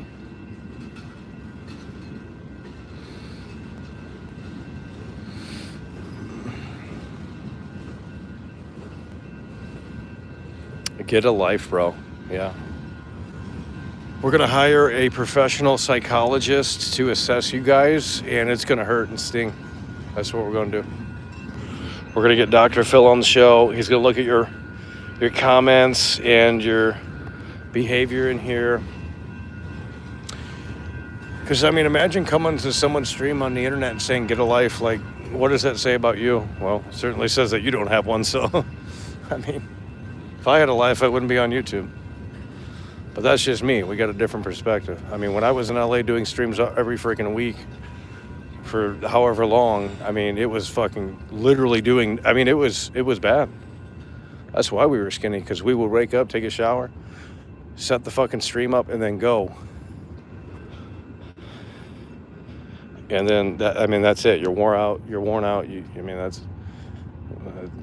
Get a life, bro. Yeah. We're going to hire a professional psychologist to assess you guys, and it's going to hurt and sting. That's what we're going to do. We're going to get Dr. Phil on the show. He's going to look at your comments and your behavior in here. Because, I mean, imagine coming to someone's stream on the internet and saying, get a life. Like, what does that say about you? Well, it certainly says that you don't have one. So, I mean, if I had a life, I wouldn't be on YouTube. But that's just me. We got a different perspective. I mean, when I was in LA doing streams every freaking week for however long, I mean, it was fucking literally doing, I mean, it was bad. That's why we were skinny, because we would wake up, take a shower, set the fucking stream up, and then go. And then, that's it. You're worn out.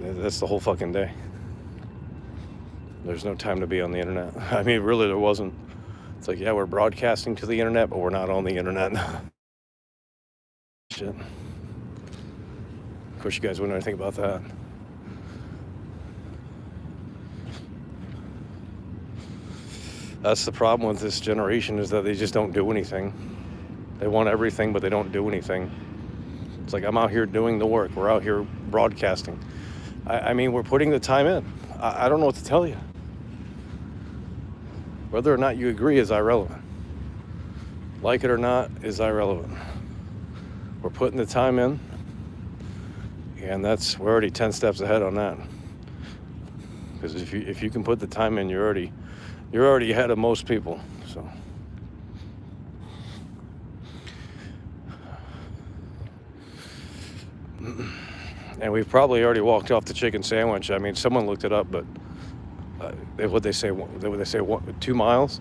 That's the whole fucking day. There's no time to be on the internet. I mean, really, there wasn't. It's like, yeah, we're broadcasting to the internet, but we're not on the internet. Shit. Of course, you guys wouldn't know anything about that. That's the problem with this generation, is that they just don't do anything. They want everything, but they don't do anything. It's like, I'm out here doing the work. We're out here broadcasting. I mean, we're putting the time in. I don't know what to tell you. Whether or not you agree is irrelevant. Like it or not is irrelevant. We're putting the time in, and we're already 10 steps ahead on that. Because if you can put the time in, you're already ahead of most people. So. And we've probably already walked off the chicken sandwich. I mean, someone looked it up, but what they say 2 miles?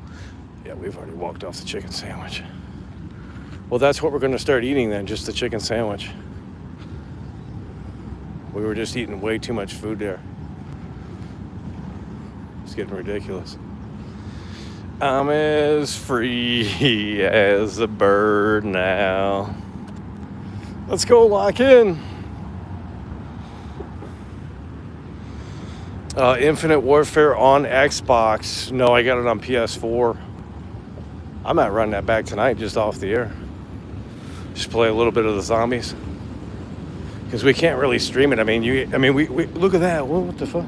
Yeah, we've already walked off the chicken sandwich. Well, that's what we're going to start eating then, just the chicken sandwich. We were just eating way too much food there. It's getting ridiculous. I'm as free as a bird now. Let's go lock in. Infinite Warfare on Xbox. No, I got it on PS4. I might run that back tonight just off the air. Just play a little bit of the zombies. Because we can't really stream it. We look at that. What the fuck?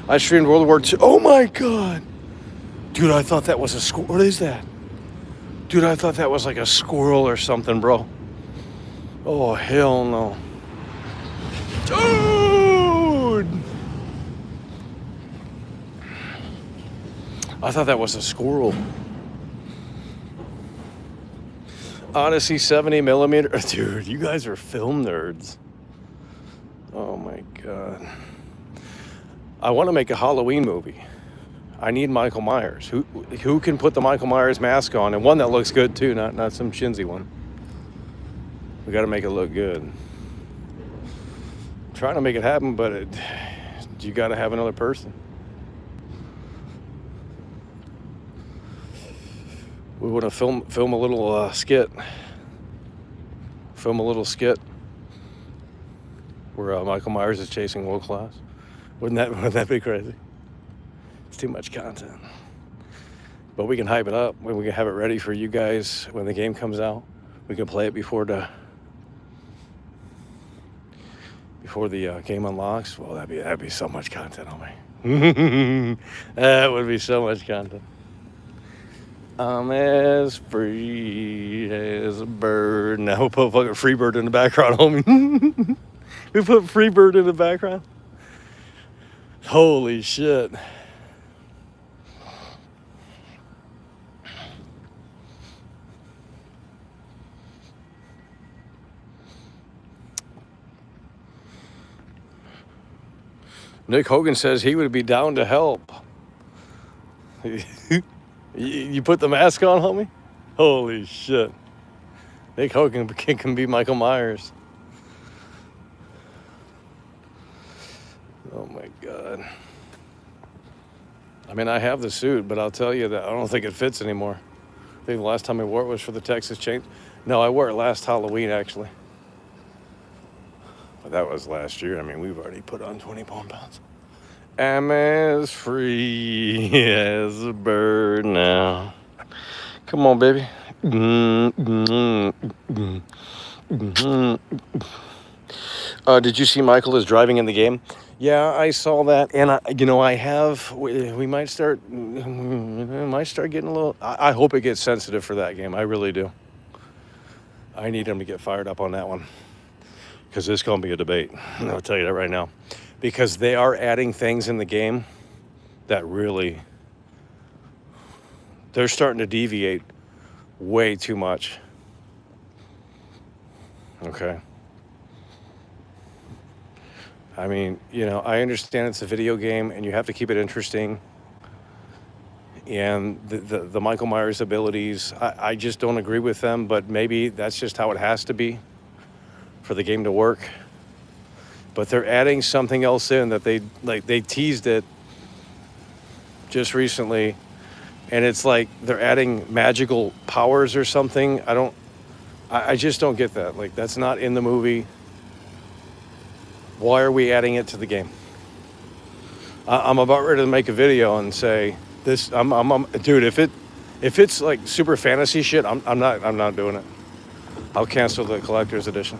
I streamed World War II. Oh my god. Dude, I thought that was a squirrel. What is that? Dude, I thought that was like a squirrel or something, bro. Oh, hell no. Dude! I thought that was a squirrel. Odyssey 70mm. Dude, you guys are film nerds. Oh my god. I want to make a Halloween movie. I need Michael Myers. Who can put the Michael Myers mask on, and one that looks good too, not some chintzy one. We got to make it look good. I'm trying to make it happen, but you got to have another person. We want to film a little skit. Film a little skit where Michael Myers is chasing Will Claus. Wouldn't that be crazy? It's too much content. But we can hype it up. We can have it ready for you guys when the game comes out. We can play it before the game unlocks. Well, that'd be so much content on me. That would be so much content. I'm as free as a bird. Now we'll put fucking Freebird in the background, homie. We put Freebird in the background. Holy shit. Nick Hogan says he would be down to help. You put the mask on, homie? Holy shit. Nick Hogan can be Michael Myers. Oh my god. I mean, I have the suit, but I'll tell you that I don't think it fits anymore. I think the last time I wore it was for the Texas Chain. No, I wore it last Halloween, actually. But that was last year. I mean, we've already put on 20 pounds. I'm as free as a bird now. Come on, baby. Did you see Michael is driving in the game? Yeah, I saw that, and we might start getting a little. I hope it gets sensitive for that game. I really do. I need him to get fired up on that one because it's going to be a debate. I'll tell you that right now, because they are adding things in the game that really they're starting to deviate way too much. Okay. I mean, I understand it's a video game and you have to keep it interesting. And the Michael Myers abilities, I just don't agree with them, but maybe that's just how it has to be for the game to work. But they're adding something else in that they teased it just recently, and it's like they're adding magical powers or something. I just don't get that. Like, that's not in the movie. Why are we adding it to the game? I'm about ready to make a video and say this. Dude. If it's like super fantasy shit, I'm not doing it. I'll cancel the collector's edition.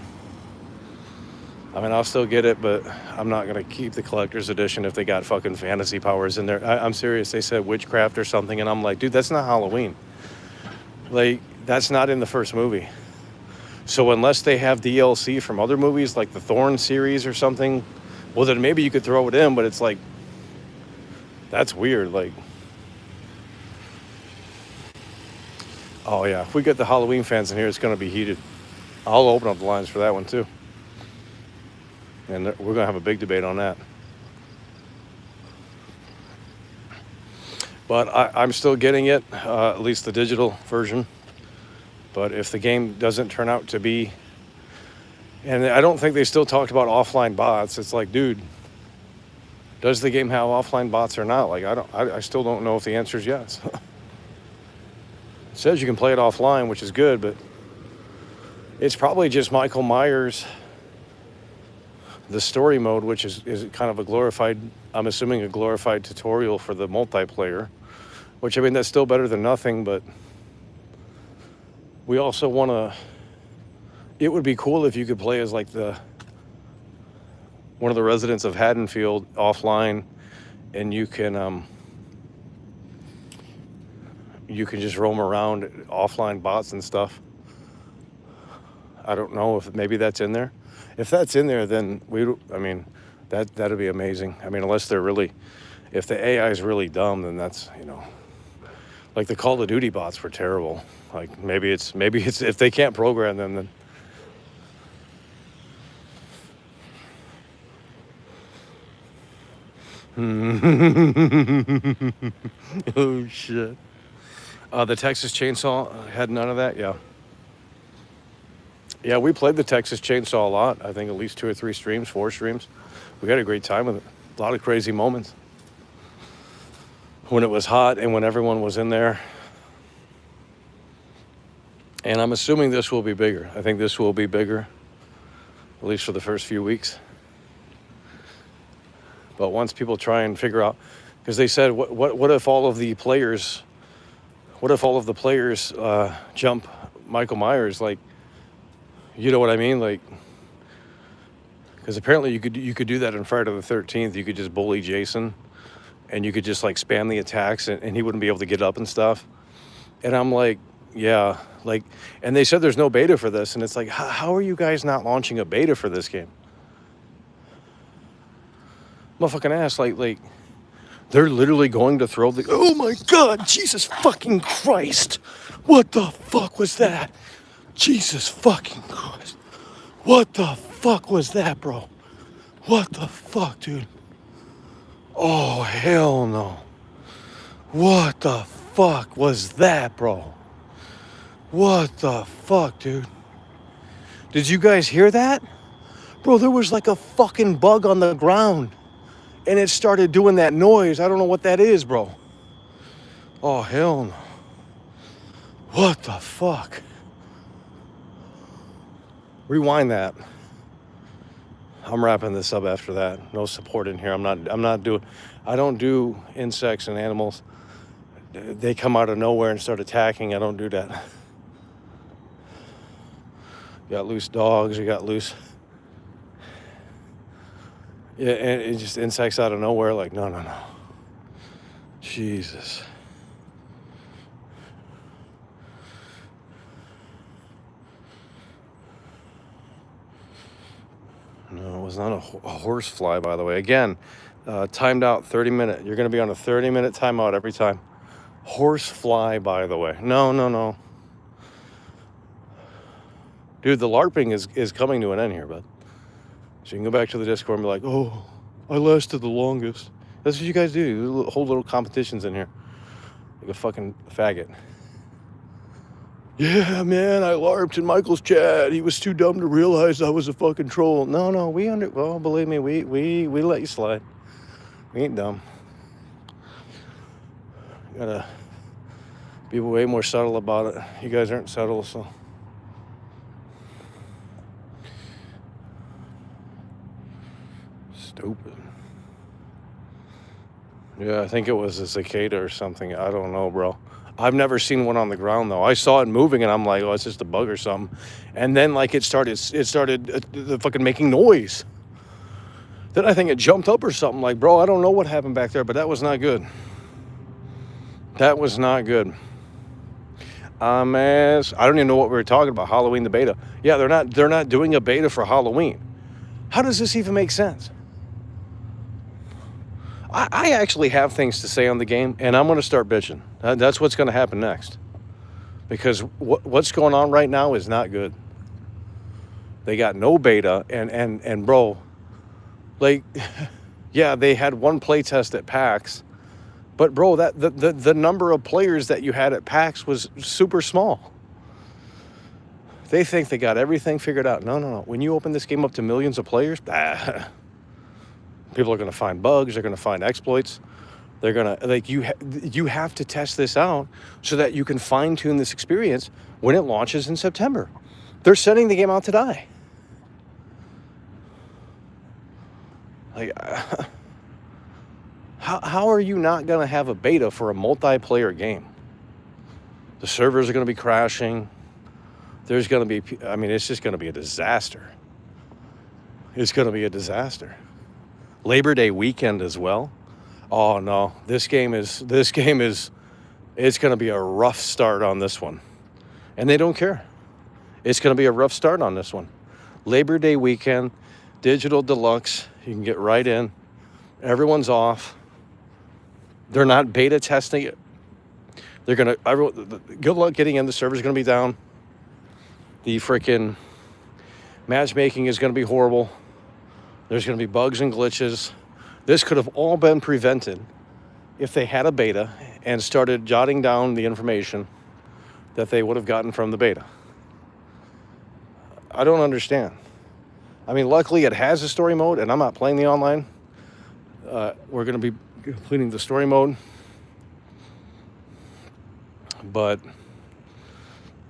I mean, I'll still get it, but I'm not gonna keep the collector's edition if they got fucking fantasy powers in there. I'm serious. They said witchcraft or something, and I'm like, dude, that's not Halloween. Like, that's not in the first movie. So unless they have DLC from other movies, like the Thorn series or something, well, then maybe you could throw it in, but it's like, that's weird. Like, oh yeah, if we get the Halloween fans in here, it's going to be heated. I'll open up the lines for that one too. And we're going to have a big debate on that. But I'm still getting it, at least the digital version. But if the game doesn't turn out to be, and I don't think they still talked about offline bots. It's like, dude, does the game have offline bots or not? Like, I still don't know if the answer is yes. It says you can play it offline, which is good, but it's probably just Michael Myers, the story mode, which is kind of a glorified, I'm assuming a glorified tutorial for the multiplayer, which, I mean, that's still better than nothing, but we also want to, it would be cool if you could play as like one of the residents of Haddonfield offline, and you can just roam around offline bots and stuff. I don't know if maybe that's in there. If that's in there, then that'd be amazing. I mean, unless if the AI is really dumb, then that's, like the Call of Duty bots were terrible. Like, maybe it's if they can't program them, then. Oh shit. The Texas Chainsaw had none of that. Yeah, we played the Texas Chainsaw a lot. I think at least 2 or 3 streams, 4 streams. We had a great time with it. A lot of crazy moments when it was hot and when everyone was in there. And I'm assuming this will be bigger. I think this will be bigger, at least for the first few weeks. But once people try and figure out, because they said, what if all of the players jump Michael Myers? Like, you know what I mean? Like, because apparently you could do that in Friday the 13th. You could just bully Jason, and you could just like spam the attacks, and he wouldn't be able to get up and stuff. And I'm like, yeah, like, and they said there's no beta for this, and it's like, how are you guys not launching a beta for this game? Motherfucking ass, like, they're literally going to throw oh my God, Jesus fucking Christ. What the fuck was that? Jesus fucking Christ. What the fuck was that, bro? What the fuck, dude? Oh, hell no. What the fuck was that, bro? What the fuck, dude? Did you guys hear that? Bro, there was like a fucking bug on the ground. And it started doing that noise. I don't know what that is, bro. Oh, hell no. What the fuck? Rewind that. I'm wrapping this up after that. No support in here. I don't do insects and animals. They come out of nowhere and start attacking. I don't do that. You got loose dogs, you got loose. Yeah, and it just insects out of nowhere, like, no. Jesus. No, it was not a horse fly, by the way. Again, timed out 30-minute. You're going to be on a 30-minute timeout every time. Horse fly, by the way. No. Dude, the LARPing is coming to an end here, bud. So you can go back to the Discord and be like, oh, I lasted the longest. That's what you guys do. You hold little competitions in here. Like a fucking faggot. Yeah, man, I LARPed in Michael's chat. He was too dumb to realize I was a fucking troll. No, well, believe me, we let you slide. We ain't dumb. You gotta be way more subtle about it. You guys aren't subtle, so. Stupid. Yeah, I think it was a cicada or something. I don't know, bro. I've never seen one on the ground though. I saw it moving and I'm like, oh, it's just a bug or something. And then like it started fucking making noise. Then I think it jumped up or something. Like, bro, I don't know what happened back there, but that was not good. That was not good. I don't even know what we were talking about. Halloween, the beta. Yeah, they're not doing a beta for Halloween. How does this even make sense? I actually have things to say on the game, and I'm going to start bitching. That's what's going to happen next. Because what's going on right now is not good. They got no beta, and bro, like, yeah, they had one play test at PAX, but bro, the number of players that you had at PAX was super small. They think they got everything figured out. No. When you open this game up to millions of players, people are going to find bugs. They're going to find exploits. They're going to, like, you have to test this out so that you can fine tune this experience when it launches in September. They're sending the game out to die. Like, how are you not going to have a beta for a multiplayer game? The servers are going to be crashing. There's going to be, it's just going to be a disaster. It's going to be a disaster. Labor Day weekend as well. Oh no, it's going to be a rough start on this one. And they don't care. It's going to be a rough start on this one. Labor Day weekend, Digital Deluxe, you can get right in. Everyone's off. They're not beta testing it. Good luck getting in. The server's going to be down. The freaking matchmaking is going to be horrible. There's going to be bugs and glitches. This could have all been prevented if they had a beta and started jotting down the information that they would have gotten from the beta. I don't understand. Luckily it has a story mode, and I'm not playing the online. We're going to be completing the story mode. But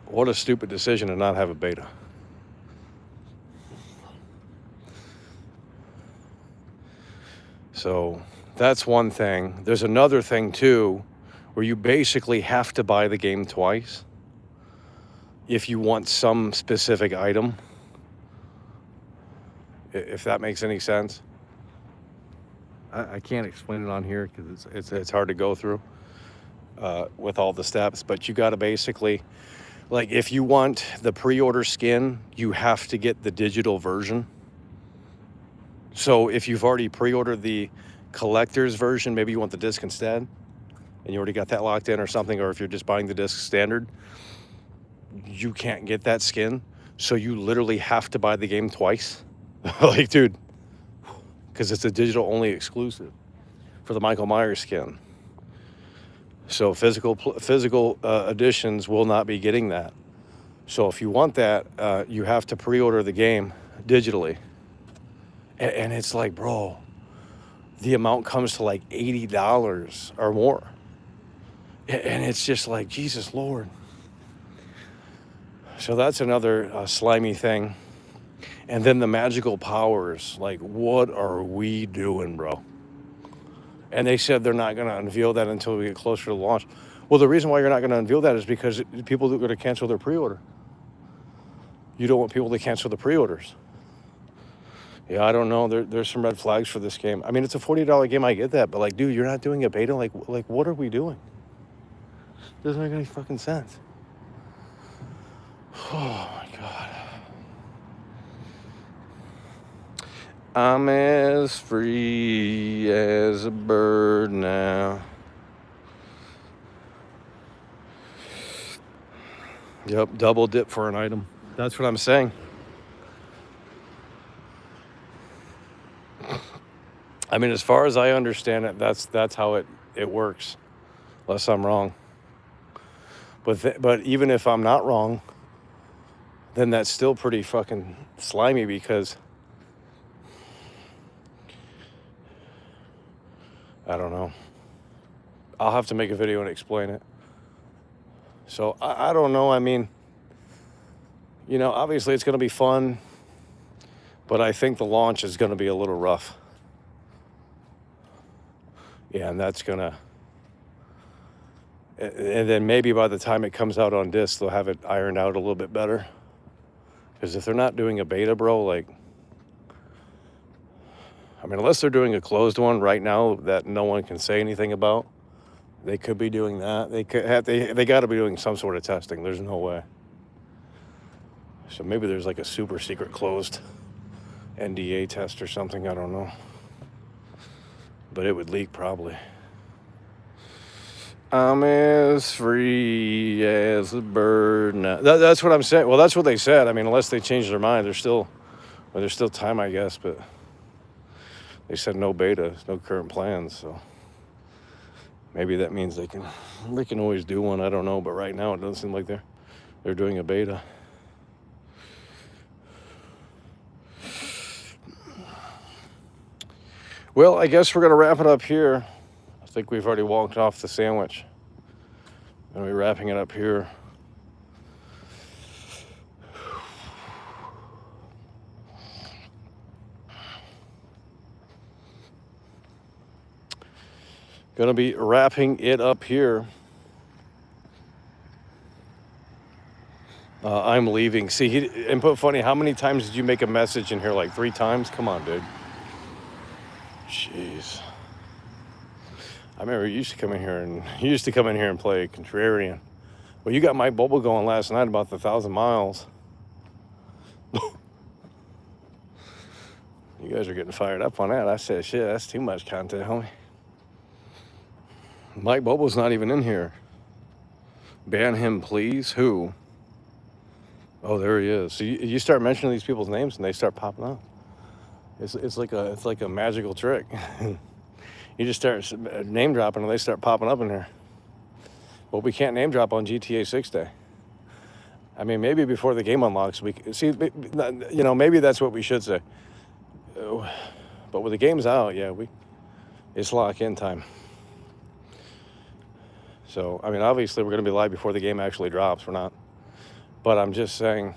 what a stupid decision to not have a beta. So that's one thing. There's another thing too, where you basically have to buy the game twice if you want some specific item, if that makes any sense. I can't explain it on here because it's hard to go through with all the steps, but you got to basically, like, if you want the pre-order skin, you have to get the digital version. So if you've already pre-ordered the collector's version, maybe you want the disc instead, and you already got that locked in or something, or if you're just buying the disc standard, you can't get that skin. So you literally have to buy the game twice. Like, dude, because it's a digital-only exclusive for the Michael Myers skin. So physical editions will not be getting that. So if you want that, you have to pre-order the game digitally. And it's like, bro, the amount comes to like $80 or more. And it's just like, Jesus Lord. So that's another slimy thing. And then the magical powers, like, what are we doing, bro? And they said they're not going to unveil that until we get closer to launch. Well, the reason why you're not going to unveil that is because people are going to cancel their pre-order. You don't want people to cancel the pre-orders. Yeah, I don't know. There's some red flags for this game. I mean, it's a $40 game. I get that. But, like, dude, you're not doing a beta? Like, what are we doing? Doesn't make any fucking sense. Oh, my God. I'm as free as a bird now. Yep, double dip for an item. That's what I'm saying. I mean, as far as I understand it, that's how it works, unless I'm wrong. But even if I'm not wrong, then that's still pretty fucking slimy because I don't know. I'll have to make a video and explain it. So I don't know. I mean, you know, obviously it's going to be fun, but I think the launch is going to be a little rough. Yeah, and that's going to... And then maybe by the time it comes out on disc, they'll have it ironed out a little bit better. Because if they're not doing a beta, bro, like... I mean, unless they're doing a closed one right now that no one can say anything about, they could be doing that. They got to be doing some sort of testing. There's no way. So maybe there's like a super secret closed NDA test or something. I don't know. But it would leak probably. I'm as free as a bird now. That's what I'm saying. Well, that's what they said. I mean, unless they change their mind, there's still time, I guess. But they said no beta, no current plans. So maybe that means they can always do one. I don't know. But right now, it doesn't seem like they're doing a beta. Well, I guess we're going to wrap it up here. I think we've already walked off the sandwich. And we're wrapping it up here. Going to be wrapping it up here. I'm leaving. See, input funny, how many times did you make a message in here? Like 3 times? Come on, dude. Jeez. I remember you used to come in here and play Contrarian. Well, you got Mike Bobo going last night about the 1,000 miles. You guys are getting fired up on that. I said, shit, that's too much content, homie. Mike Bobo's not even in here. Ban him, please. Who? Oh, there he is. So you start mentioning these people's names and they start popping up. It's like a magical trick. You just start name dropping and they start popping up in here. But we can't name drop on GTA 6 Day. I mean, maybe before the game unlocks, we see. You know, maybe that's what we should say. But with the game's out, yeah, it's lock-in time. So, I mean, obviously we're going to be live before the game actually drops. We're not. But I'm just saying.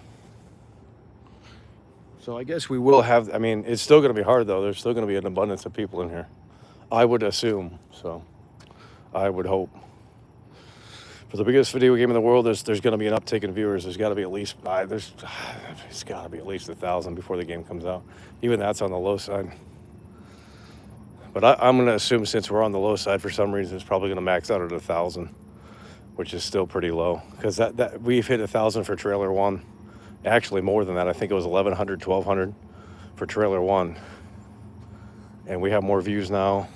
So I guess we will have, I mean, it's still going to be hard, though. There's still going to be an abundance of people in here. I would assume. So I would hope. For the biggest video game in the world, there's going to be an uptick in viewers. There's got to be at least, it's got to be at least 1,000 before the game comes out. Even that's on the low side. But I'm going to assume since we're on the low side, for some reason, it's probably going to max out at 1,000, which is still pretty low. Because that we've hit 1,000 for trailer 1. Actually, more than that. I think it was 1,100, 1,200 for trailer 1. And we have more views now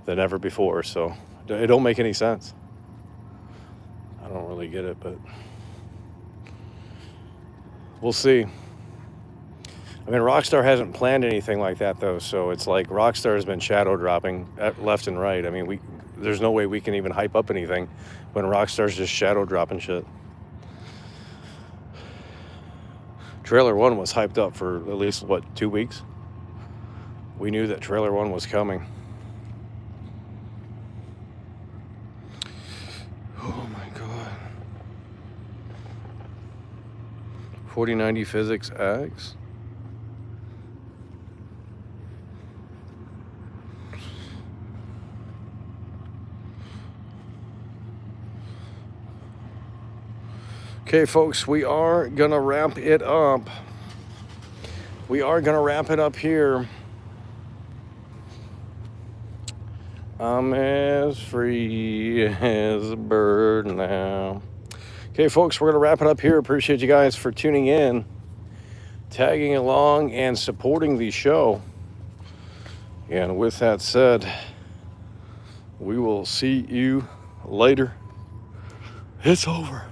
than ever before. So it don't make any sense. I don't really get it, but we'll see. I mean, Rockstar hasn't planned anything like that, though. So it's like Rockstar has been shadow dropping left and right. I mean, there's no way we can even hype up anything when Rockstar's just shadow dropping shit. Trailer 1 was hyped up for at least, 2 weeks? We knew that Trailer 1 was coming. Oh my god. 4090 Physics X? Okay, folks, we are going to wrap it up. We are going to wrap it up here. I'm as free as a bird now. Okay, folks, we're going to wrap it up here. Appreciate you guys for tuning in, tagging along, and supporting the show. And with that said, we will see you later. It's over.